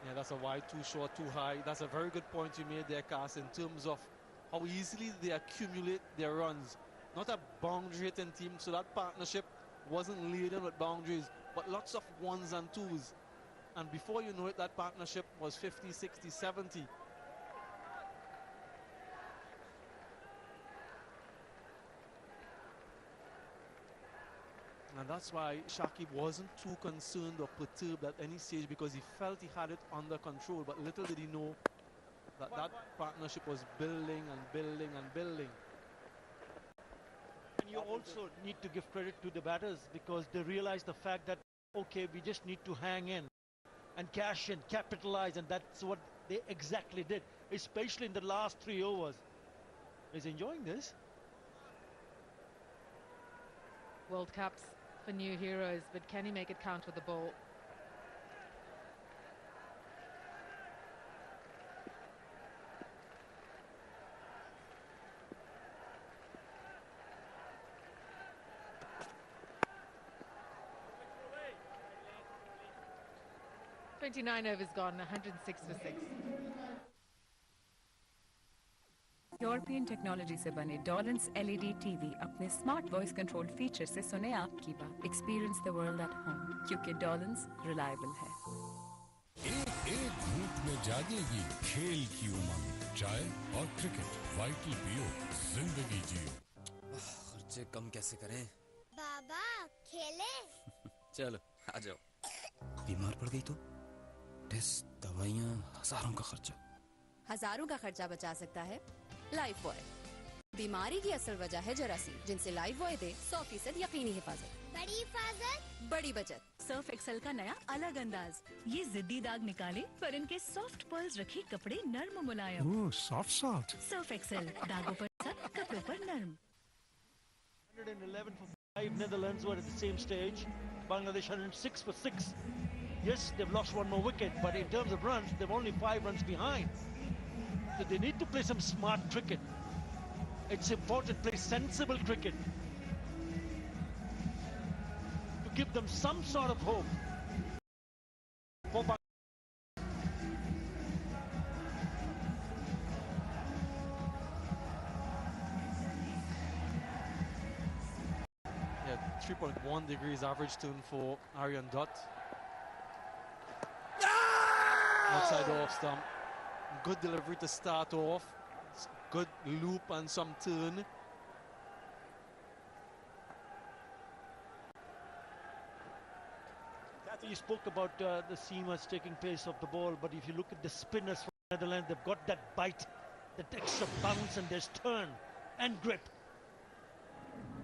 Yeah, that's a wide, too short, too high. That's a very good point you made there, Cass, in terms of how easily they accumulate their runs. Not a boundary-hitting team, so that partnership wasn't laden with boundaries, but lots of ones and twos. And before you know it, that partnership was 50, 60, 70. And that's why Shakib wasn't too concerned or perturbed at any stage, because he felt he had it under control. But little did he know that that partnership was building and building and building. And you also need to give credit to the batters, because they realized the fact that, okay, we just need to hang in and cash in, capitalize, and that's what they exactly did, especially in the last 3 overs. He's enjoying this. World Cups for new heroes, but can he make it count with the ball? "29 overs gone, 106 for 6. European technology से बने Dawlance LED TV अपने smart voice control feature से सुने आपकी बात। Experience the world at home, क्योंकि Dawlance reliable है। एक धूप में जागेगी खेल की उमंग, चाय और क्रिकेट, वाइटल पियो, जिंदगी जियो। खर्चे कम कैसे करें? बाबा खेले? चलो आ जाओ। बीमार पड़ गई तो टेस्ट, दवाइयाँ, हजारों का खर्चा। हजारों का खर्चा बचा सकता है लाइफ बॉय। बीमारी की असल वजह है जरासीम, जिनसे लाइफ बॉय दे 100% यकीनी हिफाजत। बड़ी हिफाजत, बड़ी बचत। सर्फ एक्सेल का नया अलग अंदाज, ये जिद्दी दाग निकाले पर इनके सॉफ्ट पर्ल्स रखे कपड़े नर्म मुलायम। ओह, सॉफ्ट। सर्फ एक्सेल, दागों पर सख्त, कपड़ों पर नर्म। 111 for 5. Netherlands were at the same stage. Bangladesh 106 for 6. Yes, they've lost one more wicket, but in terms of runs, they're only 5 runs behind. So they need to play some smart cricket. It's important, play sensible cricket to give them some sort of hope. For Yeah, 3.1 degrees average tune for Aryan Dutt. Outside off stump. Good delivery to start off. Good loop and some turn. You spoke about the seamers taking pace of the ball, but if you look at the spinners from Netherlands, they've got that bite, that extra bounce, and there's turn and grip.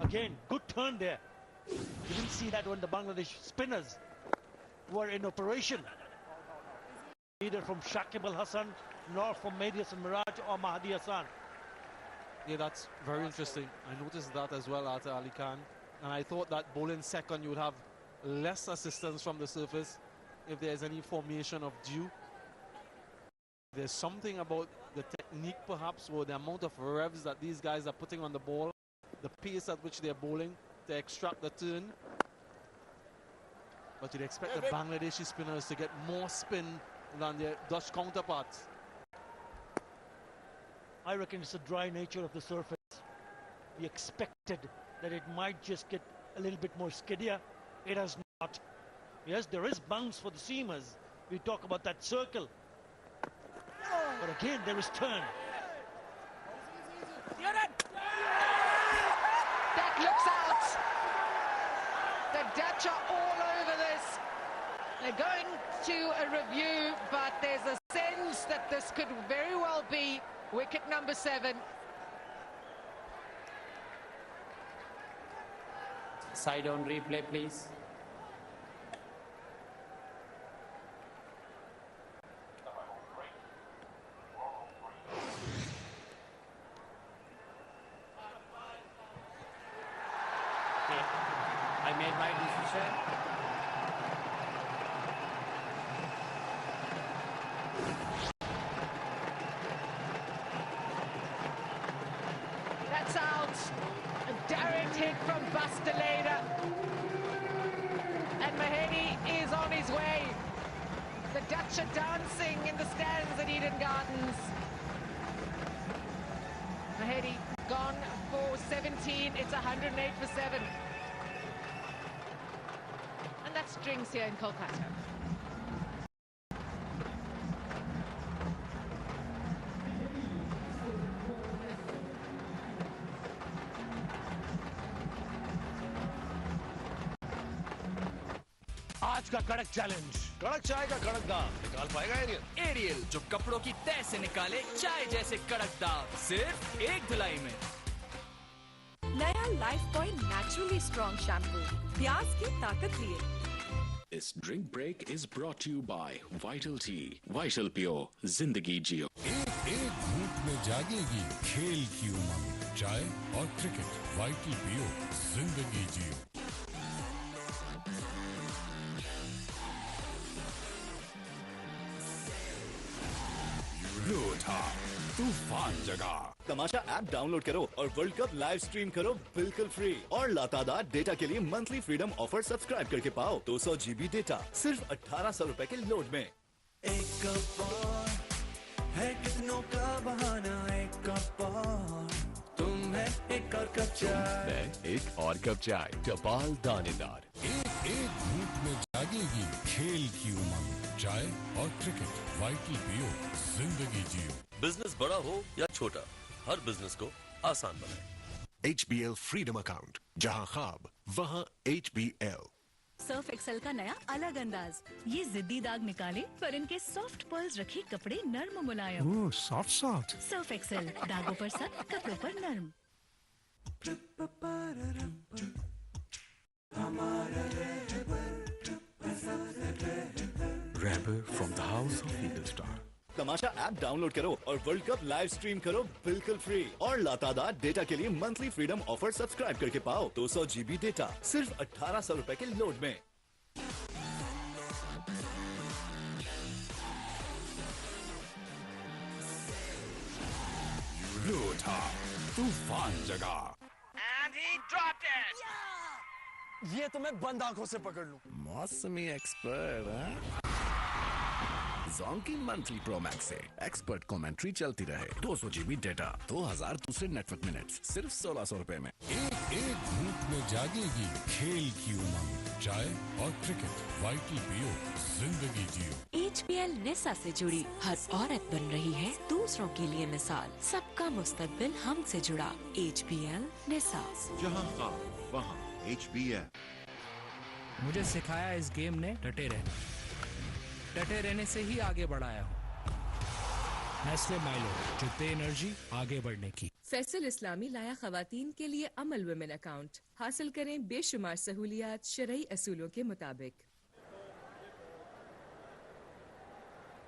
Again, good turn there. You didn't see that when the Bangladesh spinners were in operation. Neither from Shakib Al Hassan nor from Mehdi Hasan Miraj or Mahdi Hassan. Yeah, that's very interesting. I noticed that as well, Ata Ali Khan. And I thought that bowling second, you would have less assistance from the surface if there's any formation of dew. There's something about the technique, perhaps, or the amount of revs that these guys are putting on the ball, the pace at which they're bowling. to extract the turn. But you'd expect the Bangladeshi spinners to get more spin than their Dutch counterparts. I reckon it's the dry nature of the surface. We expected that it might just get a little bit more skiddier. It has not. Yes, there is bounce for the seamers. We talk about that circle. But again, there is turn. That looks out. The Dutch are all over this. They're going to a review, but there's a sense that this could very well be wicket number 7. Side on replay, please. I made my decision. That's out. A direct hit from Basteleda. And Mahedi is on his way. The Dutch are dancing in the stands at Eden Gardens. Mahedi gone for 17. It's 108 for 7. And that strings here in Kolkata. आज का कड़क challenge, कड़क चाय का कड़क दाम निकाल पाएगा एरियल? एरियल जो कपड़ों की तह से निकाले चाय जैसे कड़क दाग, सिर्फ एक धुलाई में। नया Lifebuoy naturally strong shampoo, प्याज की ताकत लिए। This drink break is brought to you by Vital Tea. Vital Pure, जिंदगी जियो। एक घूंट में जागेगी खेल की उमंग, चाय और क्रिकेट। वाइटल पियो, जिंदगी जियो। तूफान जगह तमाशा ऐप डाउनलोड करो और वर्ल्ड कप लाइव स्ट्रीम करो बिल्कुल फ्री और लातादार डेटा के लिए मंथली फ्रीडम ऑफर सब्सक्राइब करके पाओ 200 GB डेटा सिर्फ 1800 रुपए के लोड में। एक कप और है कितनों का बहाना, एक कप और तुम है एक और कप चाय। मैं एक और कप चाय, टपाल दानेदार। एक घूंट में जागेगी खेल की उमंग, चाय और क्रिकेट। वाइटल पियो, जिंदगी जियो। बिजनेस बड़ा हो या छोटा, हर बिजनेस को आसान बनाए। HBL फ्रीडम अकाउंट, जहां ख्वाब वहां HBL। सर्फ एक्सेल का नया अलग अंदाज, ये जिद्दी दाग निकाले पर इनके सॉफ्ट पर्ल्स रखे कपड़े नर्म मुलायम। ओह, सॉफ्ट। सर्फ एक्सेल, दागों पर सख्त, कपड़ों पर नर्म। Rapper from the house of Eagle Star. Tamasha app download करो और वर्ल्ड कप लाइव स्ट्रीम करो बिल्कुल फ्री और लातादार डेटा के लिए मंथली फ्रीडम ऑफर सब्सक्राइब करके पाओ 200 GB डेटा सिर्फ 1800 रुपए के लोड में। तूफान जगह। And he dropped it. ये तो मैं बंद आंखों से पकड़ लूं। मौसमी एक्सपर्ट। जोंकी मंथली प्रो मैक्स से एक्सपर्ट कमेंट्री चलती रहे, 200 GB डेटा, 2000 दूसरे नेटवर्क मिनट्स, सिर्फ 1600 रुपए में। एक घूंट में जागेगी खेल की उमंग, चाय और क्रिकेट। वाइटल पियो, जिंदगी जियो। HBL निसा से जुड़ी हर औरत बन रही है दूसरों के लिए मिसाल। सबका मुस्तकबिल हमसे जुड़ा। HBL निसा, जहां ख्वाब वहां HBL। मुझे सिखाया इस गेम ने डटे रहना, डटे रहने से ही आगे बढ़ाया हूँ। नेस्ले माइलो, जितने एनर्जी आगे बढ़ने की। फैसल इस्लामी लाया खवातीन के लिए अमल वुमेन अकाउंट। हासिल करें बेशुमार सहूलियात शरई असूलों के मुताबिक।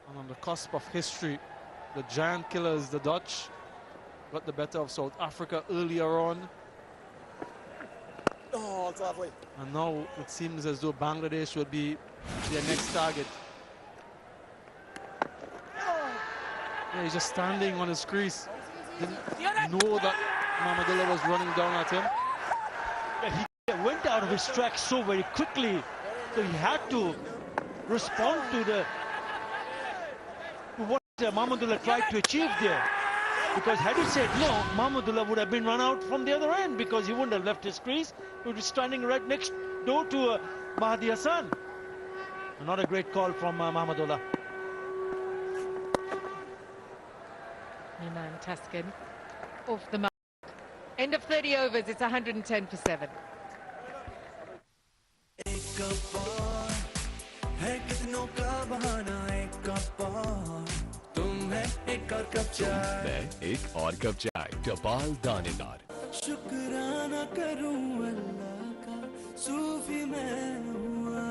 And on the cusp of history, the giant killers, the Dutch, got the better of South Africa earlier on. Oh, it's lovely. And now it seems as though Bangladesh will be their next target. Yeah, he's just standing on his crease. Didn't know that Mamadullah was running down at him. Yeah, he out of his tracks so very quickly. So he had to respond to what Mahmudullah tried to achieve there. Because had he said no, Mahmudullah would have been run out from the other end because he wouldn't have left his crease. He would be standing right next door to Mahdi Hassan. Not a great call from Mahmudullah. Minan Taskin off the mark. End of 30 overs, it's 110 for 7. एक और cup चाय टपाल दानेदार शुक्राना करूं अल्लाह का सूफी मैं हुआ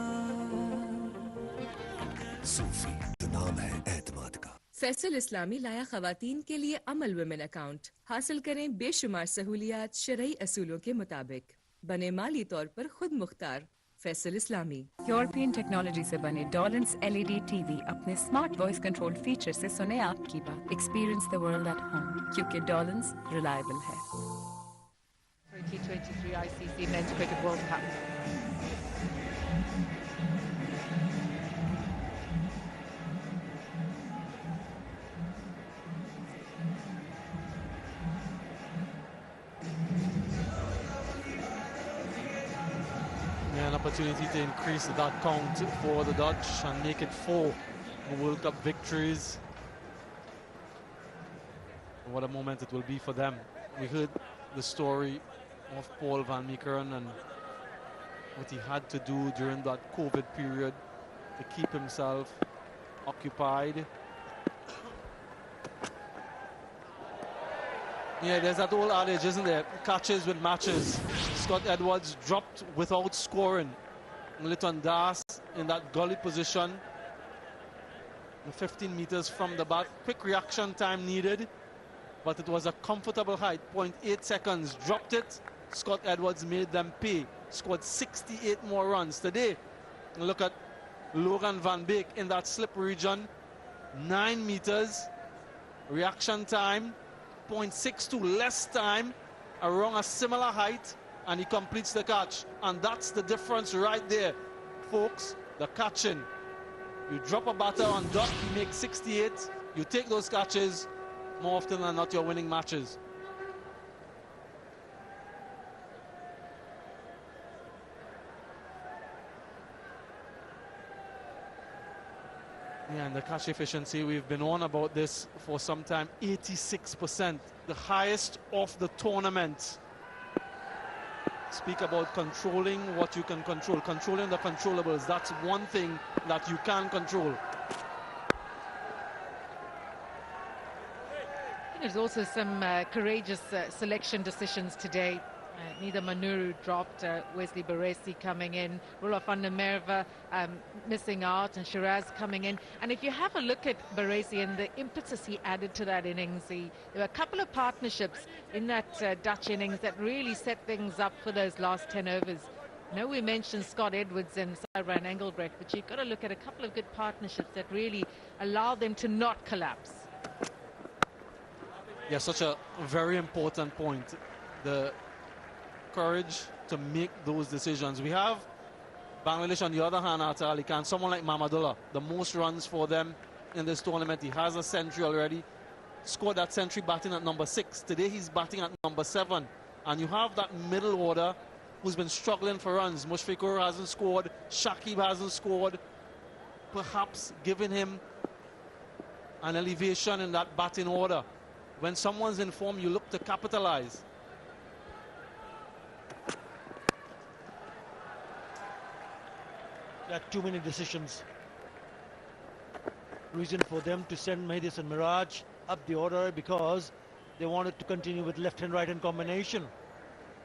सूफी तो नाम है एतमाद का। फैसल इस्लामी लाया खवातीन के लिए अमल वुमेन अकाउंट। हासिल करें बेशुमार सहूलियात शरई असूलों के मुताबिक। बने माली तौर पर खुद मुख्तार। फैसल इस्लामी। यूरोपियन टेक्नोलॉजी से बने डॉलन्स LED TV अपने स्मार्ट वॉइस कंट्रोल फीचर से सुने आपकी बात। Experience the world at home क्योंकि डॉलन्स रिलायबल है। 2023 ICC Men's Cricket World Cup. An opportunity to increase that count for the Dutch and make it 4 World Cup victories. What a moment it will be for them. We heard the story of Paul van Meekeren and what he had to do during that COVID period to keep himself occupied. Yeah, there's that old adage, isn't there? Catches with matches. Scott Edwards dropped without scoring. Litton Das in that gully position. 15 meters from the bat. Quick reaction time needed. But it was a comfortable height. 0.8 seconds. Dropped it. Scott Edwards made them pay. Scored 68 more runs. Today, look at Logan van Beek in that slip region. 9 meters. Reaction time. 0.62 less time around a similar height, and he completes the catch. And that's the difference right there, folks. The catching. You drop a batter on dot, you make 68. You take those catches, more often than not, you're winning matches. Yeah, and the catch efficiency, we've been on about this for some time, 86%, the highest of the tournament. Speak about controlling what you can control, controlling the controllables. That's one thing that you can control. There's also some courageous selection decisions today. Nida Manuru dropped, Wesley Baresi coming in, Roelof van der Merwe missing out, and Shiraz coming in. And if you have a look at Baresi and the impetus he added to that innings, there were a couple of partnerships in that Dutch innings that really set things up for those last 10 overs. I know we mentioned Scott Edwards and Cyril Engelbrecht, but you've got to look at a couple of good partnerships that really allow them to not collapse. Yeah, such a very important point. The courage to make those decisions. We have Bangladesh on the other hand at Ali Khan, someone like Mahmudullah, the most runs for them in this tournament. He has a century already, scored that century batting at number 6. Today he's batting at number 7. And you have that middle order who's been struggling for runs. Mushfiqur hasn't scored, Shakib hasn't scored, perhaps giving him an elevation in that batting order. When someone's in form, you look to capitalize. There are too many decisions. Reason for them to send Mahdis and Miraj up the order because they wanted to continue with left and right hand combination.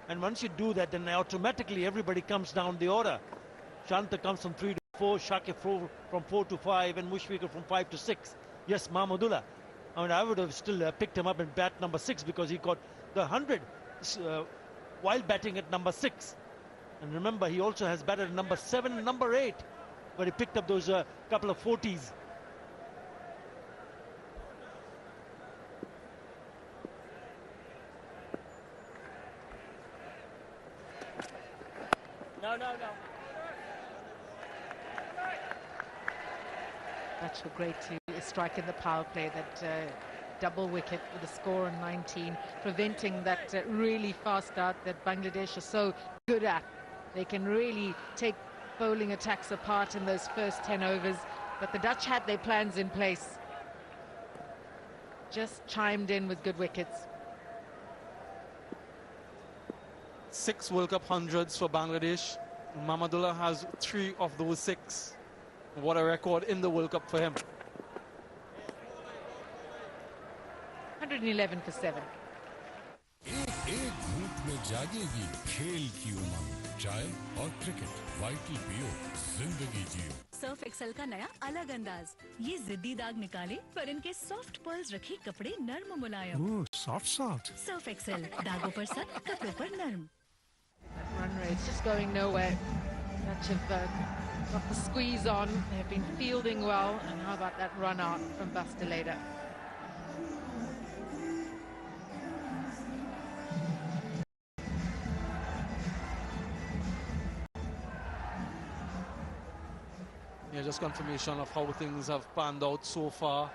And once you do that, then automatically everybody comes down the order. Shanta comes from 3 to 4, Shakib from 4 to 5, and Mushfiqur from 5 to 6. Yes, Mahmudullah. I mean, I would have still picked him up and bat number 6 because he got the 100 while batting at number 6. And remember, he also has batted at number 7 and number 8, where he picked up those couple of 40s. No. Dutch were great to strike in the power play, that double wicket with a score on 19, preventing that really fast start that Bangladesh are so good at. They can really take bowling attacks apart in those first 10 overs, but the Dutch had their plans in place. Just chimed in with good wickets. 6 World Cup hundreds for Bangladesh. Mahmudullah has 3 of those 6. What a record in the World Cup for him. 111 for 7. एक घूंट में जागेगी खेल की उमंग, चाय और cricket, vital पियो, जिंदगी जियो। Surf Excel का नया अलग अंदाज, ये जिद्दी दाग निकाले पर इनके सॉफ्ट पर्ल्स रखे कपड़े नर्म मुलायम। सॉफ्ट सर्फ एक्सेल, दागों पर सख्त, कपड़ों पर नर्म। Run rate's just going nowhere. Dutch have got the squeeze on. They've been fielding well, and how about that run out from Basteleda? Yeah, just confirmation of how things have panned out so far.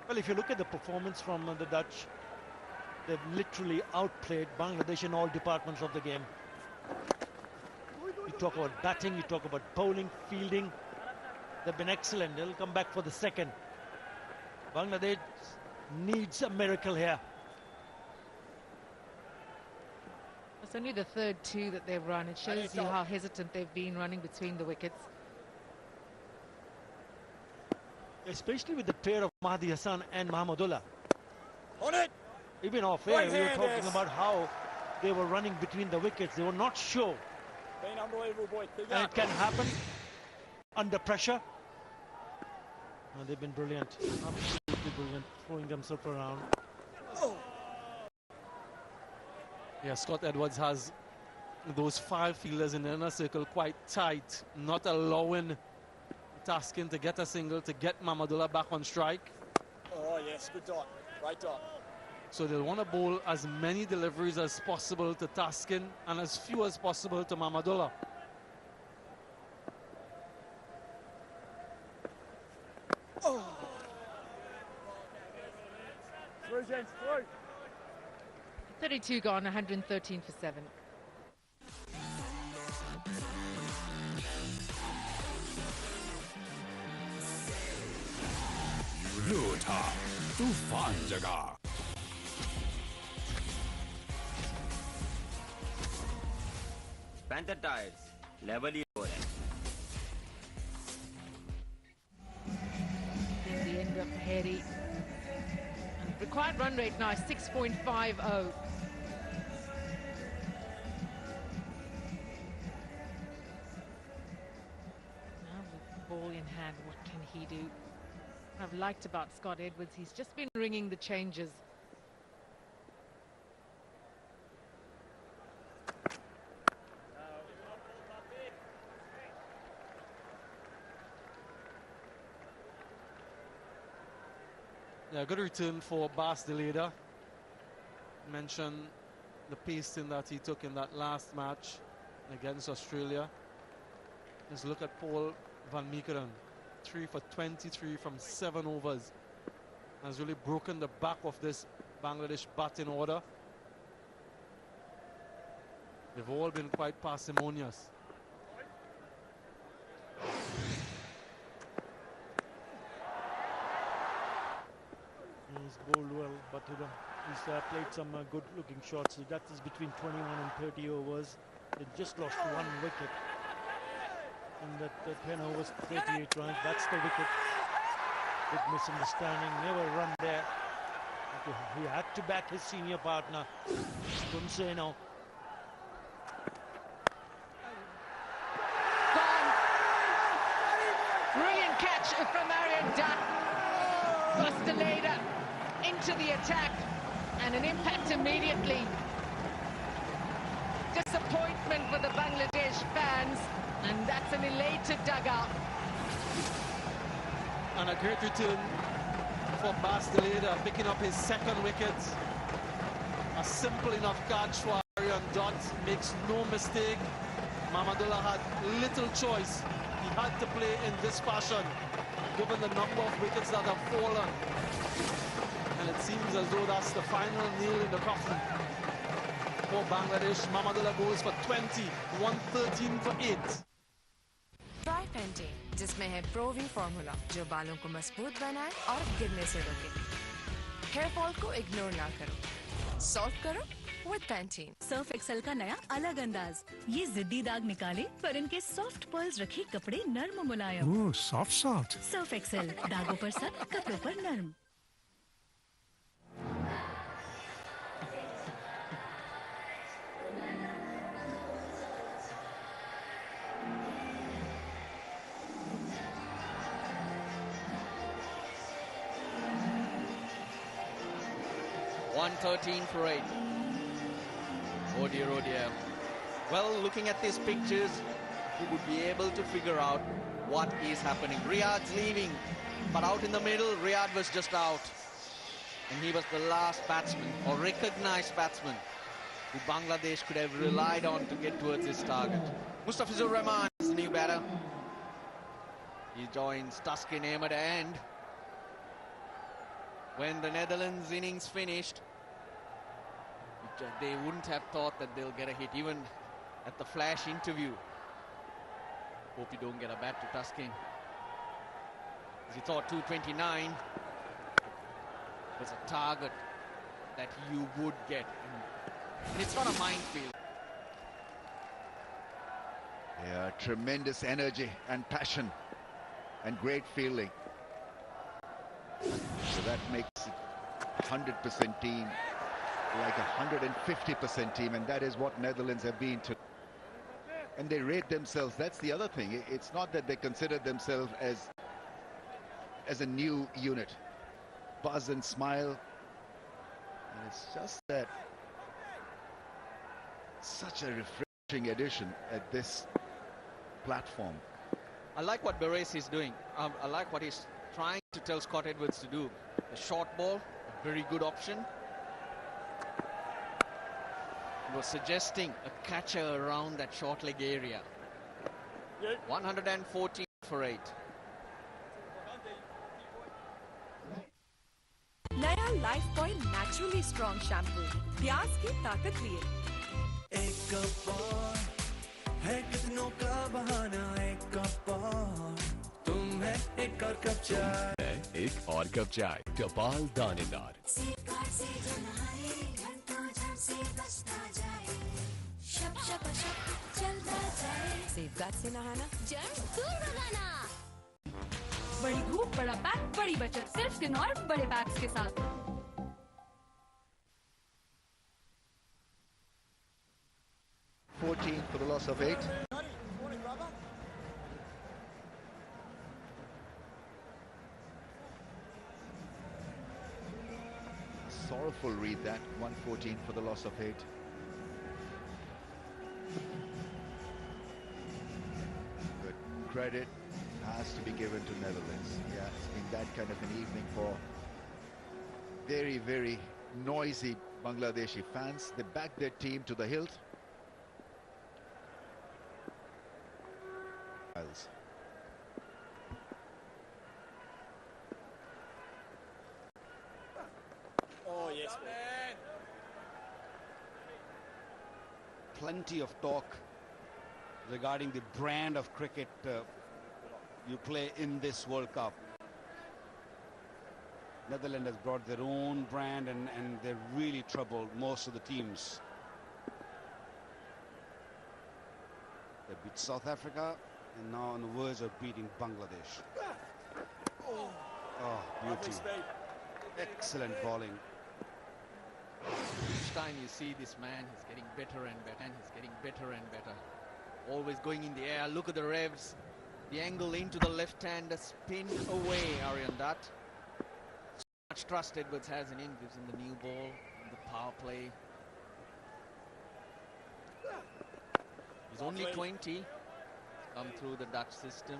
Well, if you look at the performance from the Dutch, they've literally outplayed Bangladesh in all departments of the game. You talk about batting, you talk about bowling, fielding. They've been excellent. They'll come back for the second. Bangladesh needs a miracle here. It's only the third 2 that they've run. It shows you how hesitant they've been running between the wickets. Especially with the pair of Mahdi Hassan and Mahmudullah. On it! Even off air, we were talking about how they were running between the wickets. They were not sure. Been unbelievable, boy. And it can happen under pressure. They've been brilliant. Absolutely brilliant. Throwing themselves around. Yeah, Scott Edwards has those 5 fielders in the inner circle quite tight, not allowing Taskin to get a single, to get Mahmudullah back on strike. Oh, yes, good dot. Great dot. So they'll want to bowl as many deliveries as possible to Taskin and as few as possible to Mahmudullah. Oh. Through, gents, through. 32 gone, 113 for 7. ये था तूफान जगा। Panther tires, level ही हो रहा है। In the end of Harry. And required run rate now is 6.50. Now with the ball in hand, what can he do? What I've liked about Scott Edwards, he's just been ringing the changes. Yeah, good return for Basteleda. Mentioned the pasting that he took in that last match against Australia. Let's look at Paul van Meekeren. 3 for 23 from 7 overs. Has really broken the back of this Bangladesh batting order. They've all been quite parsimonious. He's bowled well, but he's played some good-looking shots. That is between 21 and 30 overs. They just lost 1 wicket. And that 10 overs, 38 runs. That's the wicket. Big misunderstanding. Never run there. He had to back his senior partner. Couldn't say no. Gone. Brilliant catch from Marion Dutt. Basteleda into the attack and an impact immediately. Disappointment for the Bangladesh fans, and that's an elated dugout. And a great return for Basteleda, picking up his second wicket. A simple enough catch for Arian Dot, makes no mistake. Mamadullah had little choice. He had to play in this fashion, given the number of wickets that have fallen. And it seems as though that's the final nail in the coffin for Bangladesh. Mamadullah goes for 20, 113 for 8. Try painting, जिसमें है प्रोवी formula जो बालों को मजबूत बनाए और गिरने से रोके। हेयर फॉल को इग्नोर ना करो, सॉल्व करो विद पैंटीन। सर्फ एक्सेल का नया अलग अंदाज, ये जिद्दी दाग निकाले पर इनके सॉफ्ट पर्ल्स रखे कपड़े नर्म मुलायम। ओह, सॉफ्ट। सर्फ एक्सेल, दागों पर सख्त, कपड़ों पर नर्म। 113 for 8. Oh dear, oh dear. Well, looking at these pictures, you would be able to figure out what is happening. Riyad's leaving, but out in the middle, Riyad was just out. And he was the last batsman, or recognized batsman, who Bangladesh could have relied on to get towards this target. Mustafizur Rahman is the new batter. He joins Tuskin Aim at the end. When the Netherlands innings finished, they wouldn't have thought that they'll get a hit, even at the flash interview. Hope you don't get a bat to Tuskin. As he thought 229 was a target that you would get. And it's not a minefield. Yeah, tremendous energy and passion and great fielding. So that makes it 100% team, like a 150% team, and that is what Netherlands have been to. And they rate themselves, that's the other thing. It's not that they consider themselves as a new unit. Buzz and smile. And it's just that such a refreshing addition at this platform. I like what Beres is doing. I like what he's trying to tell Scott Edwards to do. The short ball, a very good option. He was suggesting a catcher around that short leg area. 114 for 8. नया Lifebuoy naturally strong shampoo, प्याज की ताकत लिए। एक cup और है कितनों का बहाना, एक कप और तुम है एक और कप चाय। एक और कप चाय, टपाल दानेदार। सेफगार्ड से नहाना, जर्म्स दूर भगाना। बड़ी धूप, बड़ा पैक, बड़ी बचत, सिर्फ किनौर बड़े पैक्स के साथ। 14 for the loss of 8. Sorrowful read that, 114 for the loss of 8. But credit has to be given to Netherlands. Yeah, it's been that kind of an evening for very, very noisy Bangladeshi fans. They backed their team to the hilt. Oh yes, man. Plenty of talk regarding the brand of cricket you play in this World Cup. Netherlands has brought their own brand and they've really troubled most of the teams. They beat South Africa and now on the verge of beating Bangladesh. Oh, beauty. Excellent bowling. Each time you see this man, he's getting better and better, and he's getting better and better. Always going in the air. Look at the revs. The angle into the left hand, a spin away, Aryan Dutt. So much trust Edwards has in him, gives him the new ball, the power play. He's only 20. Come through the Dutch system,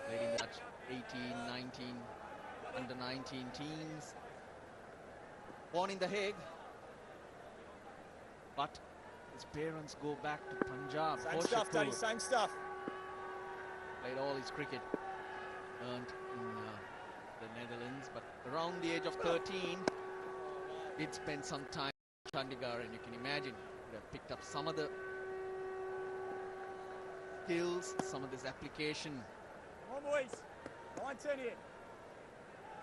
played in the Dutch 18, 19, under 19 teams. Born in The Hague, but his parents go back to Punjab. Same stuff, Daddy, same stuff. Played all his cricket, earned in the Netherlands, but around the age of 13, did spend some time in Chandigarh, and you can imagine he have picked up some of the skills, some of this application. Come on, boys. 9-10 here.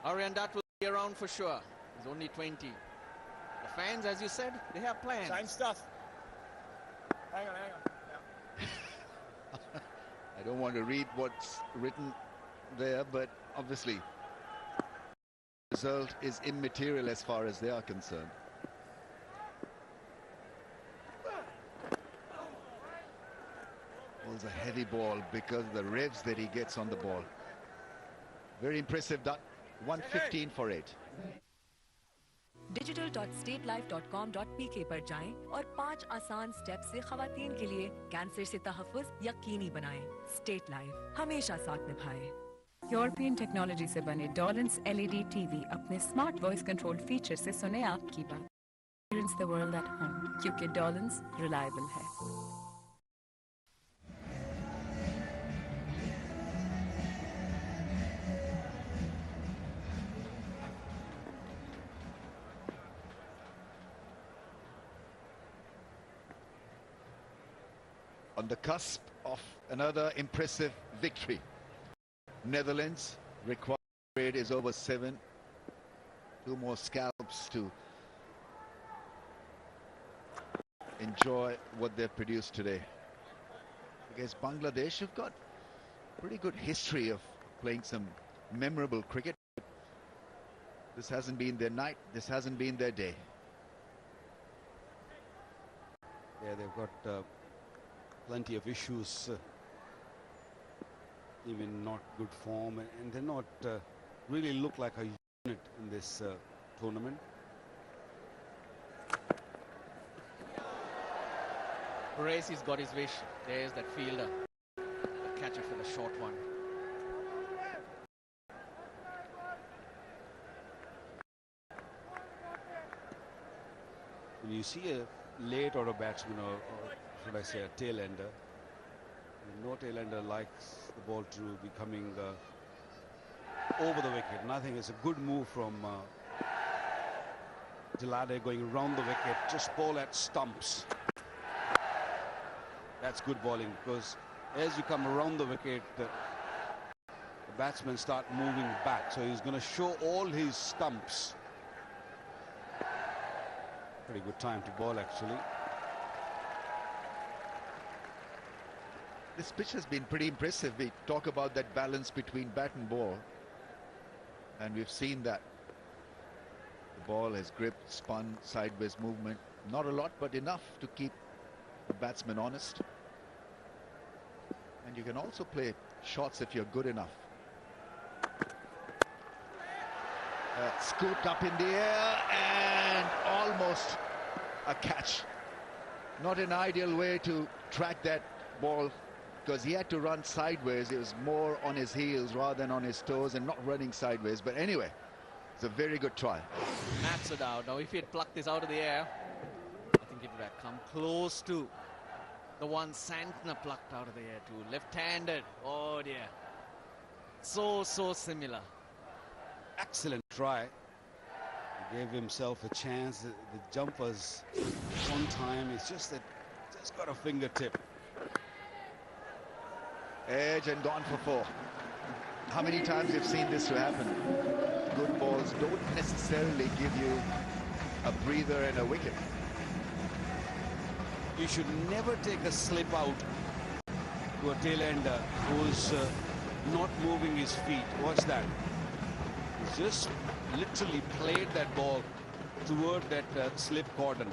Aryan Dutt will be around for sure. He's only 20. The fans, as you said, they have plans. Same stuff. Hang on. I don't want to read what's written there, but obviously the result is immaterial as far as they are concerned. Ball's a heavy ball because of the revs that he gets on the ball. Very impressive. 115 for 8. digital.statelife.com.pk पर जाएं और 5 आसान step से खवातीन के लिए cancer से तहफ़्फ़ुज़ यकीनी बनाएं। स्टेट लाइफ हमेशा साथ निभाए। यूरोपियन टेक्नोलॉजी से बने डॉलन्स एलईडी टीवी अपने स्मार्ट वॉइस कंट्रोल फीचर से सुने आपकी बात। Experience the world at home, क्योंकि डॉलन्स रिलायबल है। On the cusp of another impressive victory. Netherlands required rate is over 7. 2 more scalps to enjoy what they've produced today. Against Bangladesh, who've got pretty good history of playing some memorable cricket. This hasn't been their night. This hasn't been their day. Yeah, they've got plenty of issues, even not good form, and they're not really look like a unit in this tournament. He's got his wish. There's that fielder, the catcher for the short one. When you see a late order batsman, or should I say a tail ender, no tail ender likes the ball to be coming over the wicket. And I think it's a good move from Delade going around the wicket, just ball at stumps. That's good bowling, because as you come around the wicket, the batsmen start moving back, so he's going to show all his stumps. Pretty good time to bowl, actually. This pitch has been pretty impressive. We talk about that balance between bat and ball, and we've seen that. The ball has gripped, spun, sideways movement. Not a lot, but enough to keep the batsman honest. And you can also play shots if you're good enough. Scooped up in the air and almost a catch. Not an ideal way to track that ball, because he had to run sideways. It was more on his heels rather than on his toes, and not running sideways. But anyway, it's a very good try. Mats it out. Now, if he had plucked this out of the air, I think it would have come close to the one Santner plucked out of the air too. Left-handed. Oh dear. So similar. Excellent try. He gave himself a chance. The jumper's on time. It's just that just got a fingertip. Edge and gone for 4. How many times you've seen this to happen? Good balls don't necessarily give you a breather and a wicket. You should never take a slip out to a tail ender who's not moving his feet. Watch that. He's just literally played that ball toward that slip cordon.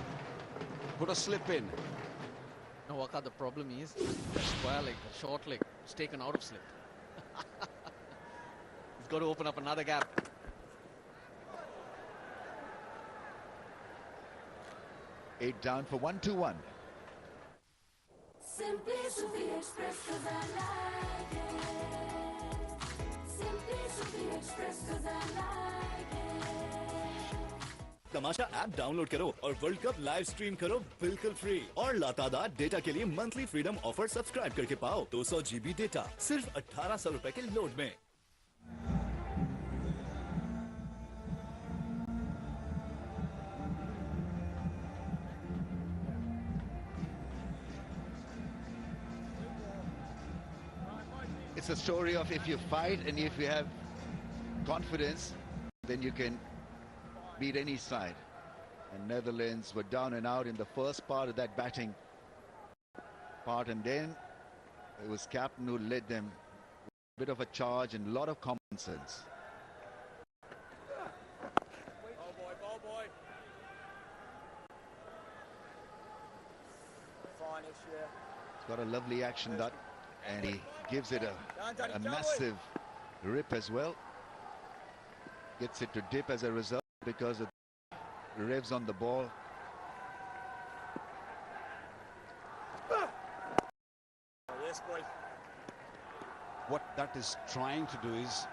Put a slip in. Now, Waka, the problem is the square leg, the short leg, is taken out of slip. He's got to open up another gap. Eight down for 1-2-1. Simply Sufi Express, 'cause I like it. Simply Tamasha app download करो और world cup live stream करो बिल्कुल free और लातादार data के लिए monthly freedom offer subscribe करके पाओ 200 GB data सिर्फ 1800 रुपए के लोड में। It's a story of if you fight and if you have confidence, then you can beat any side. And Netherlands were down and out in the first part of that batting part, and then it was captain who led them. A bit of a charge and a lot of common sense. Ball boy. Fine-ish, yeah. He's got a lovely action that, and he gives it a massive rip as well. Gets it to dip as a result because of the revs on the ball. Yes, boy. What that is trying to do is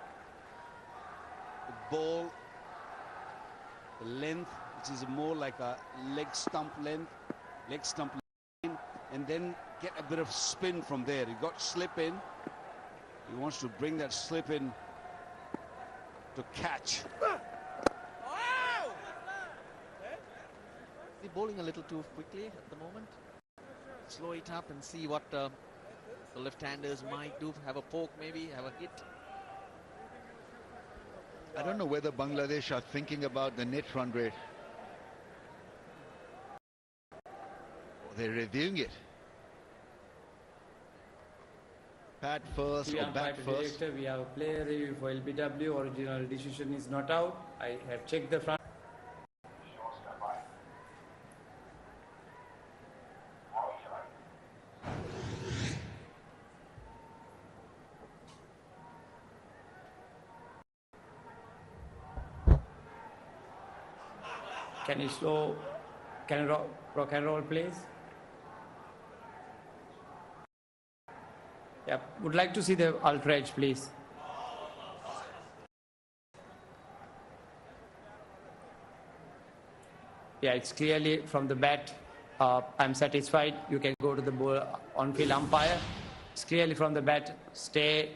the ball, the length, which is more like a leg stump length, and then get a bit of spin from there. He got slip in. He wants to bring that slip in to catch. Is he bowling a little too quickly at the moment? Slow it up and see what the left-handers might do. Have a poke, maybe have a hit. I don't know whether Bangladesh are thinking about the net run rate. They're reviewing it. Bat first or bat first. Director, we have a player review for LBW. Original decision is not out. I have checked the front. Can you slow? Can you rock and roll, please? Yeah, would like to see the ultra edge, please. Yeah, it's clearly from the bat. I'm satisfied. You can go to the on-field umpire. It's clearly from the bat. Stay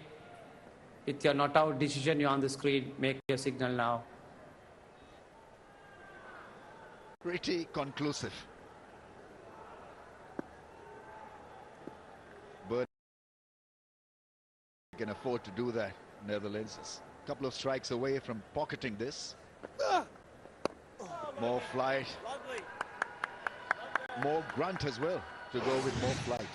with your not out decision. You're on the screen. Make your signal now. Pretty conclusive. But can afford to do that. Netherlands is a couple of strikes away from pocketing this. More flight. More grunt as well to go with more flight.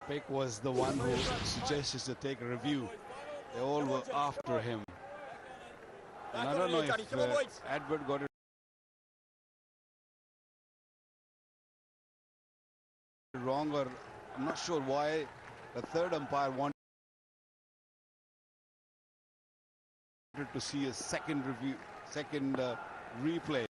Pick was the one who suggested to take a review. They all were after him. And I don't know if Edward got it wrong, or I'm not sure why the third umpire wanted to see a second replay.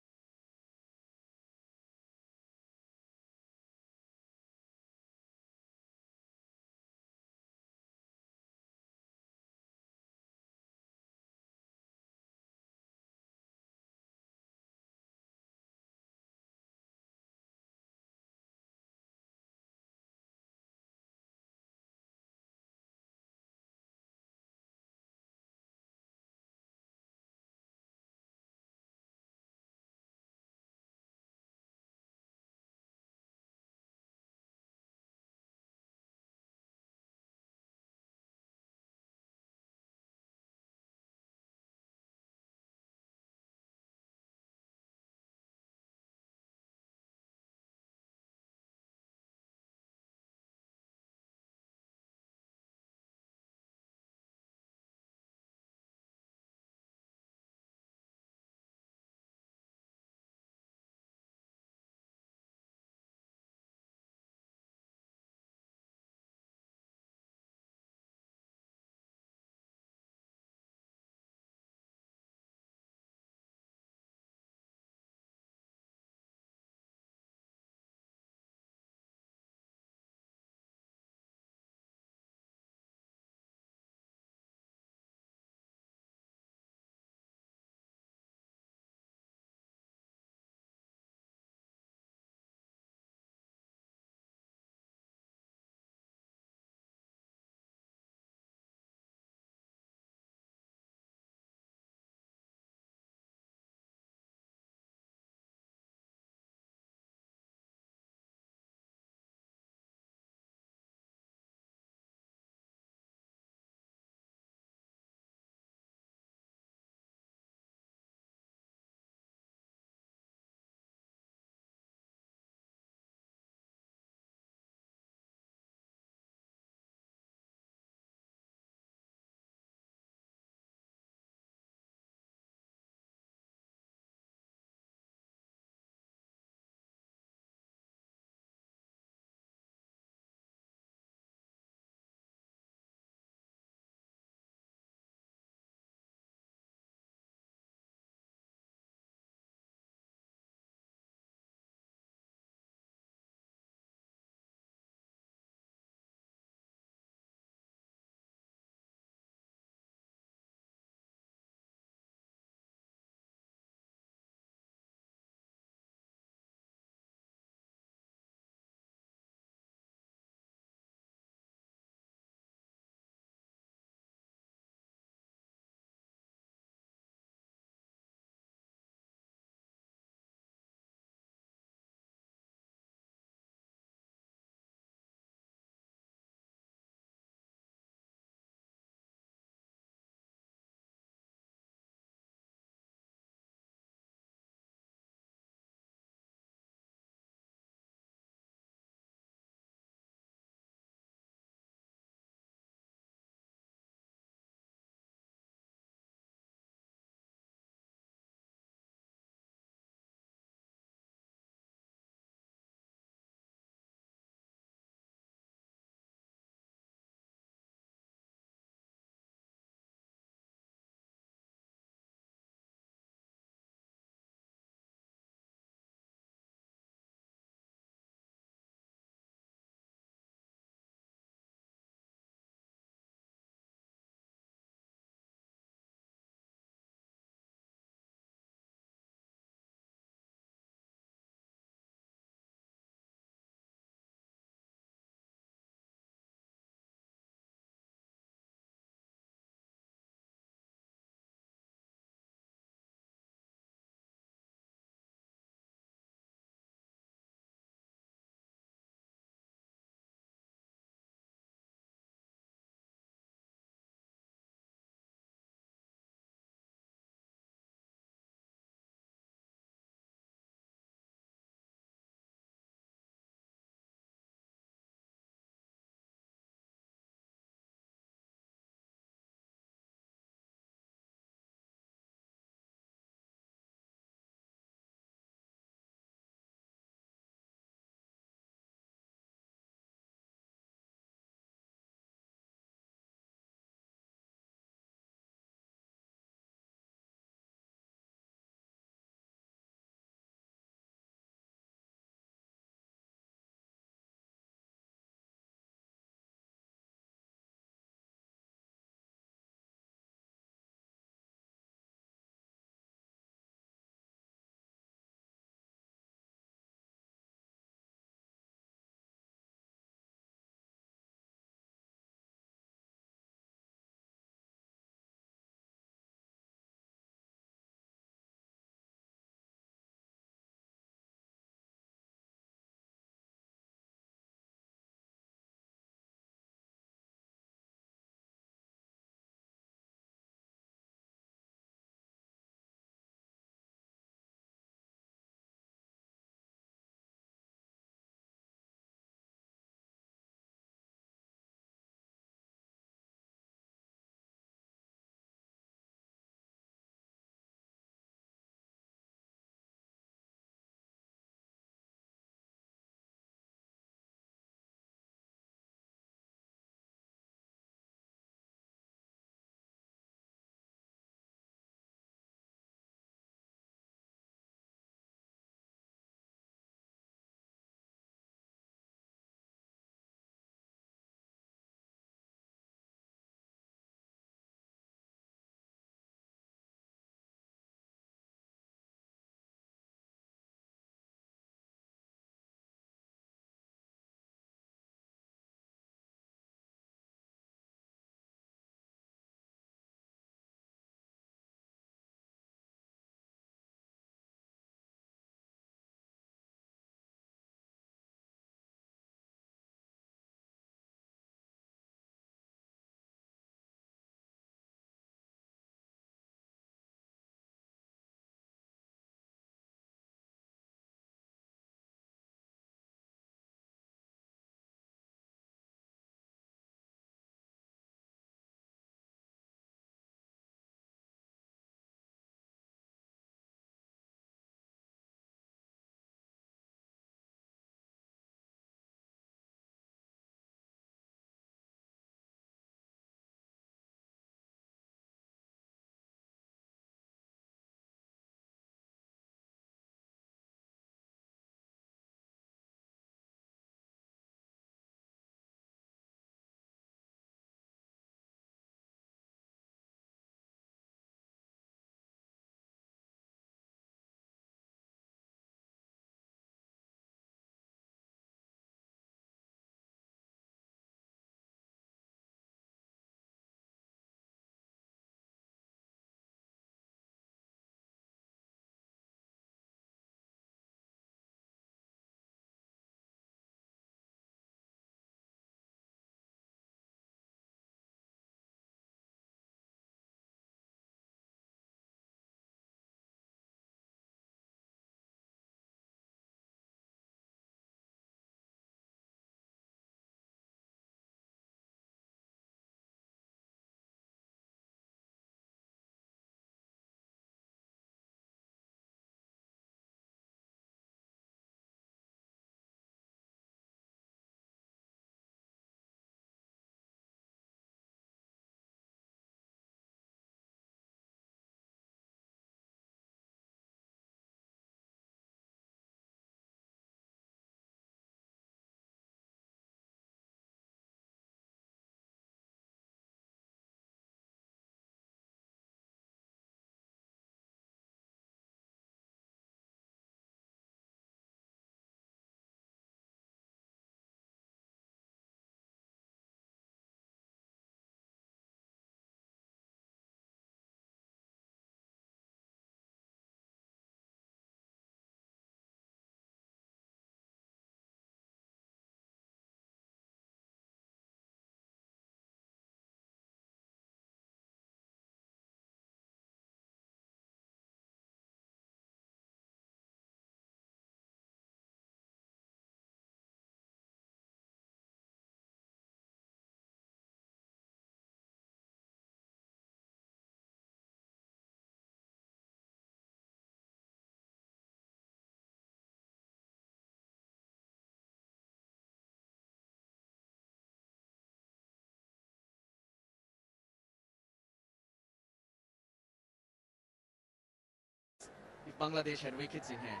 Bangladesh had wickets in hand.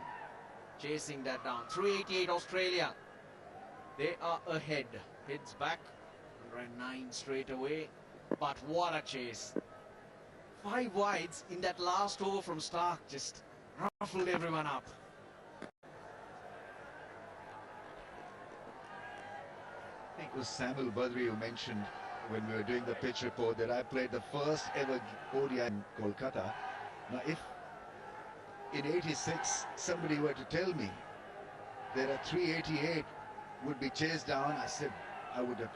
Chasing that down. 388 Australia. They are ahead. Heads back. 109 straight away. But what a chase. 5 wides in that last over from Stark. Just ruffled everyone up. I think it was Samuel Badri who mentioned when we were doing the pitch report that I played the first ever ODI in Kolkata. Now, if in '86 somebody were to tell me that a 388 would be chased down, I said I would have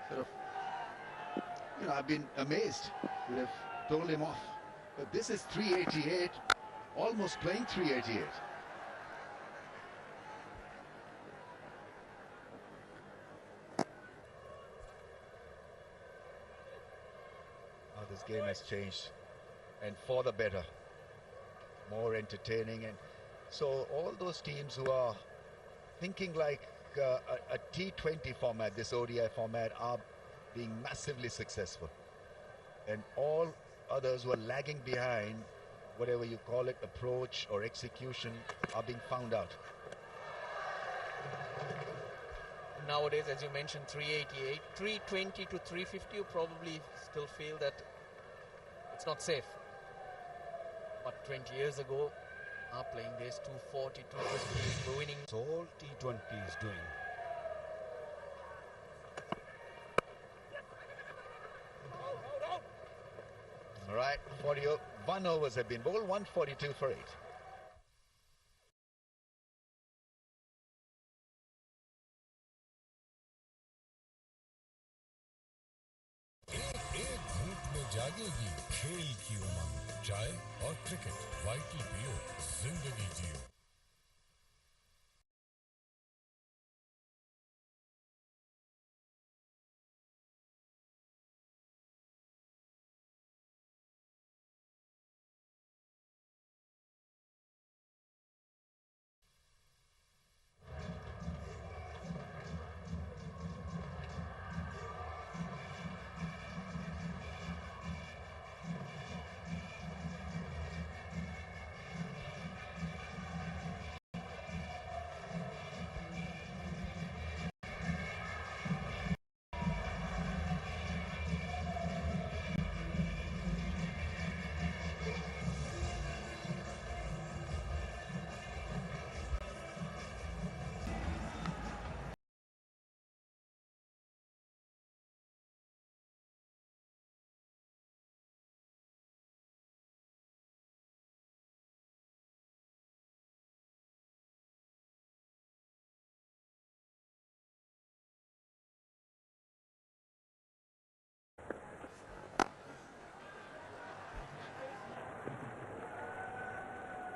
sort of, I've been amazed. Would have told him off. But this is 388, almost playing 388. This game has changed, and for the better, more entertaining. And so all those teams who are thinking like a T20 format, this ODI format, are being massively successful, and all others who are lagging behind, whatever you call it, approach or execution, are being found out. Nowadays, as you mentioned, 388, 320 to 350, you probably still feel that it's not safe. But 20 years ago, are playing this 240, 250, we're winning. So all T20 is doing. All right, 41 overs have been bowled, 142 for 8. एक घूंट में जागेगी खेल की उमंग, चाय और cricket, vital पियो, जिंदगी जियो।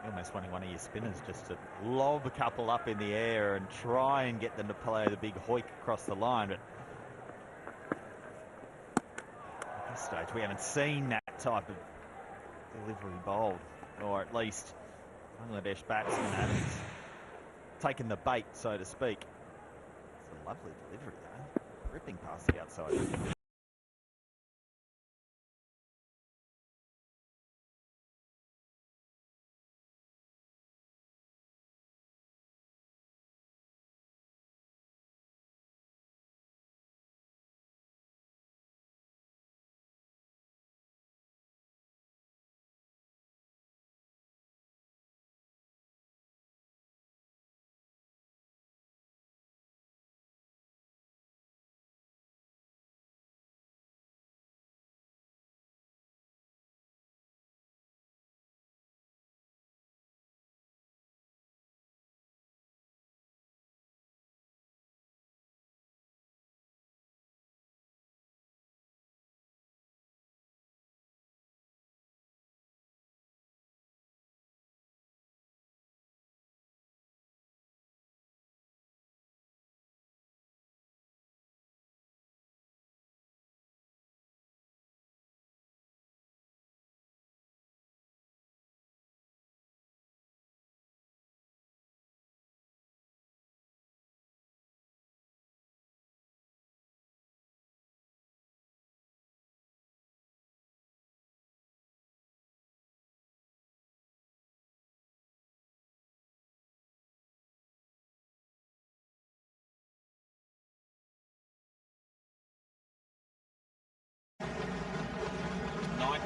Almost wanting one of your spinners just to lob a couple up in the air and try and get them to play the big hoik across the line, but at this stage we haven't seen that type of delivery bowled, or at least Bangladesh batsman haven't taken the bait, so to speak. It's a lovely delivery though, ripping past the outside.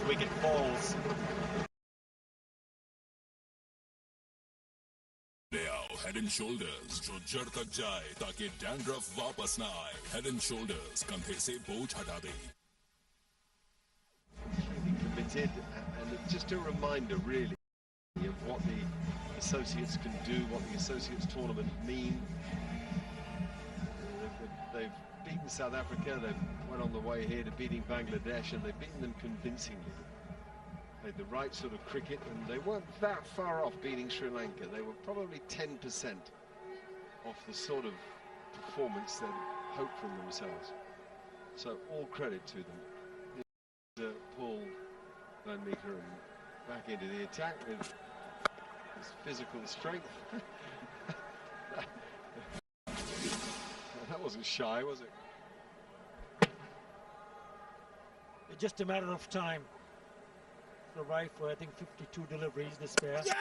wicket falls. ले आओ head and shoulders जो जड़ तक जाए ताकि dandruff वापस ना आए. हेड एंड शोल्डर्स कंधे से बोझ हटा दे. Committed, and just a reminder really of what the associates can do, what the associates tournament mean. They've beaten South Africa, they've went on the way here to beating Bangladesh, and they've beaten them convincingly. Played the right sort of cricket, and they weren't that far off beating Sri Lanka. They were probably 10% off the sort of performance they'd hoped from themselves. So all credit to them. Paul Van Meekeren back into the attack with his physical strength. That wasn't shy, was it? Just a matter of time. Survived for I think 52 deliveries this pair. Yeah!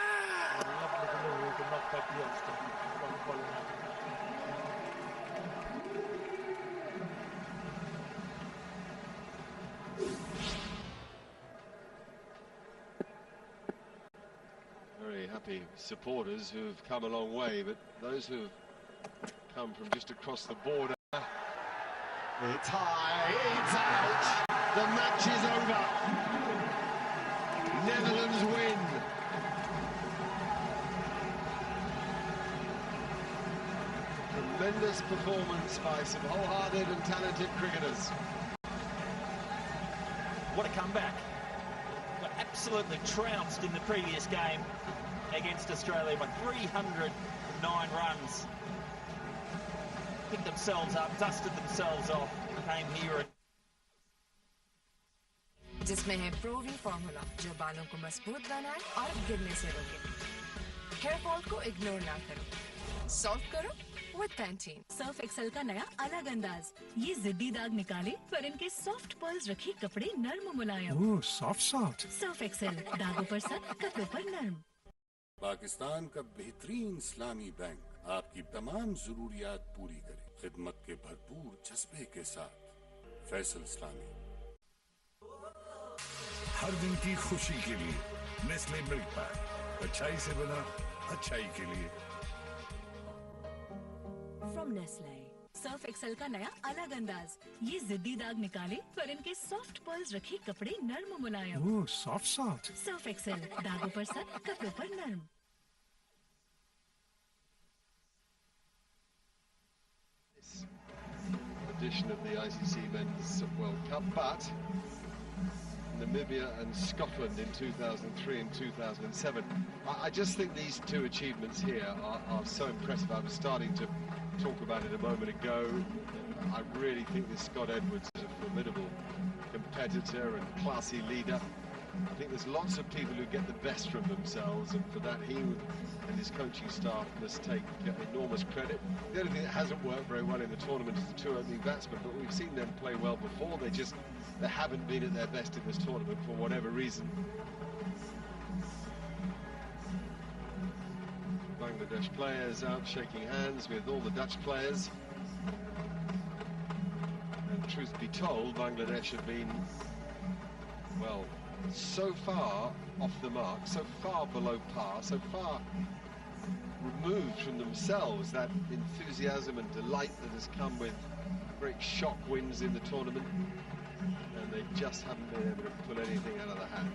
And a lovely delivery to knock back the youngster. Very happy supporters who have come a long way, but those who have come from just across the border. It's high, it's out, the match is over. Netherlands win. Tremendous performance by some wholehearted and talented cricketers. What a comeback. Got absolutely trounced in the previous game against Australia by 309 runs. Picked themselves up, dusted themselves off, came here and जिसमें है प्रोवी formula जो बालों को मजबूत बनाए और गिरने से रोके. हेयर फॉल को इग्नोर ना करो, सॉल्व करो विद पैंटीन. सर्फ एक्सेल का नया अलग अंदाज. ये जिद्दी दाग निकाले पर इनके सॉफ्ट पर्ल्स रखे कपड़े नर्म मुलायम. ओह सॉफ्ट. सर्फ एक्सेल, दागों पर सख्त, कपड़ों पर नर्म. पाकिस्तान का बेहतरीन इस्लामी बैंक आपकी तमाम जरूरियात पूरी करे खिदमत के भरपूर जज्बे के साथ. फैसल इस्लामी. हर दिन की खुशी के लिए नेस्ले मिल्क पैक. अच्छाई से बना अच्छाई के लिए. From Nestle. सर्फ एक्सेल का नया अलग अंदाज. ये जिद्दी दाग निकाले पर इनके सॉफ्ट पर्ल्स रखे कपड़े नर्म मुलायम. ओह सॉफ्ट. सर्फ एक्सेल, दागों पर सख्त, कपड़ों पर नर्म. Edition of the ICC Men's World Cup, but Namibia and Scotland in 2003 and 2007. I just think these two achievements here are so impressive. I was starting to talk about it a moment ago. I really think this Scott Edwards is a formidable competitor and classy leader. I think there's lots of people who get the best from themselves, and for that he and his coaching staff must take enormous credit. The only thing that hasn't worked very well in the tournament is the two opening batsmen, but we've seen them play well before. They haven't been at their best in this tournament for whatever reason. Bangladesh players out shaking hands with all the Dutch players. And truth be told, Bangladesh have been, well, so far off the mark, so far below par, so far removed from themselves that enthusiasm and delight that has come with great shock wins in the tournament, and they just haven't been able to pull anything out of the hat.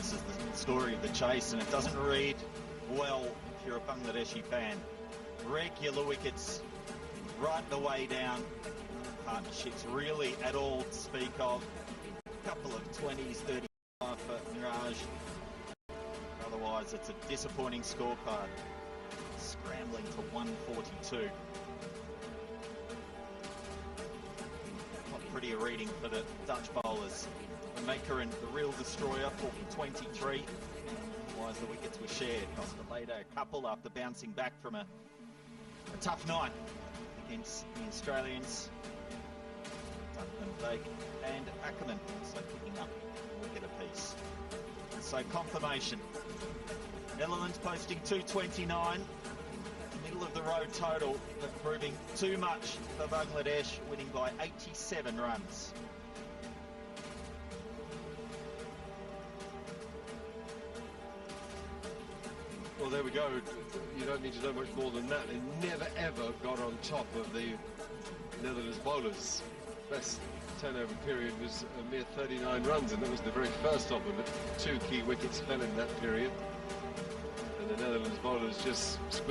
this is the story of the chase, and it doesn't read well if you're a Bangladeshi fan. Regular wickets right the way down. Partnerships really at all to speak of. A couple of 20s, 35 for Mirage. Otherwise, it's a disappointing scorecard. Scrambling to 142. Not pretty a reading for the Dutch bowlers. The maker and the real destroyer, 23. Otherwise, the wickets were shared. Costa later a couple after bouncing back from a tough night against the Australians. Duckman, Bake and Ackerman also picking up a wicket apiece. And so confirmation Netherlands posting 229. Middle of the road total, but proving too much for Bangladesh, winning by 87 runs. Well, there we go. You don't need to know much more than that. They never, ever got on top of the Netherlands bowlers. Best turnover period was a mere 39 runs, and that was the very first of them. 2 key wickets fell in that period. And the Netherlands bowlers just squeezed